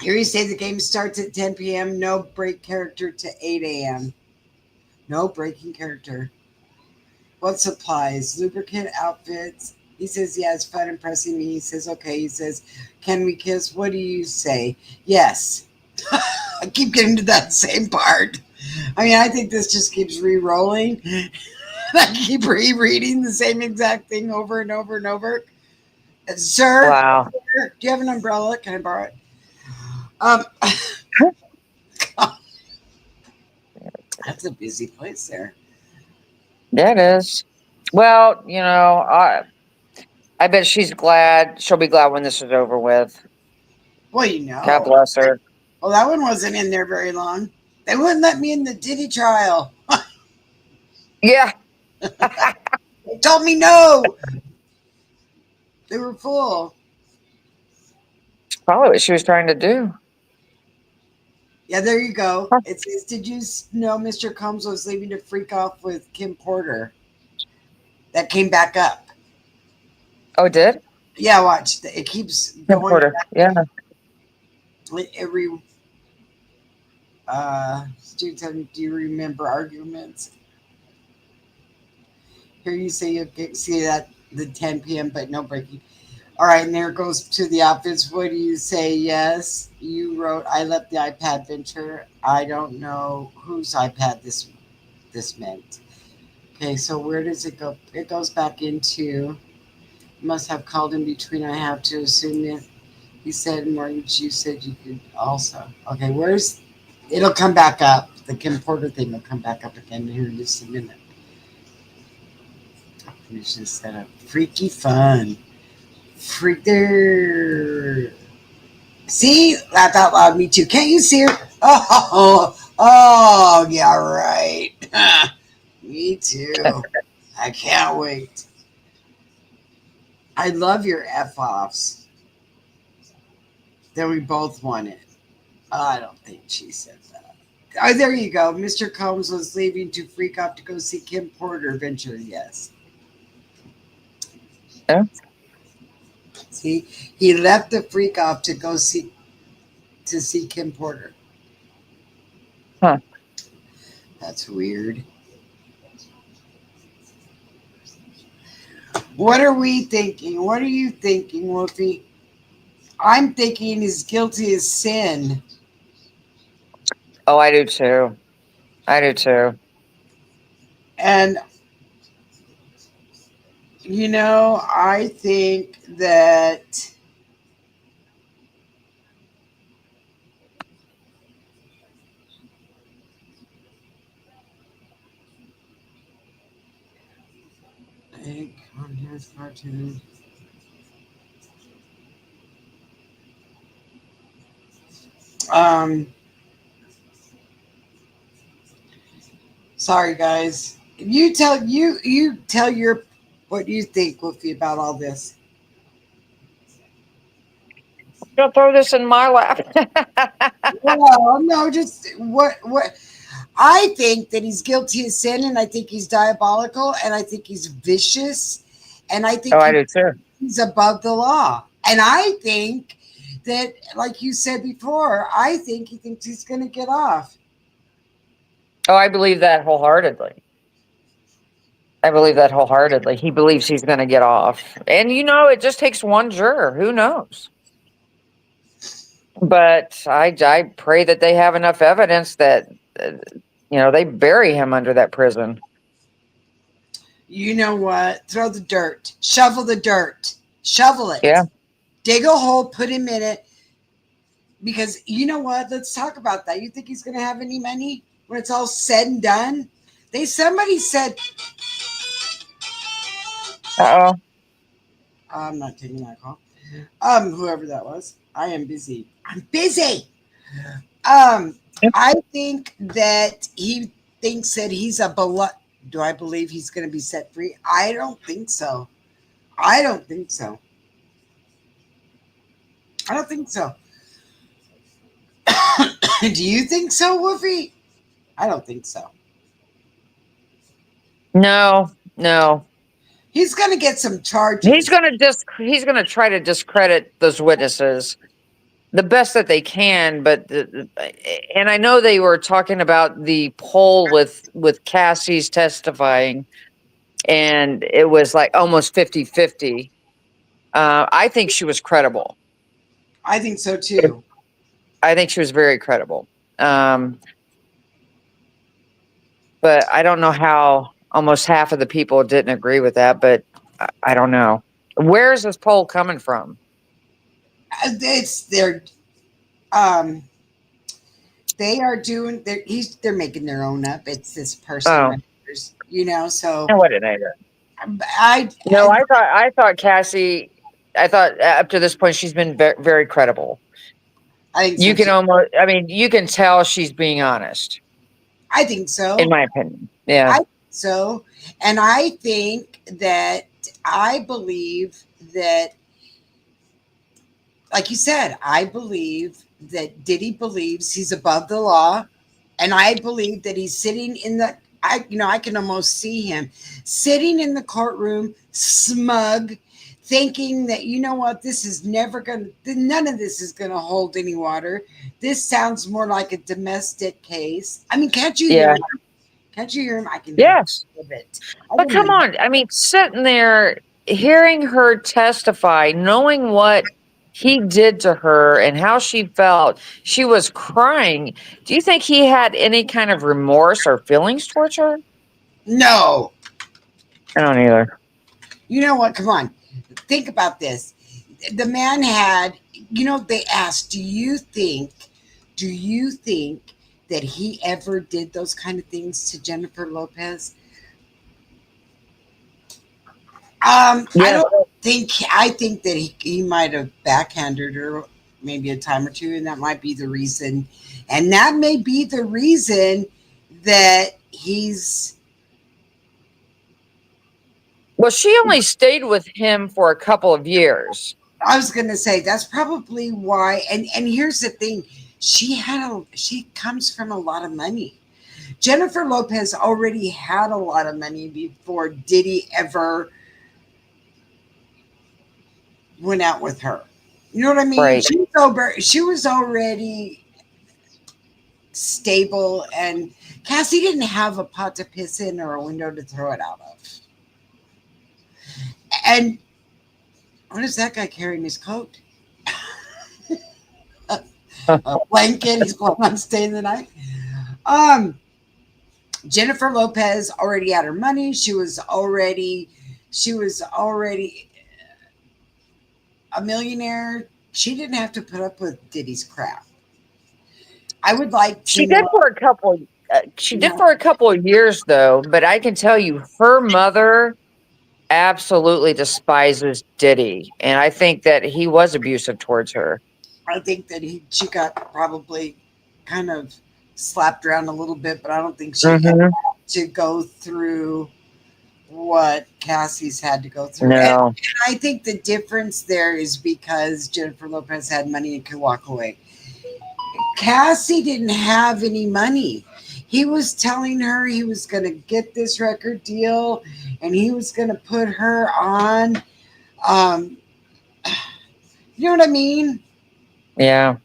Speaker 2: Here you say the game starts at 10 p.m. No break character to 8 a.m. No breaking character. What supplies? Lubricant, outfits. He says, yeah, it's fun impressing me. He says, okay. He says, can we kiss? What do you say? Yes. I keep getting to that same part. I mean, I think this just keeps re-rolling. I keep rereading the same exact thing over and over and over. Sir,
Speaker 4: Wow.
Speaker 2: do you have an umbrella? Can I borrow it? Um, that's a busy place there.
Speaker 4: Yeah, it is. Well, I bet she's glad. She'll be glad when this is over with.
Speaker 2: Well,
Speaker 4: God bless her.
Speaker 2: Well, that one wasn't in there very long. They wouldn't let me in the Diddy trial.
Speaker 4: Yeah,
Speaker 2: They told me no. They were full.
Speaker 4: probably what she was trying to do.
Speaker 2: Yeah, there you go.
Speaker 4: Huh.
Speaker 2: It says, did you know Mr. Combs was leaving to freak off with Kim Porter? That came back up.
Speaker 4: Oh, it did?
Speaker 2: Yeah, watch. It keeps
Speaker 4: Kim
Speaker 2: going
Speaker 4: Porter. Yeah.
Speaker 2: back. Every student tell me, do you remember arguments? Here you say you see that the 10 p.m. but no breaking. All right, and there it goes to the outfits. What do you say? Yes, you wrote. I left the iPad venture. I don't know whose iPad this meant. Okay, so where does it go? It goes back into. Must have called in between. I have to assume it. He said mortgage. You said you could also. Okay, where's? It'll come back up. The Kim Porter thing will come back up again here in just a minute. Permission set up. Freaky fun. Freak there. See? Laugh out loud, me too. Can't you see her? Oh, yeah, right. Me too. I can't wait. I love your F-offs. Then we both won it. I don't think she said that. Oh, there you go. Mr. Combs was leaving to freak off to go see Kim Porter venture. Yes.
Speaker 4: Yeah.
Speaker 2: See, he left the freak off to go see Kim Porter.
Speaker 4: Huh.
Speaker 2: That's weird. What are we thinking? What are you thinking, Wolfie? I'm thinking he's guilty as sin.
Speaker 4: Oh, I do too. I do too.
Speaker 2: And, I think that on here's cartoon. Um, sorry guys. You tell your what you think, Wolfie, about all this.
Speaker 4: Don't throw this in my lap.
Speaker 2: Well, no, just what I think that he's guilty of sin, and I think he's diabolical, and I think he's vicious, and I
Speaker 4: Oh,
Speaker 2: think
Speaker 4: I do too.
Speaker 2: he's above the law. And I think that, like you said before, I think he thinks he's going to get off.
Speaker 4: Oh, I believe that wholeheartedly. He believes he's going to get off. And, it just takes one juror. Who knows? But I pray that they have enough evidence that, they bury him under that prison.
Speaker 2: You know what? Throw the dirt. Shovel the dirt. Shovel it.
Speaker 4: Yeah.
Speaker 2: Dig a hole, put him in it. Because you know what? Let's talk about that. You think he's going to have any money when it's all said and done? Somebody said,
Speaker 4: Uh-oh.
Speaker 2: I'm not taking that call. Whoever that was. I am busy. I'm busy. I think that he thinks that he's a beloved. Do I believe he's going to be set free? I don't think so. I don't think so. Do you think so, Woofy? I don't think so.
Speaker 4: No.
Speaker 2: He's going to get some charges.
Speaker 4: He's going to try to discredit those witnesses the best that they can, but and I know they were talking about the poll with Cassie's testifying. and it was like almost 50-50. I think she was credible.
Speaker 2: I think so too.
Speaker 4: I think she was very credible. But I don't know how almost half of the people didn't agree with that, but I don't know. Where is this poll coming from?
Speaker 2: It's um they are doing they're making their own up. It's this person
Speaker 4: Oh,
Speaker 2: right there, you know, so
Speaker 4: no, what did I do?
Speaker 2: I
Speaker 4: No, I thought Cassie. I thought up to this point she's been very, very credible.
Speaker 2: I think so
Speaker 4: You can
Speaker 2: too.
Speaker 4: almost, I mean, you can tell she's being honest,
Speaker 2: I think
Speaker 4: in
Speaker 2: so.
Speaker 4: my opinion. Yeah.
Speaker 2: I think so. And I think that I believe that, like you said, I believe that Diddy believes he's above the law. And I believe that he's sitting in the, I can almost see him sitting in the courtroom, smug, thinking that, you know what, this is never going to, none of this is going to hold any water. This sounds more like a domestic case. I mean, can't you hear
Speaker 4: Yeah.
Speaker 2: him? Can't you hear him? I can hear
Speaker 4: Yes.
Speaker 2: a little bit.
Speaker 4: But come on. I mean, sitting there, hearing her testify, knowing what he did to her and how she felt, she was crying. Do you think he had any kind of remorse or feelings towards her?
Speaker 2: No.
Speaker 4: I don't either.
Speaker 2: You know what? Come on. Think about this. The man had, they asked, do you think that he ever did those kind of things to Jennifer Lopez? I
Speaker 4: Yeah.
Speaker 2: I think that he might have backhanded her maybe a time or two, and that might be the reason. And that may be the reason that he's.
Speaker 4: Well, she only stayed with him for a couple of years.
Speaker 2: I was going to say that's probably why. And here's the thing: she comes from a lot of money. Jennifer Lopez already had a lot of money before Diddy ever went out with her. You know what I mean?
Speaker 4: Right.
Speaker 2: She was already stable, and Cassie didn't have a pot to piss in or a window to throw it out of. And what is that guy carrying his coat? A blanket. He's going on staying the night. Jennifer Lopez already had her money. She was already a millionaire. She didn't have to put up with Diddy's crap. I would like to
Speaker 4: She did for a couple. She did for a couple of years, though. But I can tell you, her mother absolutely despises Diddy, and I think that he was abusive towards her.
Speaker 2: I think that she got probably kind of slapped around a little bit, but I don't think she had to go through what Cassie's had to go through.
Speaker 4: No.
Speaker 2: And I think the difference there is because Jennifer Lopez had money and could walk away. Cassie didn't have any money. He was telling her he was going to get this record deal and he was going to put her on. You know what I mean?
Speaker 4: Yeah.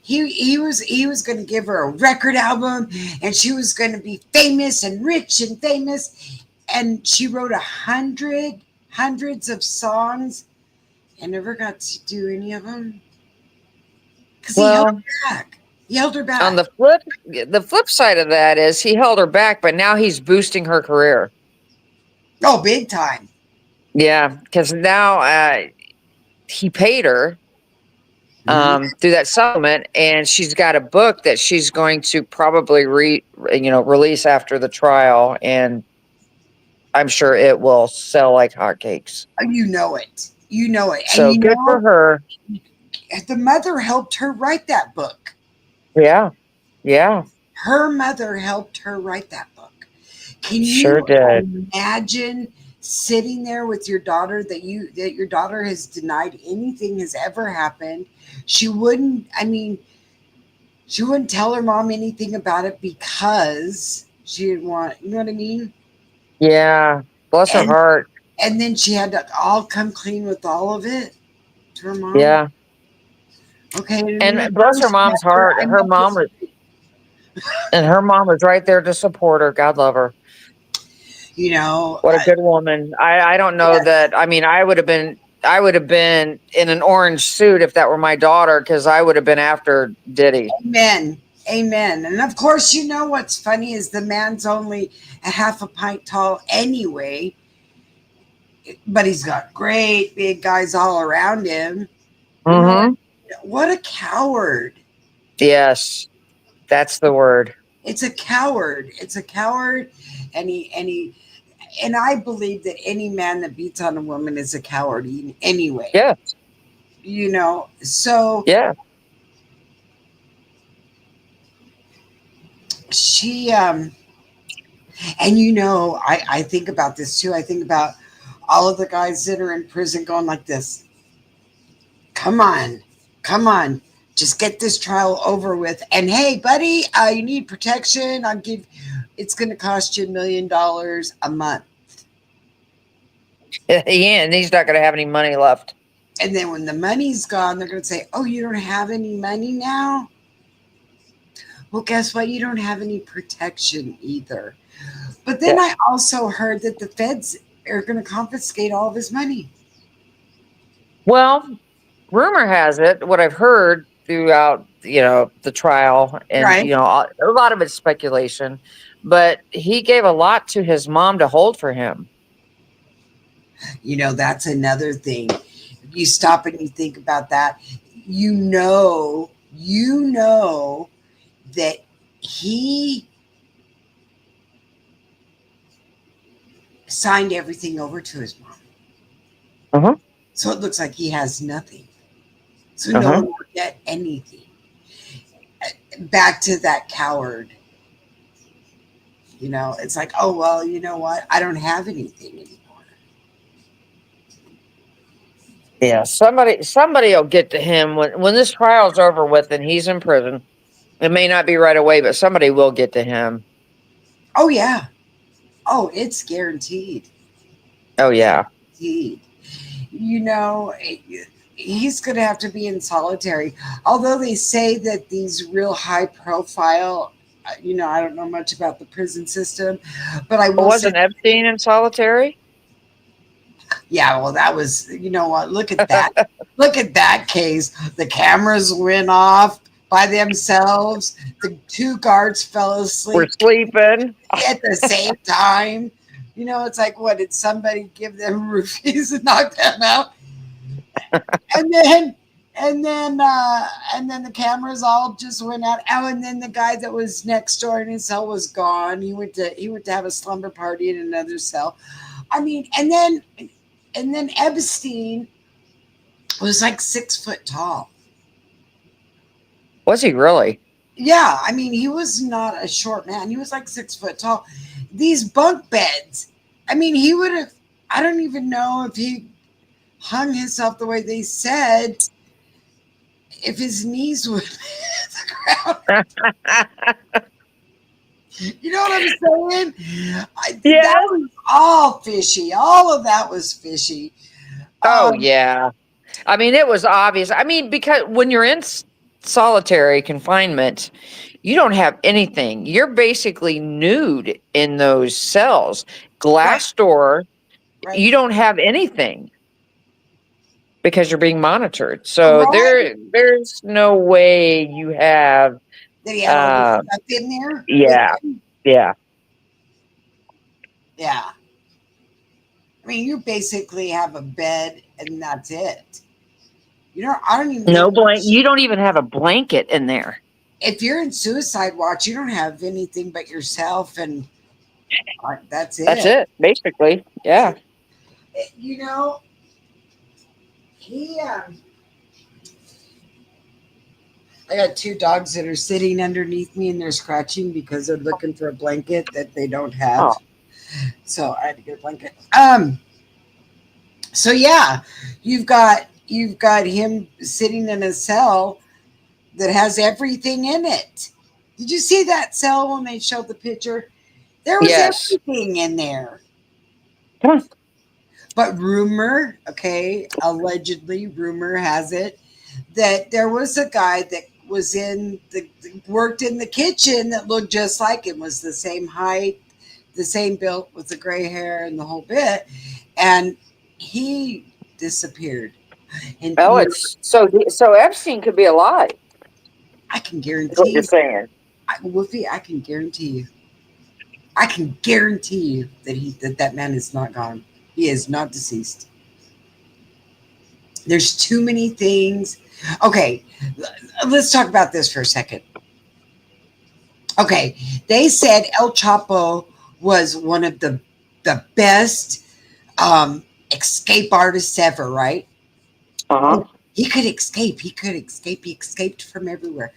Speaker 2: He was going to give her a record album and she was going to be famous and rich and famous. And she wrote hundreds of songs and never got to do any of them. Because he held her back. He held her back.
Speaker 4: On the flip side of that is he held her back, but now he's boosting her career.
Speaker 2: Oh, big time.
Speaker 4: Yeah, because now he paid her through that settlement, and she's got a book that she's going to probably release after the trial, and I'm sure it will sell like hotcakes.
Speaker 2: You know it. You know it.
Speaker 4: So
Speaker 2: and
Speaker 4: good for her.
Speaker 2: The mother helped her write that book.
Speaker 4: Yeah. Yeah.
Speaker 2: Her mother helped her write that book. Can
Speaker 4: Sure
Speaker 2: you
Speaker 4: did.
Speaker 2: imagine sitting there with your daughter that your daughter has denied anything has ever happened? She wouldn't tell her mom anything about it because she didn't want, you know what I mean?
Speaker 4: Yeah. Bless her heart.
Speaker 2: And then she had to all come clean with all of it to her mom.
Speaker 4: Yeah.
Speaker 2: Okay.
Speaker 4: And bless her mom's heart. Her mom was right there to support her. God love her.
Speaker 2: You know,
Speaker 4: What a good woman. I don't know
Speaker 2: yes,
Speaker 4: that. I mean, I would have been in an orange suit if that were my daughter, because I would have been after Diddy.
Speaker 2: amen. Amen. And of course, you know what's funny is the man's only a half a pint tall anyway, but he's got great big guys all around him. I'm like,
Speaker 4: Mm-hmm.
Speaker 2: what a coward.
Speaker 4: Yes, that's the word.
Speaker 2: It's a coward. It's a coward. And I believe that any man that beats on a woman is a coward anyway.
Speaker 4: Yeah,
Speaker 2: You know, so
Speaker 4: yeah.
Speaker 2: she and you know, I think about this too. I think about all of the guys that are in prison going like this. Come on, come on. Just get this trial over with. And hey, buddy, you need protection. It's gonna cost you $1 million a month.
Speaker 4: And he's not going to have any money left.
Speaker 2: And then when the money's gone, they're gonna say, oh, you don't have any money now? Well, guess what? You don't have any protection either. But then I also heard that the feds are going to confiscate all of his money.
Speaker 4: Well, rumor has it, what I've heard throughout, the trial, and
Speaker 2: Right.
Speaker 4: a lot of it's speculation, but he gave a lot to his mom to hold for him.
Speaker 2: You know, that's another thing. You stop and you think about that. You know that he signed everything over to his mom.
Speaker 4: Uh-huh.
Speaker 2: So it looks like he has nothing. So no
Speaker 4: Uh-huh.
Speaker 2: one will get anything. Back to that coward. You know, it's like, oh, well, you know what? I don't have anything anymore.
Speaker 4: Yeah, somebody will get to him when this trial's over with and he's in prison. It may not be right away, but somebody will get to him.
Speaker 2: Oh, yeah. Oh, it's guaranteed.
Speaker 4: Oh yeah.
Speaker 2: Guaranteed. You know, he's going to have to be in solitary. Although they say that these real high profile, I don't know much about the prison system, but I will say,
Speaker 4: Wasn't Epstein in solitary?
Speaker 2: yeah, well, that was, you know what? Look at that. Look at that case. The cameras went off by themselves. The two guards fell
Speaker 4: We're
Speaker 2: asleep
Speaker 4: sleeping.
Speaker 2: at the same time. You know, it's like, what, did somebody give them roofies and knock them out? and then the cameras all just went out. Oh, and then the guy that was next door in his cell was gone. He went to have a slumber party in another cell. I mean, and then Epstein was like 6 foot tall.
Speaker 4: Was he really?
Speaker 2: Yeah, I mean, he was not a short man. He was like 6 foot tall. These bunk beds. I mean, he would have. I don't even know if he hung himself the way they said, if his knees would hit the ground. You know what I'm saying?
Speaker 4: Yeah.
Speaker 2: That was all fishy. All of that was fishy.
Speaker 4: Oh yeah. I mean, it was obvious. I mean, because when you're in solitary confinement, you don't have anything. You're basically nude in those cells. Glass door.
Speaker 2: Right.
Speaker 4: You don't have anything because you're being monitored. So
Speaker 2: Right.
Speaker 4: there's no way you have.
Speaker 2: That he had all this stuff in there.
Speaker 4: Yeah. Yeah.
Speaker 2: Yeah. I mean, you basically have a bed and that's it. I don't even
Speaker 4: No
Speaker 2: know.
Speaker 4: blanket. You don't even have a blanket in there.
Speaker 2: If you're in suicide watch, you don't have anything but yourself, and that's it.
Speaker 4: That's it, basically. Yeah.
Speaker 2: You know, he. I got two dogs that are sitting underneath me, and they're scratching because they're looking for a blanket that they don't have.
Speaker 4: Oh.
Speaker 2: So I had to get a blanket. So yeah, you've got him sitting in a cell that has everything in it. Did you see that cell when they showed the picture? There was
Speaker 4: Yes.
Speaker 2: everything in there.
Speaker 4: Come on.
Speaker 2: But allegedly, rumor has it that there was a guy that was worked in the kitchen that looked just like him, was the same height, the same built with the gray hair and the whole bit, and he disappeared. And
Speaker 4: Oh, it's so Epstein could be alive.
Speaker 2: I can
Speaker 4: Is what
Speaker 2: guarantee
Speaker 4: you're
Speaker 2: you,
Speaker 4: saying?
Speaker 2: Wolfie, I can guarantee you that man is not gone. He is not deceased. There's too many things. Okay, let's talk about this for a second. Okay, they said El Chapo was one of the best escape artists ever, right?
Speaker 4: Uh-huh.
Speaker 2: Oh, he could escape. He could escape. He escaped from everywhere.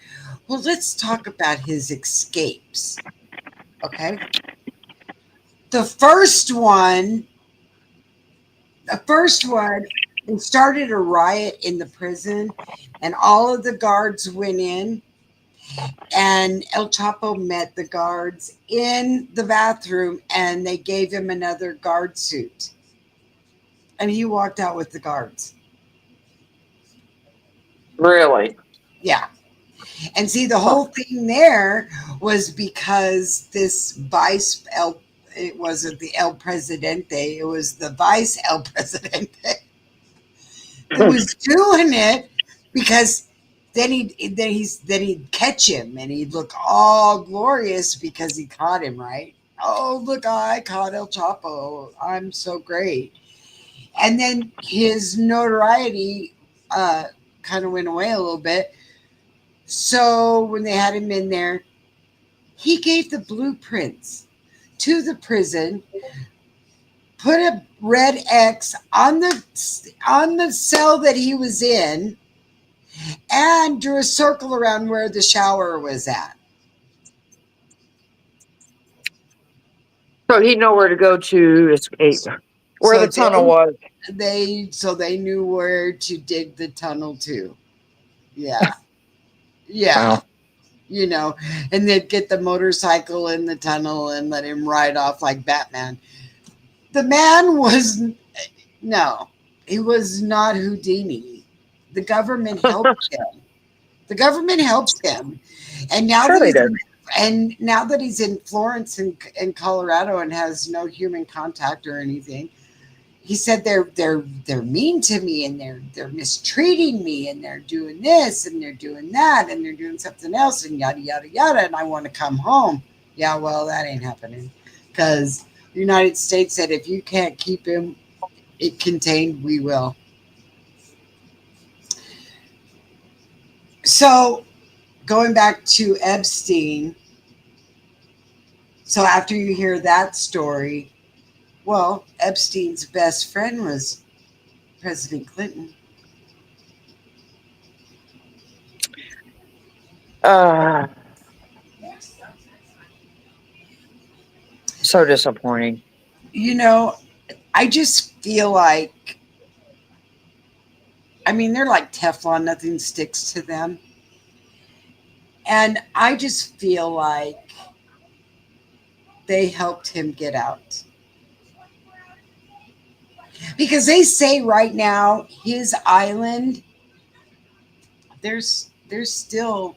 Speaker 2: Well, let's talk about his escapes. Okay. The first one, it started a riot in the prison, and all of the guards went in, and El Chapo met the guards in the bathroom, and they gave him another guard suit, and he walked out with the guards.
Speaker 4: Really?
Speaker 2: Yeah. And see, the whole thing there was because this it wasn't the El Presidente, it was the Vice El Presidente that was doing it, because then he'd catch him and he'd look all glorious because he caught him, right? Oh, look, I caught El Chapo. I'm so great. And then his notoriety kind of went away a little bit. So when they had him in there, he gave the blueprints to the prison, put a red X on the cell that he was in, and drew a circle around where the shower was at.
Speaker 4: So he'd know where to go to escape. Where
Speaker 2: So
Speaker 4: the tunnel was.
Speaker 2: they knew where to dig the tunnel to. Yeah. Yeah.
Speaker 4: Wow.
Speaker 2: You know, and they'd get the motorcycle in the tunnel and let him ride off like Batman. The man was no, he was not Houdini. The government helped him. The government helped him, and now
Speaker 4: Sure
Speaker 2: that
Speaker 4: they did.
Speaker 2: now that he's in Florence in Colorado and has no human contact or anything, he said they're mean to me, and they're mistreating me, and they're doing this and they're doing that and they're doing something else and yada yada yada, and I want to come home. Yeah, well, that ain't happening, because the United States said if you can't keep him contained, we will. So going back to Epstein, so after you hear that story, well, Epstein's best friend was President Clinton.
Speaker 4: Uh, so disappointing.
Speaker 2: You know, I just feel like, I mean, they're like Teflon, nothing sticks to them. And I just feel like they helped him get out. Because they say right now, his island, there's still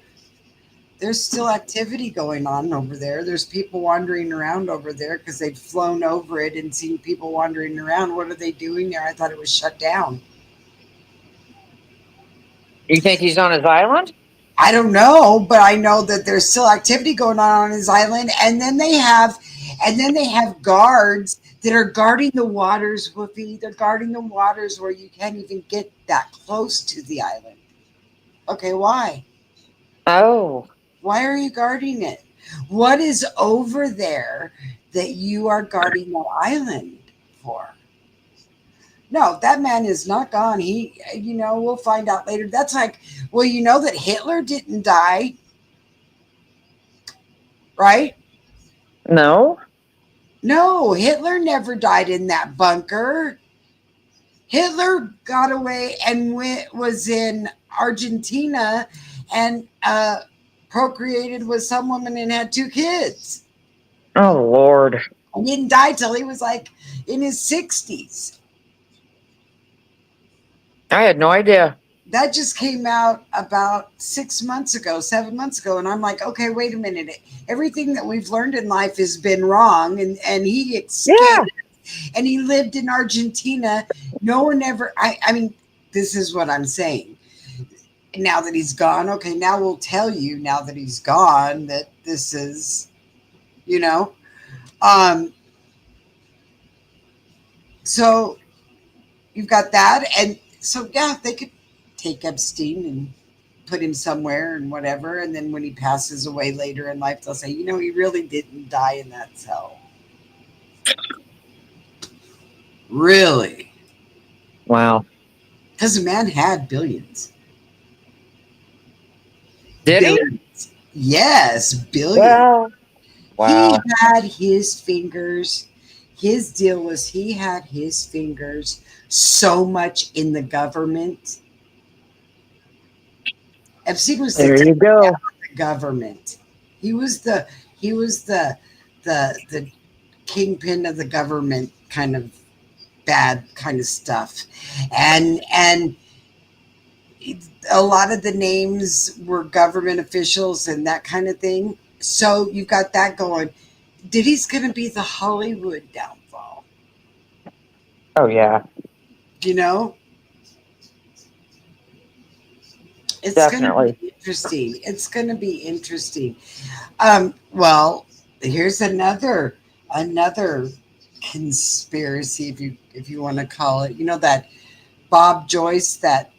Speaker 2: activity going on over there. There's people wandering around over there because they've flown over it and seen people wandering around. What are they doing there? I thought it was shut down.
Speaker 4: You think he's on his island?
Speaker 2: I don't know, but I know that there's still activity going on his island, and then they have guards that are guarding the waters, Whoopi. They're guarding the waters where you can't even get that close to the island. Okay, why?
Speaker 4: Oh.
Speaker 2: Why are you guarding it? What is over there that you are guarding the island for? No, that man is not gone. We'll find out later. That's like, well, you know that Hitler didn't die, right?
Speaker 4: No.
Speaker 2: No, Hitler never died in that bunker. Hitler got away and was in Argentina and procreated with some woman and had 2 kids.
Speaker 4: Oh, Lord.
Speaker 2: He didn't die till he was like in his 60s.
Speaker 4: I had no idea.
Speaker 2: That just came out about 6 months ago, 7 months ago. And I'm like, okay, wait a minute. Everything that we've learned in life has been wrong. And he escaped
Speaker 4: Yeah.
Speaker 2: and he lived in Argentina. No one ever, I mean, this is what I'm saying. Now that he's gone, okay, now we'll tell you now that he's gone that this is, you know. So you've got that. And so, yeah, they could take Epstein and put him somewhere and whatever. And then when he passes away later in life, they'll say, you know, he really didn't die in that cell. Really?
Speaker 4: Wow.
Speaker 2: Because the man had billions.
Speaker 4: Did he?
Speaker 2: Billions. Yes, billions.
Speaker 4: Well, wow.
Speaker 2: He had his fingers. His deal was he had his fingers so much in the government. Epstein was the
Speaker 4: There you go.
Speaker 2: government. He was the the kingpin of the government kind of bad kind of stuff. And a lot of the names were government officials and that kind of thing. So you've got that going. Diddy's going to be the Hollywood downfall.
Speaker 4: Oh yeah.
Speaker 2: You know? It's going to
Speaker 4: Definitely.
Speaker 2: be interesting. It's going to be interesting. Well, here's another conspiracy, if you want to call it. You know that Bob Joyce, that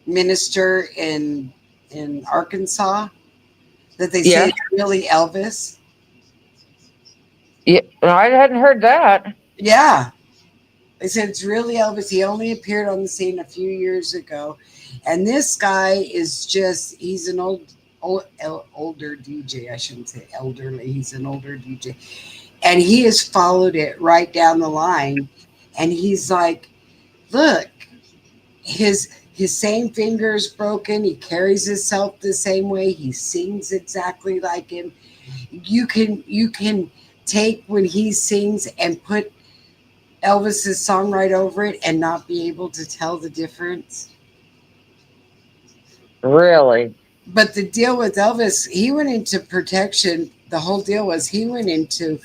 Speaker 2: minister in Arkansas, that they say
Speaker 4: Yeah.
Speaker 2: is really Elvis.
Speaker 4: Yeah. I hadn't heard that.
Speaker 2: Yeah, they said it's really Elvis. He only appeared on the scene a few years ago, and this guy is just—he's an older DJ. I shouldn't say elderly. He's an older DJ, and he has followed it right down the line. And he's like, look, his same finger's broken. He carries himself the same way. He sings exactly like him. You can take when he sings and put Elvis's song right over it and not be able to tell the difference.
Speaker 4: Really?
Speaker 2: But the deal with Elvis, he went into protection. The whole deal was he went into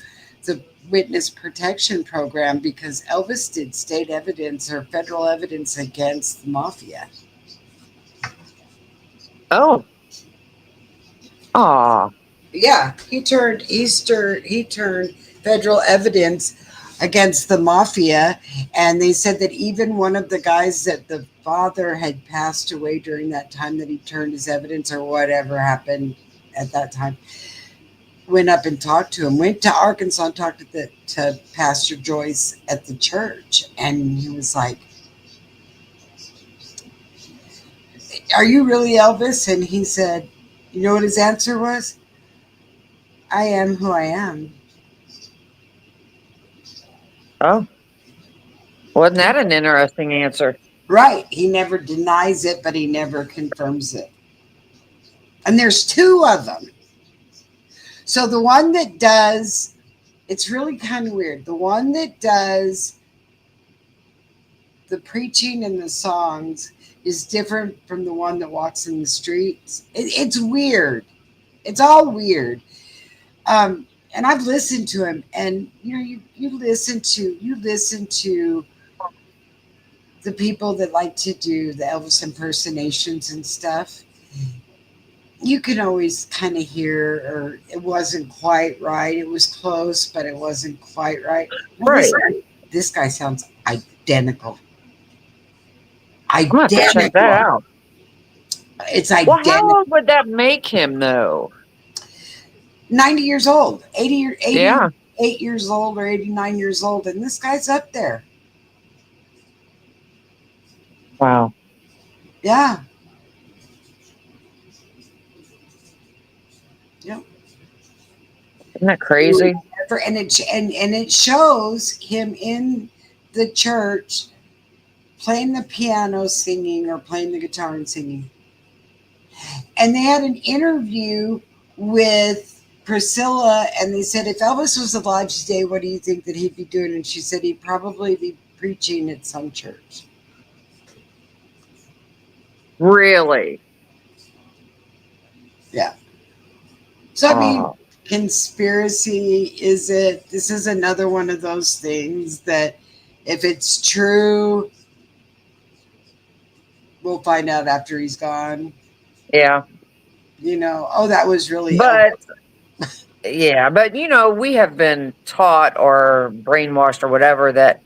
Speaker 2: the witness protection program because Elvis did state evidence or federal evidence against the mafia.
Speaker 4: Oh. Aw.
Speaker 2: Yeah, he turned federal evidence against the mafia, and they said that even one of the guys that the father had passed away during that time that he turned his evidence or whatever happened at that time, went up and talked to him, went to Arkansas and talked to Pastor Joyce at the church, and he was like, are you really Elvis? And he said, you know what his answer was? I am who I am.
Speaker 4: Oh. Wasn't that an interesting answer?
Speaker 2: Right. He never denies it, but he never confirms it. And there's two of them. So the one that does, it's really kind of weird. The one that does the preaching and the songs is different from the one that walks in the streets. It's weird. It's all weird. And I've listened to him, and you know, you listen to the people that like to do the Elvis impersonations and stuff. You can always kind of hear, or it wasn't quite right. It was close, but it wasn't quite right. Well,
Speaker 4: Right.
Speaker 2: This guy sounds identical.
Speaker 4: I'm gonna have to check that out.
Speaker 2: It's
Speaker 4: Well,
Speaker 2: identical.
Speaker 4: how old would that make him, though?
Speaker 2: 90 years old, 80,
Speaker 4: Yeah.
Speaker 2: 88 years old or 89 years old. And this guy's up there.
Speaker 4: Wow.
Speaker 2: Yeah. Yep.
Speaker 4: Isn't that crazy?
Speaker 2: And it shows him in the church playing the piano, singing, or playing the guitar and singing. And they had an interview with Priscilla, and they said, if Elvis was alive today, what do you think that he'd be doing? And she said he'd probably be preaching at some church.
Speaker 4: Really?
Speaker 2: Yeah. So I mean,
Speaker 4: Oh,
Speaker 2: conspiracy is it? This is another one of those things that, if it's true, we'll find out after he's gone.
Speaker 4: yeah.
Speaker 2: Oh, that was really
Speaker 4: But yeah, but we have been taught or brainwashed or whatever that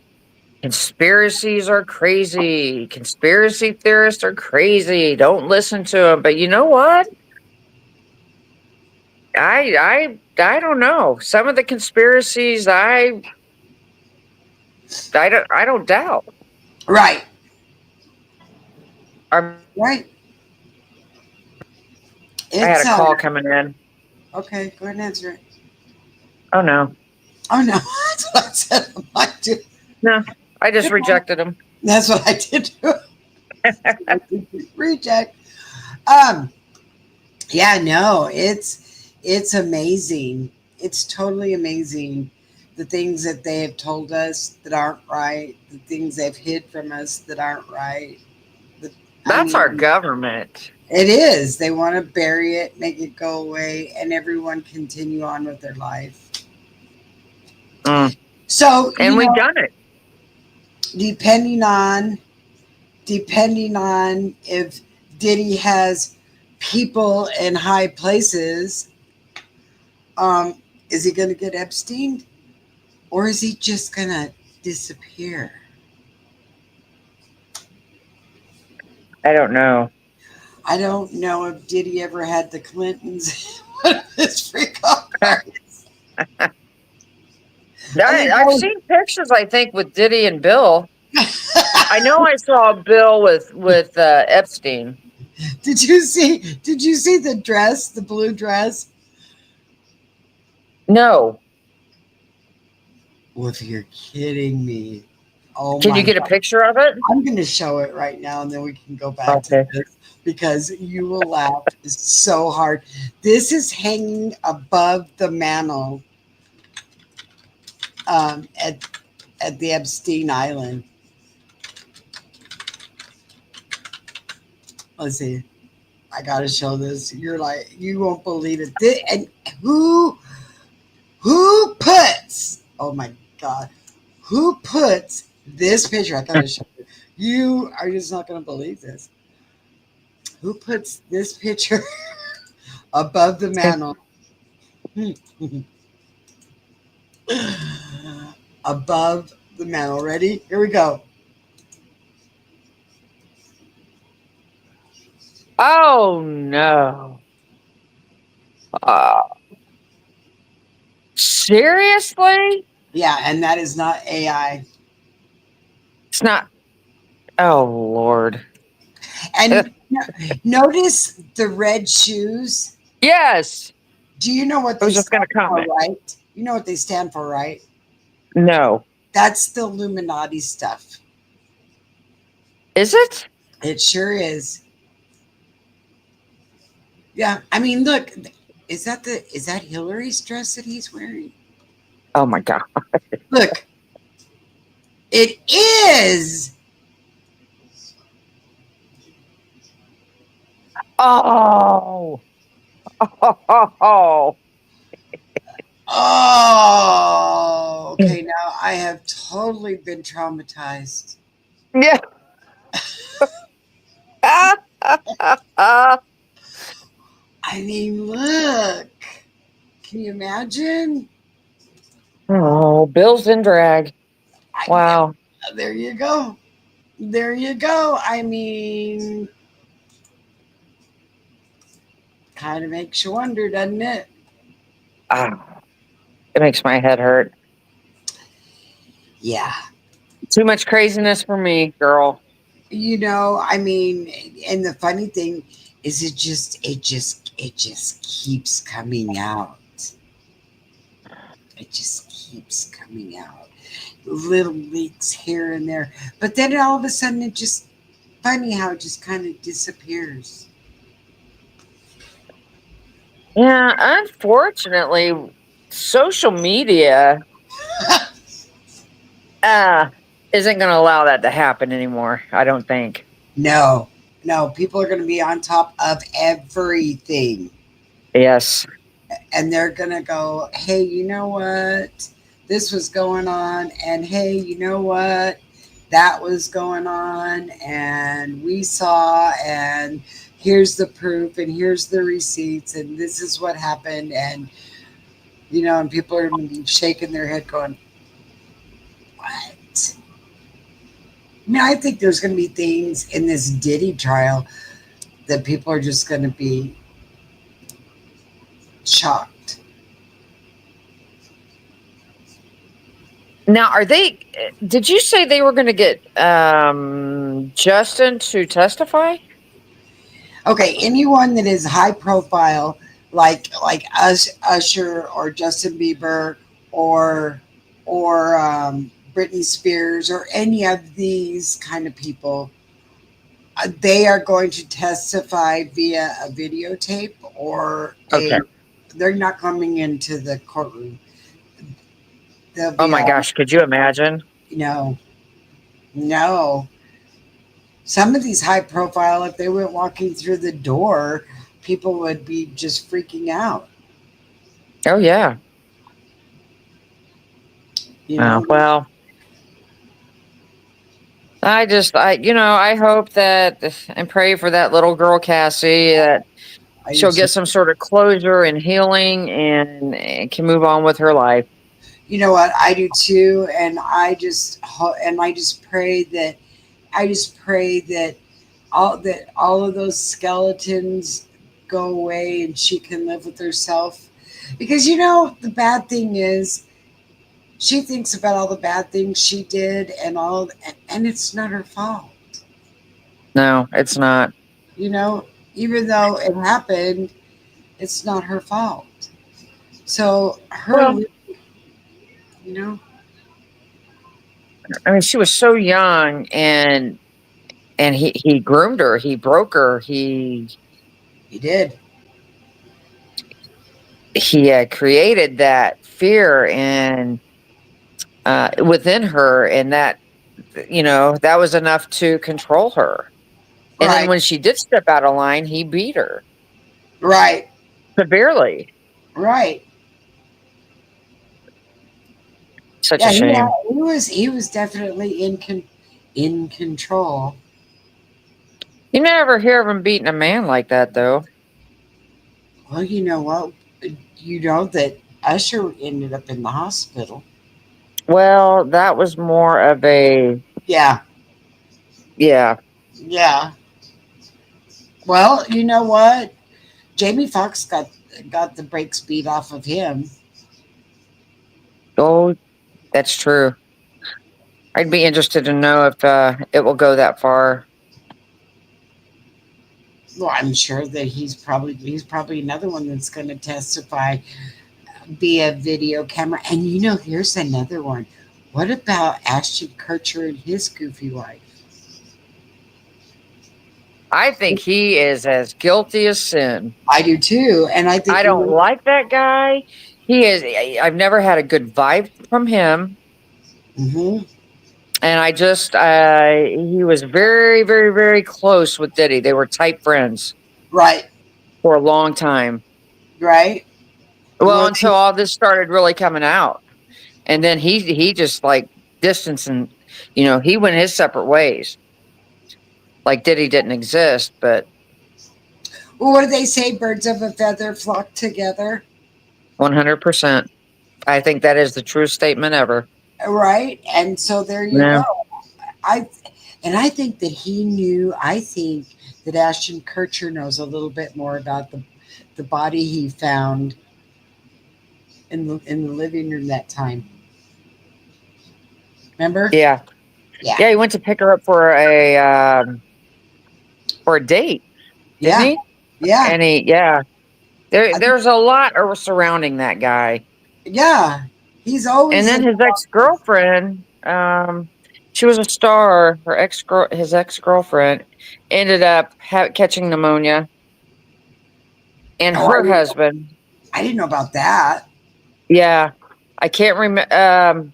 Speaker 4: conspiracies are crazy. Conspiracy theorists are crazy. Don't listen to them. But you know what? I don't know. Some of the conspiracies I don't doubt.
Speaker 2: right,
Speaker 4: I
Speaker 2: right.
Speaker 4: I had
Speaker 2: It's
Speaker 4: a call coming in.
Speaker 2: okay. Go ahead and answer it.
Speaker 4: Oh no,
Speaker 2: Oh no, that's what I said. I did.
Speaker 4: no, I just rejected them.
Speaker 2: That's what I did. Reject. Um. Yeah. No. It's amazing. It's totally amazing. The things that they have told us that aren't right. The things they've hid from us that aren't right. The, I
Speaker 4: That's our
Speaker 2: mean,
Speaker 4: government.
Speaker 2: it is. They want to bury it, make it go away, and everyone continue on with their life.
Speaker 4: Mm.
Speaker 2: So,
Speaker 4: And we've done it.
Speaker 2: depending on if Diddy has people in high places, is he going to get Epstein, or is he just going to disappear?
Speaker 4: I don't know.
Speaker 2: I don't know if Diddy ever had the Clintons in his free cards.
Speaker 4: I've seen pictures. I think with Diddy and Bill. I know I saw Bill with Epstein.
Speaker 2: Did you see? Did you see the dress, the blue dress?
Speaker 4: No.
Speaker 2: Well, if you're kidding me, oh
Speaker 4: Can you
Speaker 2: my
Speaker 4: get a
Speaker 2: God!
Speaker 4: picture of it?
Speaker 2: I'm going to show it right now, and then we can go back to
Speaker 4: Okay.
Speaker 2: this because you will laugh so hard. This is hanging above the mantle at the Epstein Island. Let's see. I gotta show this. You're like, you won't believe it. And who puts? Oh my God! Who puts this picture? I gotta show you. You are just not gonna believe this. Who puts this picture above the mantle? Above the mantle. Ready? Here we go.
Speaker 4: Oh no. Uh, seriously?
Speaker 2: Yeah, and that is not AI.
Speaker 4: It's not. Oh Lord.
Speaker 2: And notice the red shoes.
Speaker 4: Yes.
Speaker 2: Do you know what
Speaker 4: I
Speaker 2: they
Speaker 4: was just
Speaker 2: stand
Speaker 4: going to
Speaker 2: for,
Speaker 4: comment.
Speaker 2: right? You know what they stand for, right?
Speaker 4: No.
Speaker 2: That's the Illuminati stuff.
Speaker 4: Is it?
Speaker 2: It sure is. Yeah, I mean, look, is that Hillary's dress that he's wearing?
Speaker 4: Oh my God.
Speaker 2: Look, it is.
Speaker 4: Oh. Oh.
Speaker 2: Oh, okay. Now I have totally been traumatized.
Speaker 4: Yeah.
Speaker 2: I mean, look. Can you imagine?
Speaker 4: Oh, Bill's in drag.
Speaker 2: Yeah,
Speaker 4: Wow.
Speaker 2: there you go. There you go. I mean, kind of makes you wonder, doesn't it?
Speaker 4: Ah, it makes my head hurt.
Speaker 2: Yeah.
Speaker 4: Too much craziness for me, girl.
Speaker 2: I mean, and the funny thing is it just keeps coming out. It just keeps coming out. Little leaks here and there. But then all of a sudden it just funny how it just kind of disappears.
Speaker 4: Yeah, unfortunately, social media uh isn't going to allow that to happen anymore, I don't think.
Speaker 2: No, No, people are going to be on top of everything.
Speaker 4: Yes.
Speaker 2: And they're going to go, hey, you know what? This was going on. And hey, you know what? That was going on. And we saw. And here's the proof. And here's the receipts. And this is what happened. And, and people are going to be shaking their head going, what? I mean, I think there's going to be things in this Diddy trial that people are just going to be shocked.
Speaker 4: Now, did you say they were going to get Justin to testify?
Speaker 2: Okay, anyone that is high profile, like us, Usher, or Justin Bieber, or Britney Spears, or any of these kind of people, they are going to testify via a videotape or
Speaker 4: Okay.
Speaker 2: They're not coming into the courtroom. They'll
Speaker 4: Oh
Speaker 2: be
Speaker 4: my gosh, could you imagine?
Speaker 2: no, no. Some of these high profile, if they went walking through the door, people would be just freaking out.
Speaker 4: Oh yeah.
Speaker 2: You know,
Speaker 4: Well, I hope that and pray for that little girl, Cassie, that
Speaker 2: I
Speaker 4: she'll
Speaker 2: used to,
Speaker 4: get some sort of closure and healing and can move on with her life.
Speaker 2: you know what, I do too, and I just pray that all of those skeletons go away and she can live with herself. Because the bad thing is she thinks about all the bad things she did and it's not her fault.
Speaker 4: No, it's not.
Speaker 2: You know, even though it happened, it's not her fault. So
Speaker 4: Well,
Speaker 2: you know,
Speaker 4: I mean, she was so young, and he groomed her, he broke her,
Speaker 2: he did.
Speaker 4: he created that fear and within her, and that was enough to control her. And then
Speaker 2: Right,
Speaker 4: when she did step out of line, he beat her
Speaker 2: right,
Speaker 4: severely.
Speaker 2: right.
Speaker 4: Such a
Speaker 2: Yeah,
Speaker 4: shame.
Speaker 2: he was definitely in control.
Speaker 4: You never hear of him beating a man like that, though.
Speaker 2: Well, you know what? You know that Usher ended up in the hospital.
Speaker 4: Well, that was more of a,
Speaker 2: Yeah,
Speaker 4: yeah.
Speaker 2: yeah. Well, you know what? Jamie Foxx got the brakes beat off of him.
Speaker 4: Oh, that's true. I'd be interested to know if it will go that far.
Speaker 2: Well, I'm sure that he's probably another one that's going to testify via video camera. And here's another one. What about Ashton Kutcher and his goofy wife?
Speaker 4: I think he is as guilty as sin.
Speaker 2: I do too, and I think
Speaker 4: I don't like that guy. I've never had a good vibe from him.
Speaker 2: hmm
Speaker 4: And he was very, very, very close with Diddy. They were tight friends
Speaker 2: right,
Speaker 4: for a long time.
Speaker 2: right.
Speaker 4: Well,
Speaker 2: Well,
Speaker 4: until all this started really coming out. And then he just like distanced and, he went his separate ways. Like Diddy didn't exist, but
Speaker 2: what do they say? Birds of a feather flock together,
Speaker 4: 100%. I think that is the truest statement ever.
Speaker 2: right? And so there you
Speaker 4: Yeah.
Speaker 2: go. I I think that he knew. I think that Ashton Kutcher knows a little bit more about the body he found in the living room that time. Remember?
Speaker 4: Yeah.
Speaker 2: Yeah,
Speaker 4: Yeah, he went to pick her up for a date, didn't
Speaker 2: yeah,
Speaker 4: he?
Speaker 2: yeah,
Speaker 4: And there's a lot surrounding that guy.
Speaker 2: yeah. He's
Speaker 4: And
Speaker 2: always
Speaker 4: then
Speaker 2: in.
Speaker 4: his ex-girlfriend, she was a star. His ex-girlfriend ended up catching pneumonia, and
Speaker 2: Oh,
Speaker 4: her husband,
Speaker 2: I didn't know about that.
Speaker 4: yeah, I can't remember.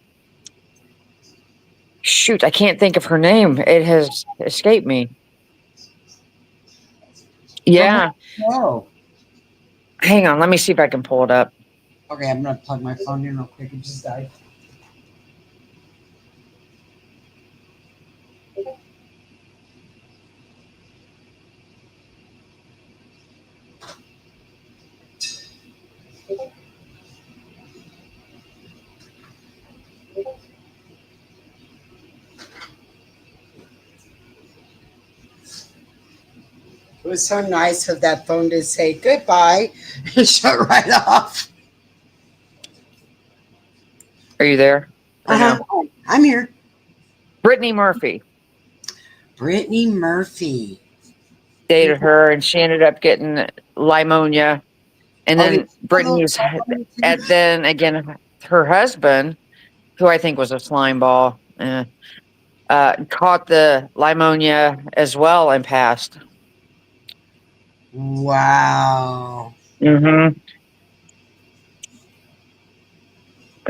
Speaker 4: Shoot, I can't think of her name. It has escaped me. Yeah.
Speaker 2: Oh,
Speaker 4: Hang on. Let me see if I can pull it up.
Speaker 2: okay. I'm gonna plug my phone in real quick. It just died. It was so nice of that phone to say goodbye and shut right off.
Speaker 4: Are you there? Or
Speaker 2: Uh
Speaker 4: no?
Speaker 2: huh. I'm here.
Speaker 4: Brittany Murphy
Speaker 2: Brittany Murphy.
Speaker 4: dated her, and she ended up getting pneumonia. And
Speaker 2: Oh, did
Speaker 4: then
Speaker 2: you have a little
Speaker 4: Brittany's,
Speaker 2: problem too?
Speaker 4: and then again, her husband, who I think was a slime ball, caught the pneumonia as well and passed.
Speaker 2: Wow.
Speaker 4: Hmm.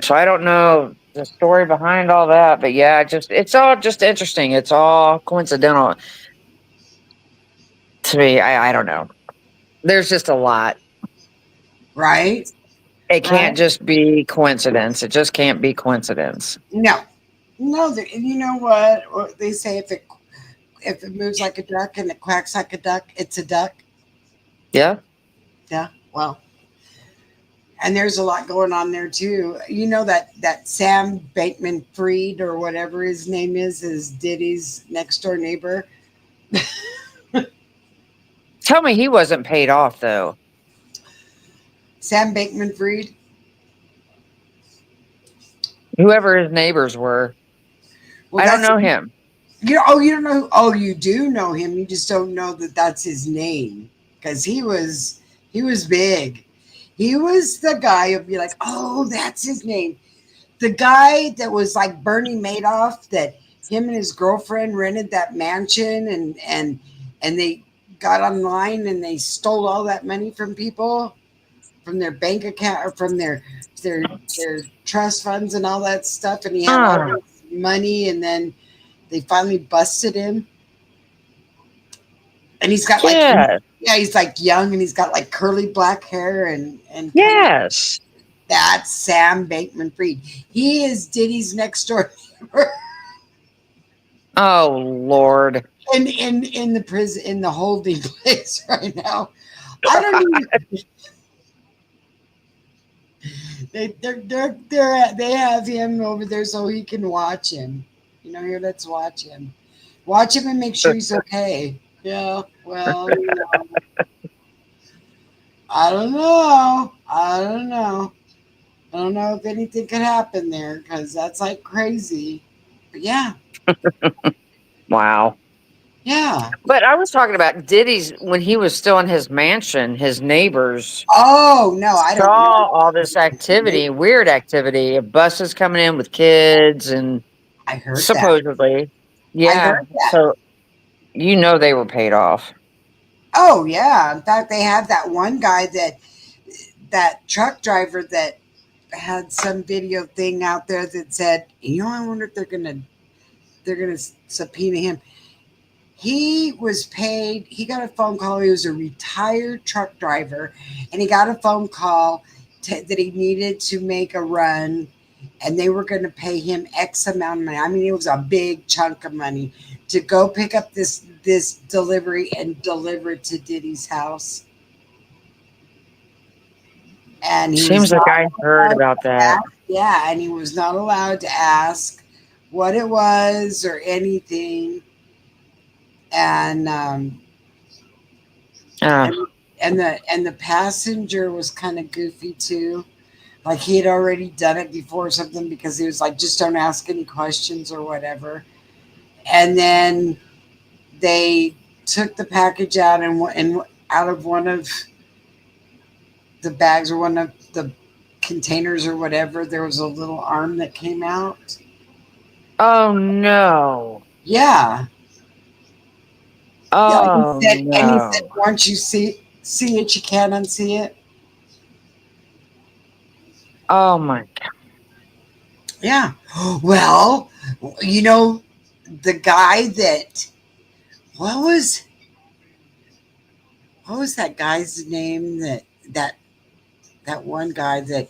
Speaker 4: So I don't know the story behind all that, but yeah, it's all just interesting. It's all coincidental to me. I don't know. There's just a lot.
Speaker 2: Right?
Speaker 4: It
Speaker 2: Right?
Speaker 4: can't just be coincidence. It just can't be coincidence.
Speaker 2: No. No, you know what they say, if it moves like a duck and it quacks like a duck, it's a duck.
Speaker 4: Yeah.
Speaker 2: Yeah. Well, and there's a lot going on there too. You know that Sam Bateman Freed or whatever his name is Diddy's next door neighbor.
Speaker 4: Tell me he wasn't paid off though.
Speaker 2: Sam Bateman Freed.
Speaker 4: Whoever his neighbors were.
Speaker 2: Well,
Speaker 4: I don't
Speaker 2: that's
Speaker 4: know him.
Speaker 2: you don't know. Oh, you do know him. You just don't know that that's his name because he was big. He was the guy who'd be like, oh, that's his name. The guy that was like Bernie Madoff, that him and his girlfriend rented that mansion and they got online and they stole all that money from people, from their bank account or from their their trust funds and all that stuff, and he had all
Speaker 4: Ah,
Speaker 2: this money, and then they finally busted him. And he's got like,
Speaker 4: yeah.
Speaker 2: yeah, he's like young and he's got like curly black hair and kind of,
Speaker 4: Yes.
Speaker 2: that's Sam Bateman Freed. He is Diddy's next door neighbor.
Speaker 4: Oh Lord.
Speaker 2: In the prison, in the holding place right now. I don't even. They have him over there so he can watch him. You know, here, let's watch him and make sure he's okay. Yeah. Well, I don't know. I don't know. I don't know if anything could happen there because that's like crazy. But yeah,
Speaker 4: Wow.
Speaker 2: yeah.
Speaker 4: But I was talking about Diddy's when he was still in his mansion, his neighbors
Speaker 2: Oh no, I don't know.
Speaker 4: saw all this activity, weird activity, buses coming in with kids and
Speaker 2: I heard that.
Speaker 4: supposedly.
Speaker 2: I
Speaker 4: Yeah.
Speaker 2: heard that.
Speaker 4: So you know they were paid off.
Speaker 2: Oh yeah. In fact, they had that one guy that truck driver that had some video thing out there that said, I wonder if they're gonna subpoena him. He was paid. He got a phone call. He was a retired truck driver, and he got a phone call that he needed to make a run, and they were going to pay him X amount of money. I mean, it was a big chunk of money to go pick up this delivery and deliver it to Diddy's house. And he was
Speaker 4: Seems like
Speaker 2: not
Speaker 4: I heard
Speaker 2: allowed to
Speaker 4: about that.
Speaker 2: ask, yeah, and he was not allowed to ask what it was or anything. And
Speaker 4: Uh,
Speaker 2: and and the passenger was kind of goofy too, like he had already done it before or something, because he was like, just don't ask any questions or whatever. And then they took the package out, and out of one of the bags or one of the containers or whatever, there was a little arm that came out.
Speaker 4: oh no.
Speaker 2: Yeah. Yeah,
Speaker 4: Oh
Speaker 2: and he said,
Speaker 4: no.
Speaker 2: once you see it, you can't unsee it.
Speaker 4: Oh my
Speaker 2: Yeah. Well, you know, the guy that, what was, what was that guy's name that one guy that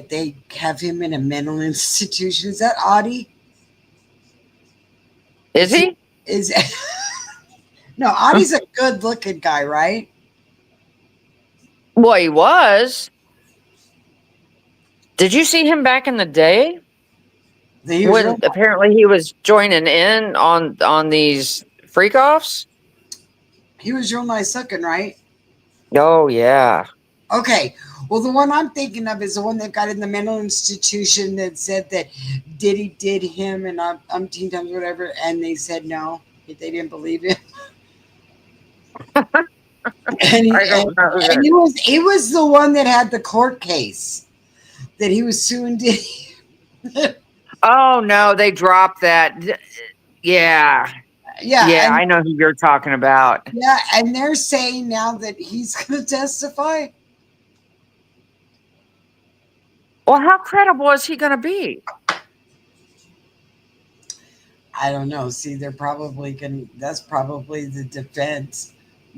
Speaker 2: they have him in a mental institution? Is that Audie?
Speaker 4: Is
Speaker 2: Is he
Speaker 4: he?
Speaker 2: is no, Audie's a good looking guy, right?
Speaker 4: Well, he was. Did you see him back in the day
Speaker 2: He was real
Speaker 4: when apparently he was joining in on these freak offs?
Speaker 2: he was real nice looking, right?
Speaker 4: Oh yeah.
Speaker 2: Okay. Well, the one I'm thinking of is the one that got in the mental institution that said that Diddy did him and umpteen times, whatever, and they said no, they didn't believe it.
Speaker 4: I don't know
Speaker 2: And
Speaker 4: that.
Speaker 2: he was the one that had the court case that he was suing Diddy.
Speaker 4: Oh no, they dropped that. Yeah.
Speaker 2: Yeah,
Speaker 4: Yeah,
Speaker 2: and
Speaker 4: I know who you're talking about.
Speaker 2: yeah, and they're saying now that he's going to testify.
Speaker 4: Well, how credible is he going to be?
Speaker 2: I don't know. See, they're probably going. That's probably the defense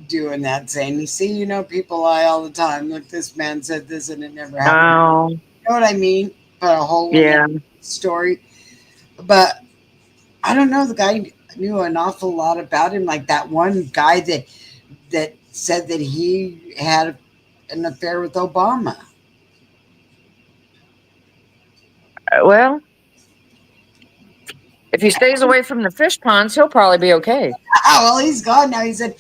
Speaker 2: doing that, saying, "You see, people lie all the time. Look, this man said this, and it never happened."
Speaker 4: Oh,
Speaker 2: You know what I mean? But a whole another
Speaker 4: yeah.
Speaker 2: story. But I don't know. The guy knew an awful lot about him. Like that one guy that said that he had an affair with Obama.
Speaker 4: Well, if he stays away from the fish ponds, he'll probably be okay.
Speaker 2: Well, he's gone now. He said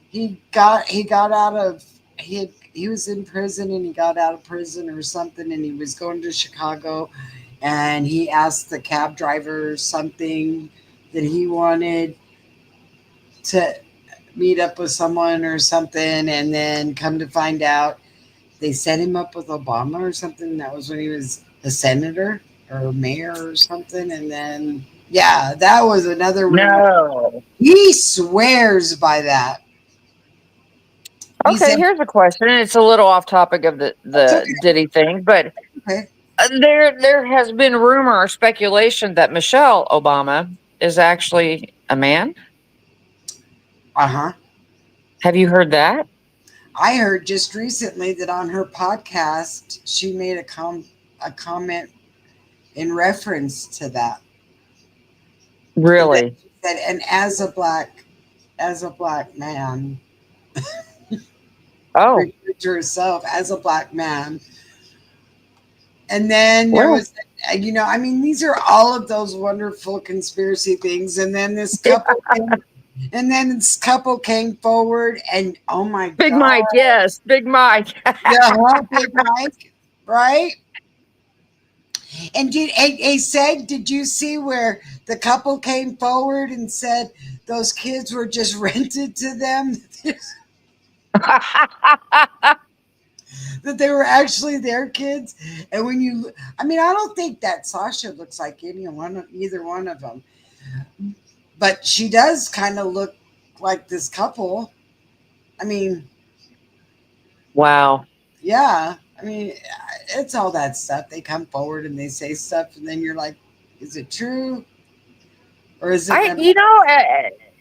Speaker 2: he got out of he was in prison and he got out of prison or something and he was going to Chicago and he asked the cab driver something that he wanted to meet up with someone or something, and then come to find out they set him up with Obama or something. That was when he was a senator or mayor or something. And then, yeah, that was another rumor.
Speaker 4: No.
Speaker 2: He swears by that. He
Speaker 4: Okay,
Speaker 2: said,
Speaker 4: here's a question. And it's a little off topic of
Speaker 2: "It's
Speaker 4: the Diddy thing, but
Speaker 2: okay.
Speaker 4: there has been rumor or speculation that Michelle Obama is actually a man.
Speaker 2: Uh huh.
Speaker 4: Have you heard that?
Speaker 2: I heard just recently that on her podcast, she made a comment in reference to that. And that
Speaker 4: Really?
Speaker 2: she said, and as a black man,
Speaker 4: Oh,
Speaker 2: referred to herself as a black man. And then there
Speaker 4: well.
Speaker 2: was, I mean, these are all of those wonderful conspiracy things. And then this couple came forward, and oh my
Speaker 4: Big
Speaker 2: God,
Speaker 4: Mike, yes, Big Mike.
Speaker 2: yeah, Big Mike, right? Did you see where the couple came forward and said those kids were just rented to them, that they were actually their kids? And I mean, I don't think that Sasha looks like either one of them, but she does kind of look like this couple. I mean,
Speaker 4: Wow.
Speaker 2: yeah. I mean, it's all that stuff. They come forward and they say stuff, and then you're like, is it true? Or is it gonna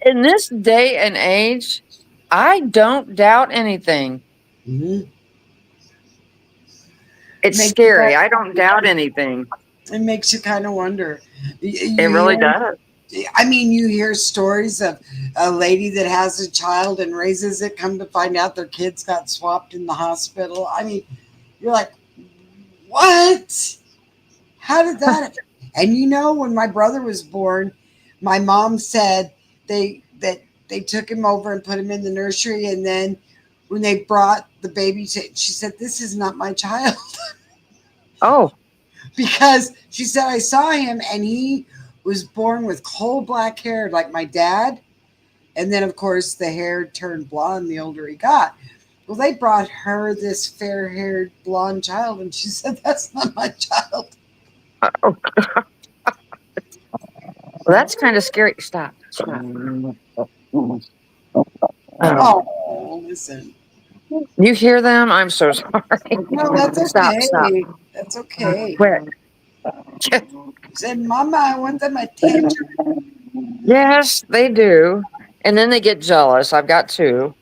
Speaker 4: In this day and age, I don't doubt anything.
Speaker 2: Mhm.
Speaker 4: It's
Speaker 2: Makes you
Speaker 4: scary. I don't doubt anything.
Speaker 2: It makes you kind of wonder.
Speaker 4: It
Speaker 2: You
Speaker 4: really
Speaker 2: hear,
Speaker 4: does.
Speaker 2: I mean, you hear stories of a lady that has a child and raises it, come to find out their kids got swapped in the hospital. I mean, you're like, what? How did that? And when my brother was born, my mom said they took him over and put him in the nursery, and then when they brought the baby she said, "This is not my child."
Speaker 4: Oh,
Speaker 2: Because she said, I saw him and he was born with coal black hair like my dad. And then, of course, the hair turned blonde the older he got. Well, they brought her this fair haired blonde child, and she said, That's not my child.
Speaker 4: well, that's kind of scary. Stop. Stop.
Speaker 2: Oh, listen.
Speaker 4: You hear them? I'm so sorry.
Speaker 2: No, that's
Speaker 4: Stop. Stop.
Speaker 2: okay. That's okay.
Speaker 4: Quick.
Speaker 2: Said, Mama, I want them attention.
Speaker 4: Yes, they do. And then they get jealous. I've got two.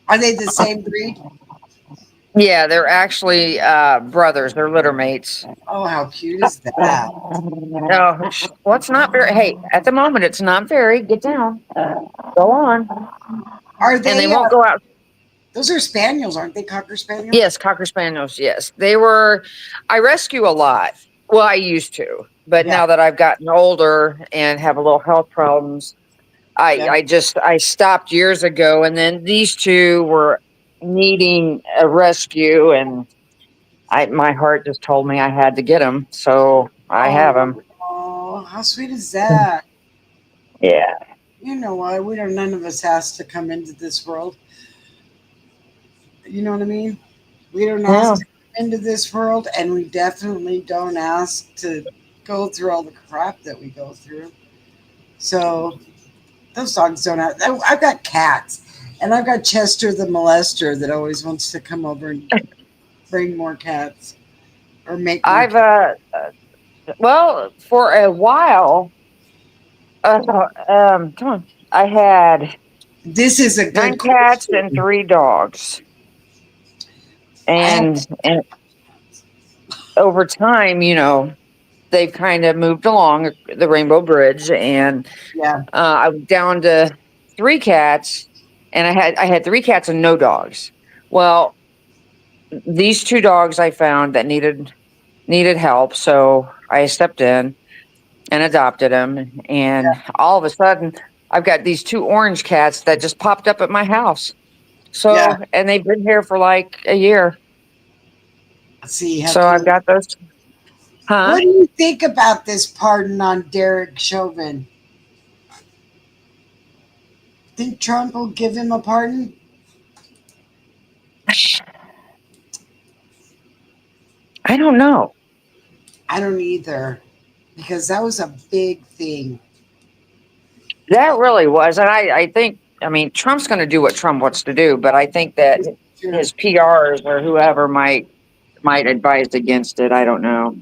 Speaker 2: Are they the same breed?
Speaker 4: Yeah, they're actually brothers. They're litter mates.
Speaker 2: Oh, how cute is that?
Speaker 4: No, well, it's not very. Hey, at the moment, it's not very. Get down. Go on.
Speaker 2: Are
Speaker 4: And they
Speaker 2: they?
Speaker 4: won't go out.
Speaker 2: Those are spaniels, aren't they? Cocker spaniels.
Speaker 4: Yes, Cocker Spaniels. Yes, they were. I rescue a lot. Well, I used to, but
Speaker 2: Yeah.
Speaker 4: now that I've gotten older and have a little health problems,
Speaker 2: Yeah.
Speaker 4: I stopped years ago. And then these two were needing a rescue, and my heart just told me I had to get them, so I have them.
Speaker 2: Oh, how sweet is that?
Speaker 4: Yeah.
Speaker 2: You know what? We don't. None of us has to come into this world. You know what I mean? We don't ask
Speaker 4: Yeah.
Speaker 2: to come into this world, and we definitely don't ask to go through all the crap that we go through. So those dogs don't have. I've got cats, and I've got Chester the molester that always wants to come over and bring more cats or make more.
Speaker 4: I've well, for a while, come on. I had
Speaker 2: This is a
Speaker 4: 9
Speaker 2: good
Speaker 4: cats and
Speaker 2: question.
Speaker 4: 3 dogs.
Speaker 2: I have,
Speaker 4: And over time, they've kind of moved along the Rainbow Bridge, and
Speaker 2: yeah,
Speaker 4: I was down to 3 cats, and I had 3 cats and no dogs. Well, these 2 dogs I found that needed help, so I stepped in and adopted them, and all of a sudden I've got these 2 orange cats that just popped up at my house.
Speaker 2: yeah.
Speaker 4: So, and they've been here for like a year.
Speaker 2: See, you have
Speaker 4: So
Speaker 2: to.
Speaker 4: I've got those. Huh?
Speaker 2: What do you think about this pardon on Derek Chauvin? Think Trump will give him a pardon?
Speaker 4: I don't know.
Speaker 2: I don't either, because that was a big thing.
Speaker 4: That really was. And I think, I mean, Trump's going to do what Trump wants to do, but I think that
Speaker 2: Sure.
Speaker 4: his PRs or whoever might advise against it. I don't know.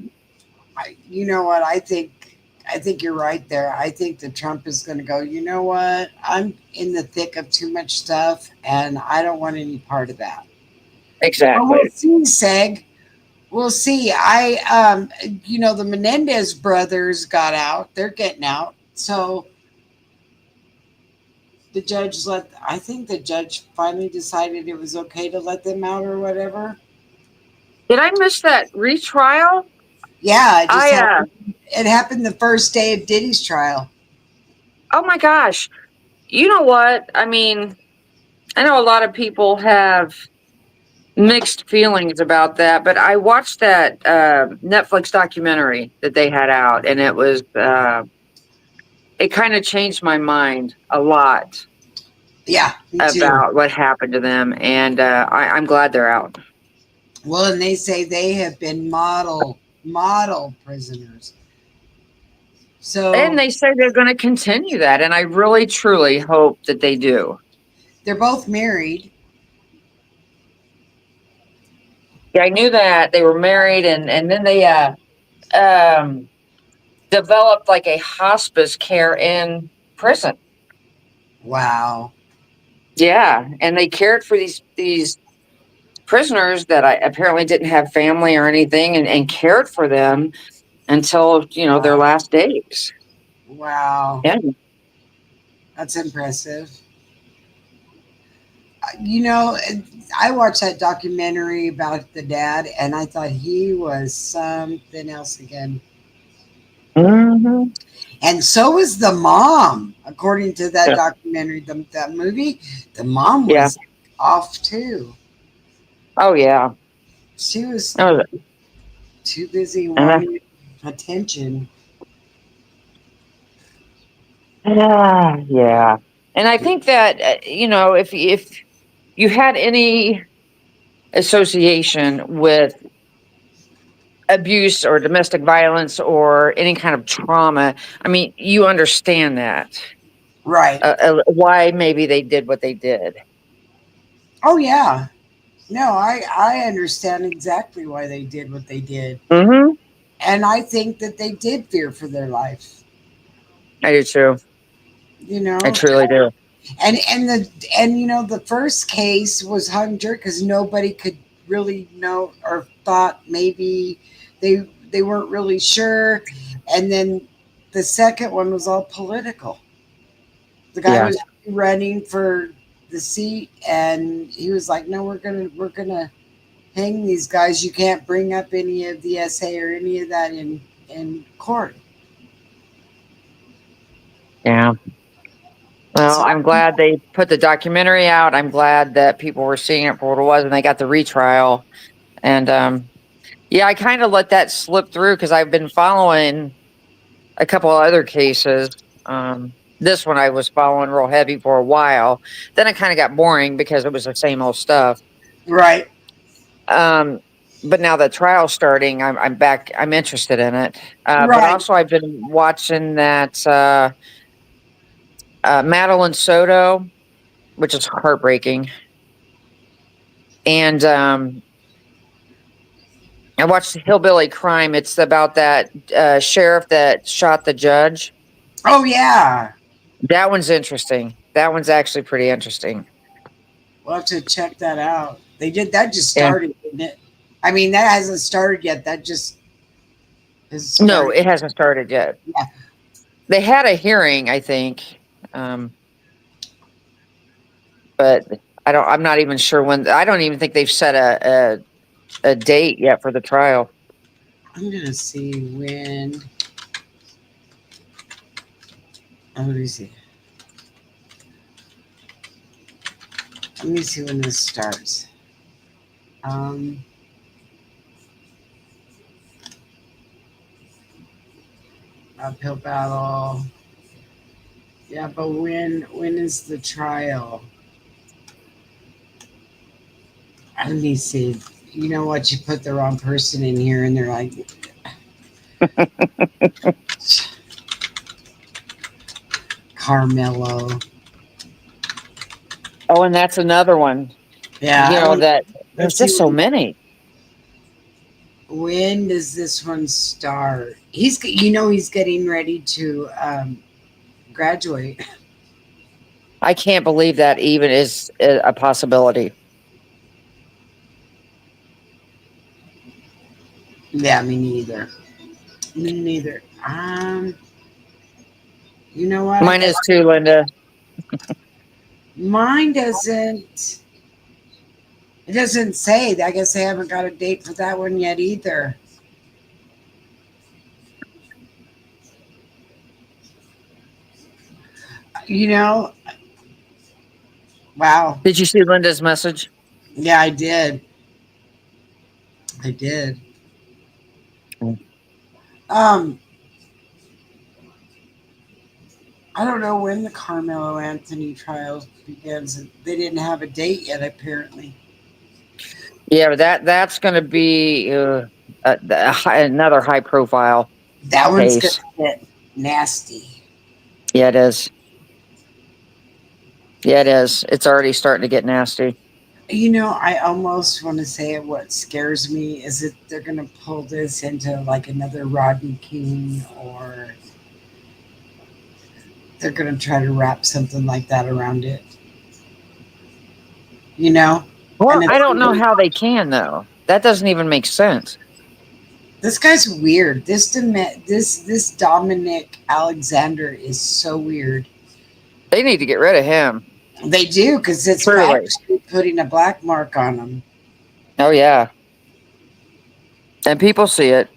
Speaker 2: You know what? I think you're right there. I think that Trump is going to go, you know what? I'm in the thick of too much stuff, and I don't want any part of that. But
Speaker 4: Exactly.
Speaker 2: we'll see, Seg. We'll see. The Menendez brothers got out. They're getting out. So I think the judge finally decided it was okay to let them out or whatever.
Speaker 4: Did I miss that retrial?
Speaker 2: Yeah,
Speaker 4: I
Speaker 2: it happened the first day of Diddy's trial.
Speaker 4: Oh my gosh. You know what? I mean, I know a lot of people have mixed feelings about that, but I watched that Netflix documentary that they had out, and it kind of changed my mind a lot
Speaker 2: Yeah, me too.
Speaker 4: about what happened to them, and I'm glad they're out.
Speaker 2: Well, and they say they have been model prisoners.
Speaker 4: And
Speaker 2: So
Speaker 4: they say they're going to continue that, and I really, truly hope that they do.
Speaker 2: they're both married.
Speaker 4: Yeah, I knew that they were married, and then they um, developed like a hospice care in prison.
Speaker 2: Wow.
Speaker 4: Yeah, and they cared for these prisoners that I apparently didn't have family or anything, and cared for them until their last days.
Speaker 2: Wow.
Speaker 4: Yeah.
Speaker 2: That's impressive. You know, I watched that documentary about the dad, and I thought he was something else again.
Speaker 4: Hmm.
Speaker 2: And so was the mom, according to that
Speaker 4: Yeah.
Speaker 2: documentary, that movie. The mom
Speaker 4: Yeah.
Speaker 2: was off too.
Speaker 4: Oh yeah.
Speaker 2: She was
Speaker 4: Oh,
Speaker 2: too busy
Speaker 4: and
Speaker 2: wanting attention.
Speaker 4: yeah. And I think that if you had any association with abuse or domestic violence or any kind of trauma, I mean, you understand that
Speaker 2: Right.
Speaker 4: why maybe they did what they did.
Speaker 2: Oh yeah. No, I understand exactly why they did what they did.
Speaker 4: Hmm.
Speaker 2: And I think that they did fear for their life.
Speaker 4: I do too.
Speaker 2: You
Speaker 4: I
Speaker 2: know,
Speaker 4: truly do.
Speaker 2: And you know, the first case was hung jury because nobody could really know or thought maybe they weren't really sure. And then the second one was all political. The guy
Speaker 4: Yeah.
Speaker 2: was running for the seat, and he was like, "No, we're gonna hang these guys. You can't bring up any of the SA or any of that in court."
Speaker 4: Yeah. Well,
Speaker 2: So
Speaker 4: I'm glad they put the documentary out. I'm glad that people were seeing it for what it was and they got the retrial. And yeah, I kind of let that slip through because I've been following a couple of other cases. This one I was following real heavy for a while. Then it kind of got boring because it was the same old stuff.
Speaker 2: right,
Speaker 4: Um, but now the trial's starting, I'm back. I'm interested in it. But
Speaker 2: right.
Speaker 4: also I've been watching that Madeline Soto, which is heartbreaking. And I watched Hillbilly Crime. It's about that sheriff that shot the judge.
Speaker 2: Oh yeah,
Speaker 4: That one's interesting. That one's actually pretty interesting.
Speaker 2: we'll have to check that out. They did that just
Speaker 4: Yeah.
Speaker 2: started, didn't it? I mean, that hasn't started yet. That just is
Speaker 4: No,
Speaker 2: starting.
Speaker 4: it hasn't started yet.
Speaker 2: Yeah.
Speaker 4: They had a hearing, I think, but I'm not even sure when. I don't even think they've set a date yet for the trial.
Speaker 2: I'm gonna see when. Let me see. Let me see when this starts. Um, Uphill battle. Yeah, but when is the trial? Let me see. You know what? You put the wrong person in here, and they're like, Carmelo.
Speaker 4: Oh, and that's another one.
Speaker 2: Yeah, I don't.
Speaker 4: That there's
Speaker 2: Let's see
Speaker 4: just so many.
Speaker 2: when does this one start. He's getting ready to graduate.
Speaker 4: I can't believe that even is a possibility.
Speaker 2: Yeah, me neither. Me neither. You know what? I
Speaker 4: Mine
Speaker 2: guess
Speaker 4: is too, Linda.
Speaker 2: mine doesn't. It doesn't say. I guess they haven't got a date for that one yet either. You know, wow.
Speaker 4: Did you see Linda's message?
Speaker 2: Yeah, I did. I did.
Speaker 4: Mm.
Speaker 2: Um, I don't know when the Carmelo Anthony trial begins. They didn't have a date yet, apparently.
Speaker 4: Yeah, but that's going to be another high profile
Speaker 2: That one's gonna
Speaker 4: case.
Speaker 2: get nasty.
Speaker 4: Yeah, it is. Yeah, it is. It's already starting to get nasty.
Speaker 2: You know, I almost want to say it. What scares me is that they're gonna pull this into like another Rodney King, or they're gonna try to wrap something like that around it. You know,
Speaker 4: Well,
Speaker 2: and
Speaker 4: I don't know
Speaker 2: it's
Speaker 4: how they can though. That doesn't even make sense.
Speaker 2: this guy's weird. This Dominic Alexander is so weird.
Speaker 4: They need to get rid of him.
Speaker 2: They do because it's
Speaker 4: Truly.
Speaker 2: actually putting a black mark on him.
Speaker 4: Oh yeah, and people see it.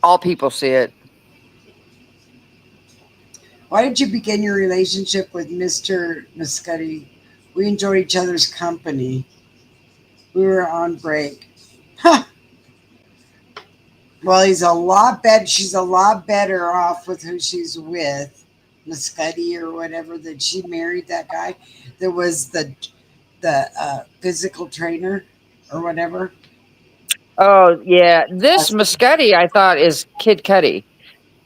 Speaker 4: All people see it.
Speaker 2: Why did you begin your relationship with Mr. Muscati? We enjoyed each other's company. We were on break. Huh. Well, he's a lot better. She's a lot better off with who she's with, Muscati or whatever. That she married that guy. There was the physical trainer or whatever.
Speaker 4: Oh yeah, this Muscati I thought is Kid Cudi.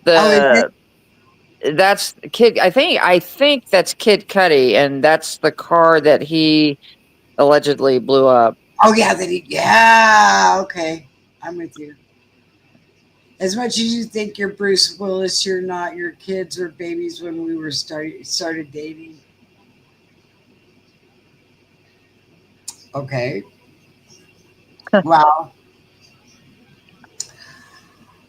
Speaker 2: Oh, is it?
Speaker 4: The That's Kid. I think that's Kid Cudi, and that's the car that he allegedly blew up.
Speaker 2: Oh yeah, that he. Yeah, okay, I'm with you. As much as you think you're Bruce Willis, you're not. Your kids were babies when we were started dating. Okay. Well,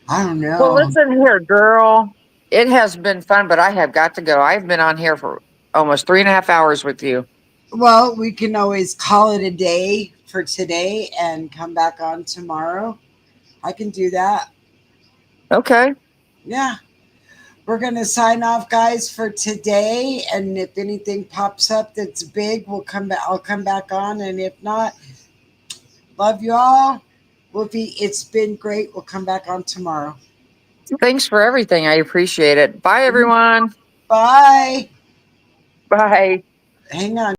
Speaker 2: I don't
Speaker 4: Well,
Speaker 2: know.
Speaker 4: listen here, girl. It has been fun, but I have got to go. I've been on here for almost 3.5 hours with you.
Speaker 2: Well, we can always call it a day for today and come back on tomorrow. I can do that.
Speaker 4: Okay.
Speaker 2: Yeah. We're going to sign off, guys, for today. And if anything pops up that's big, we'll come back. I'll come back on. And if not, love you all. It's been great. We'll come back on tomorrow.
Speaker 4: Thanks for everything. I appreciate it. Bye, everyone.
Speaker 2: Bye.
Speaker 4: Bye.
Speaker 2: Hang on.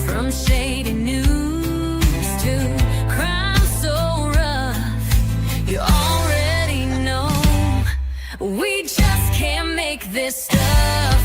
Speaker 1: From shady news to crime so rough, you already know we just can't make this stuff.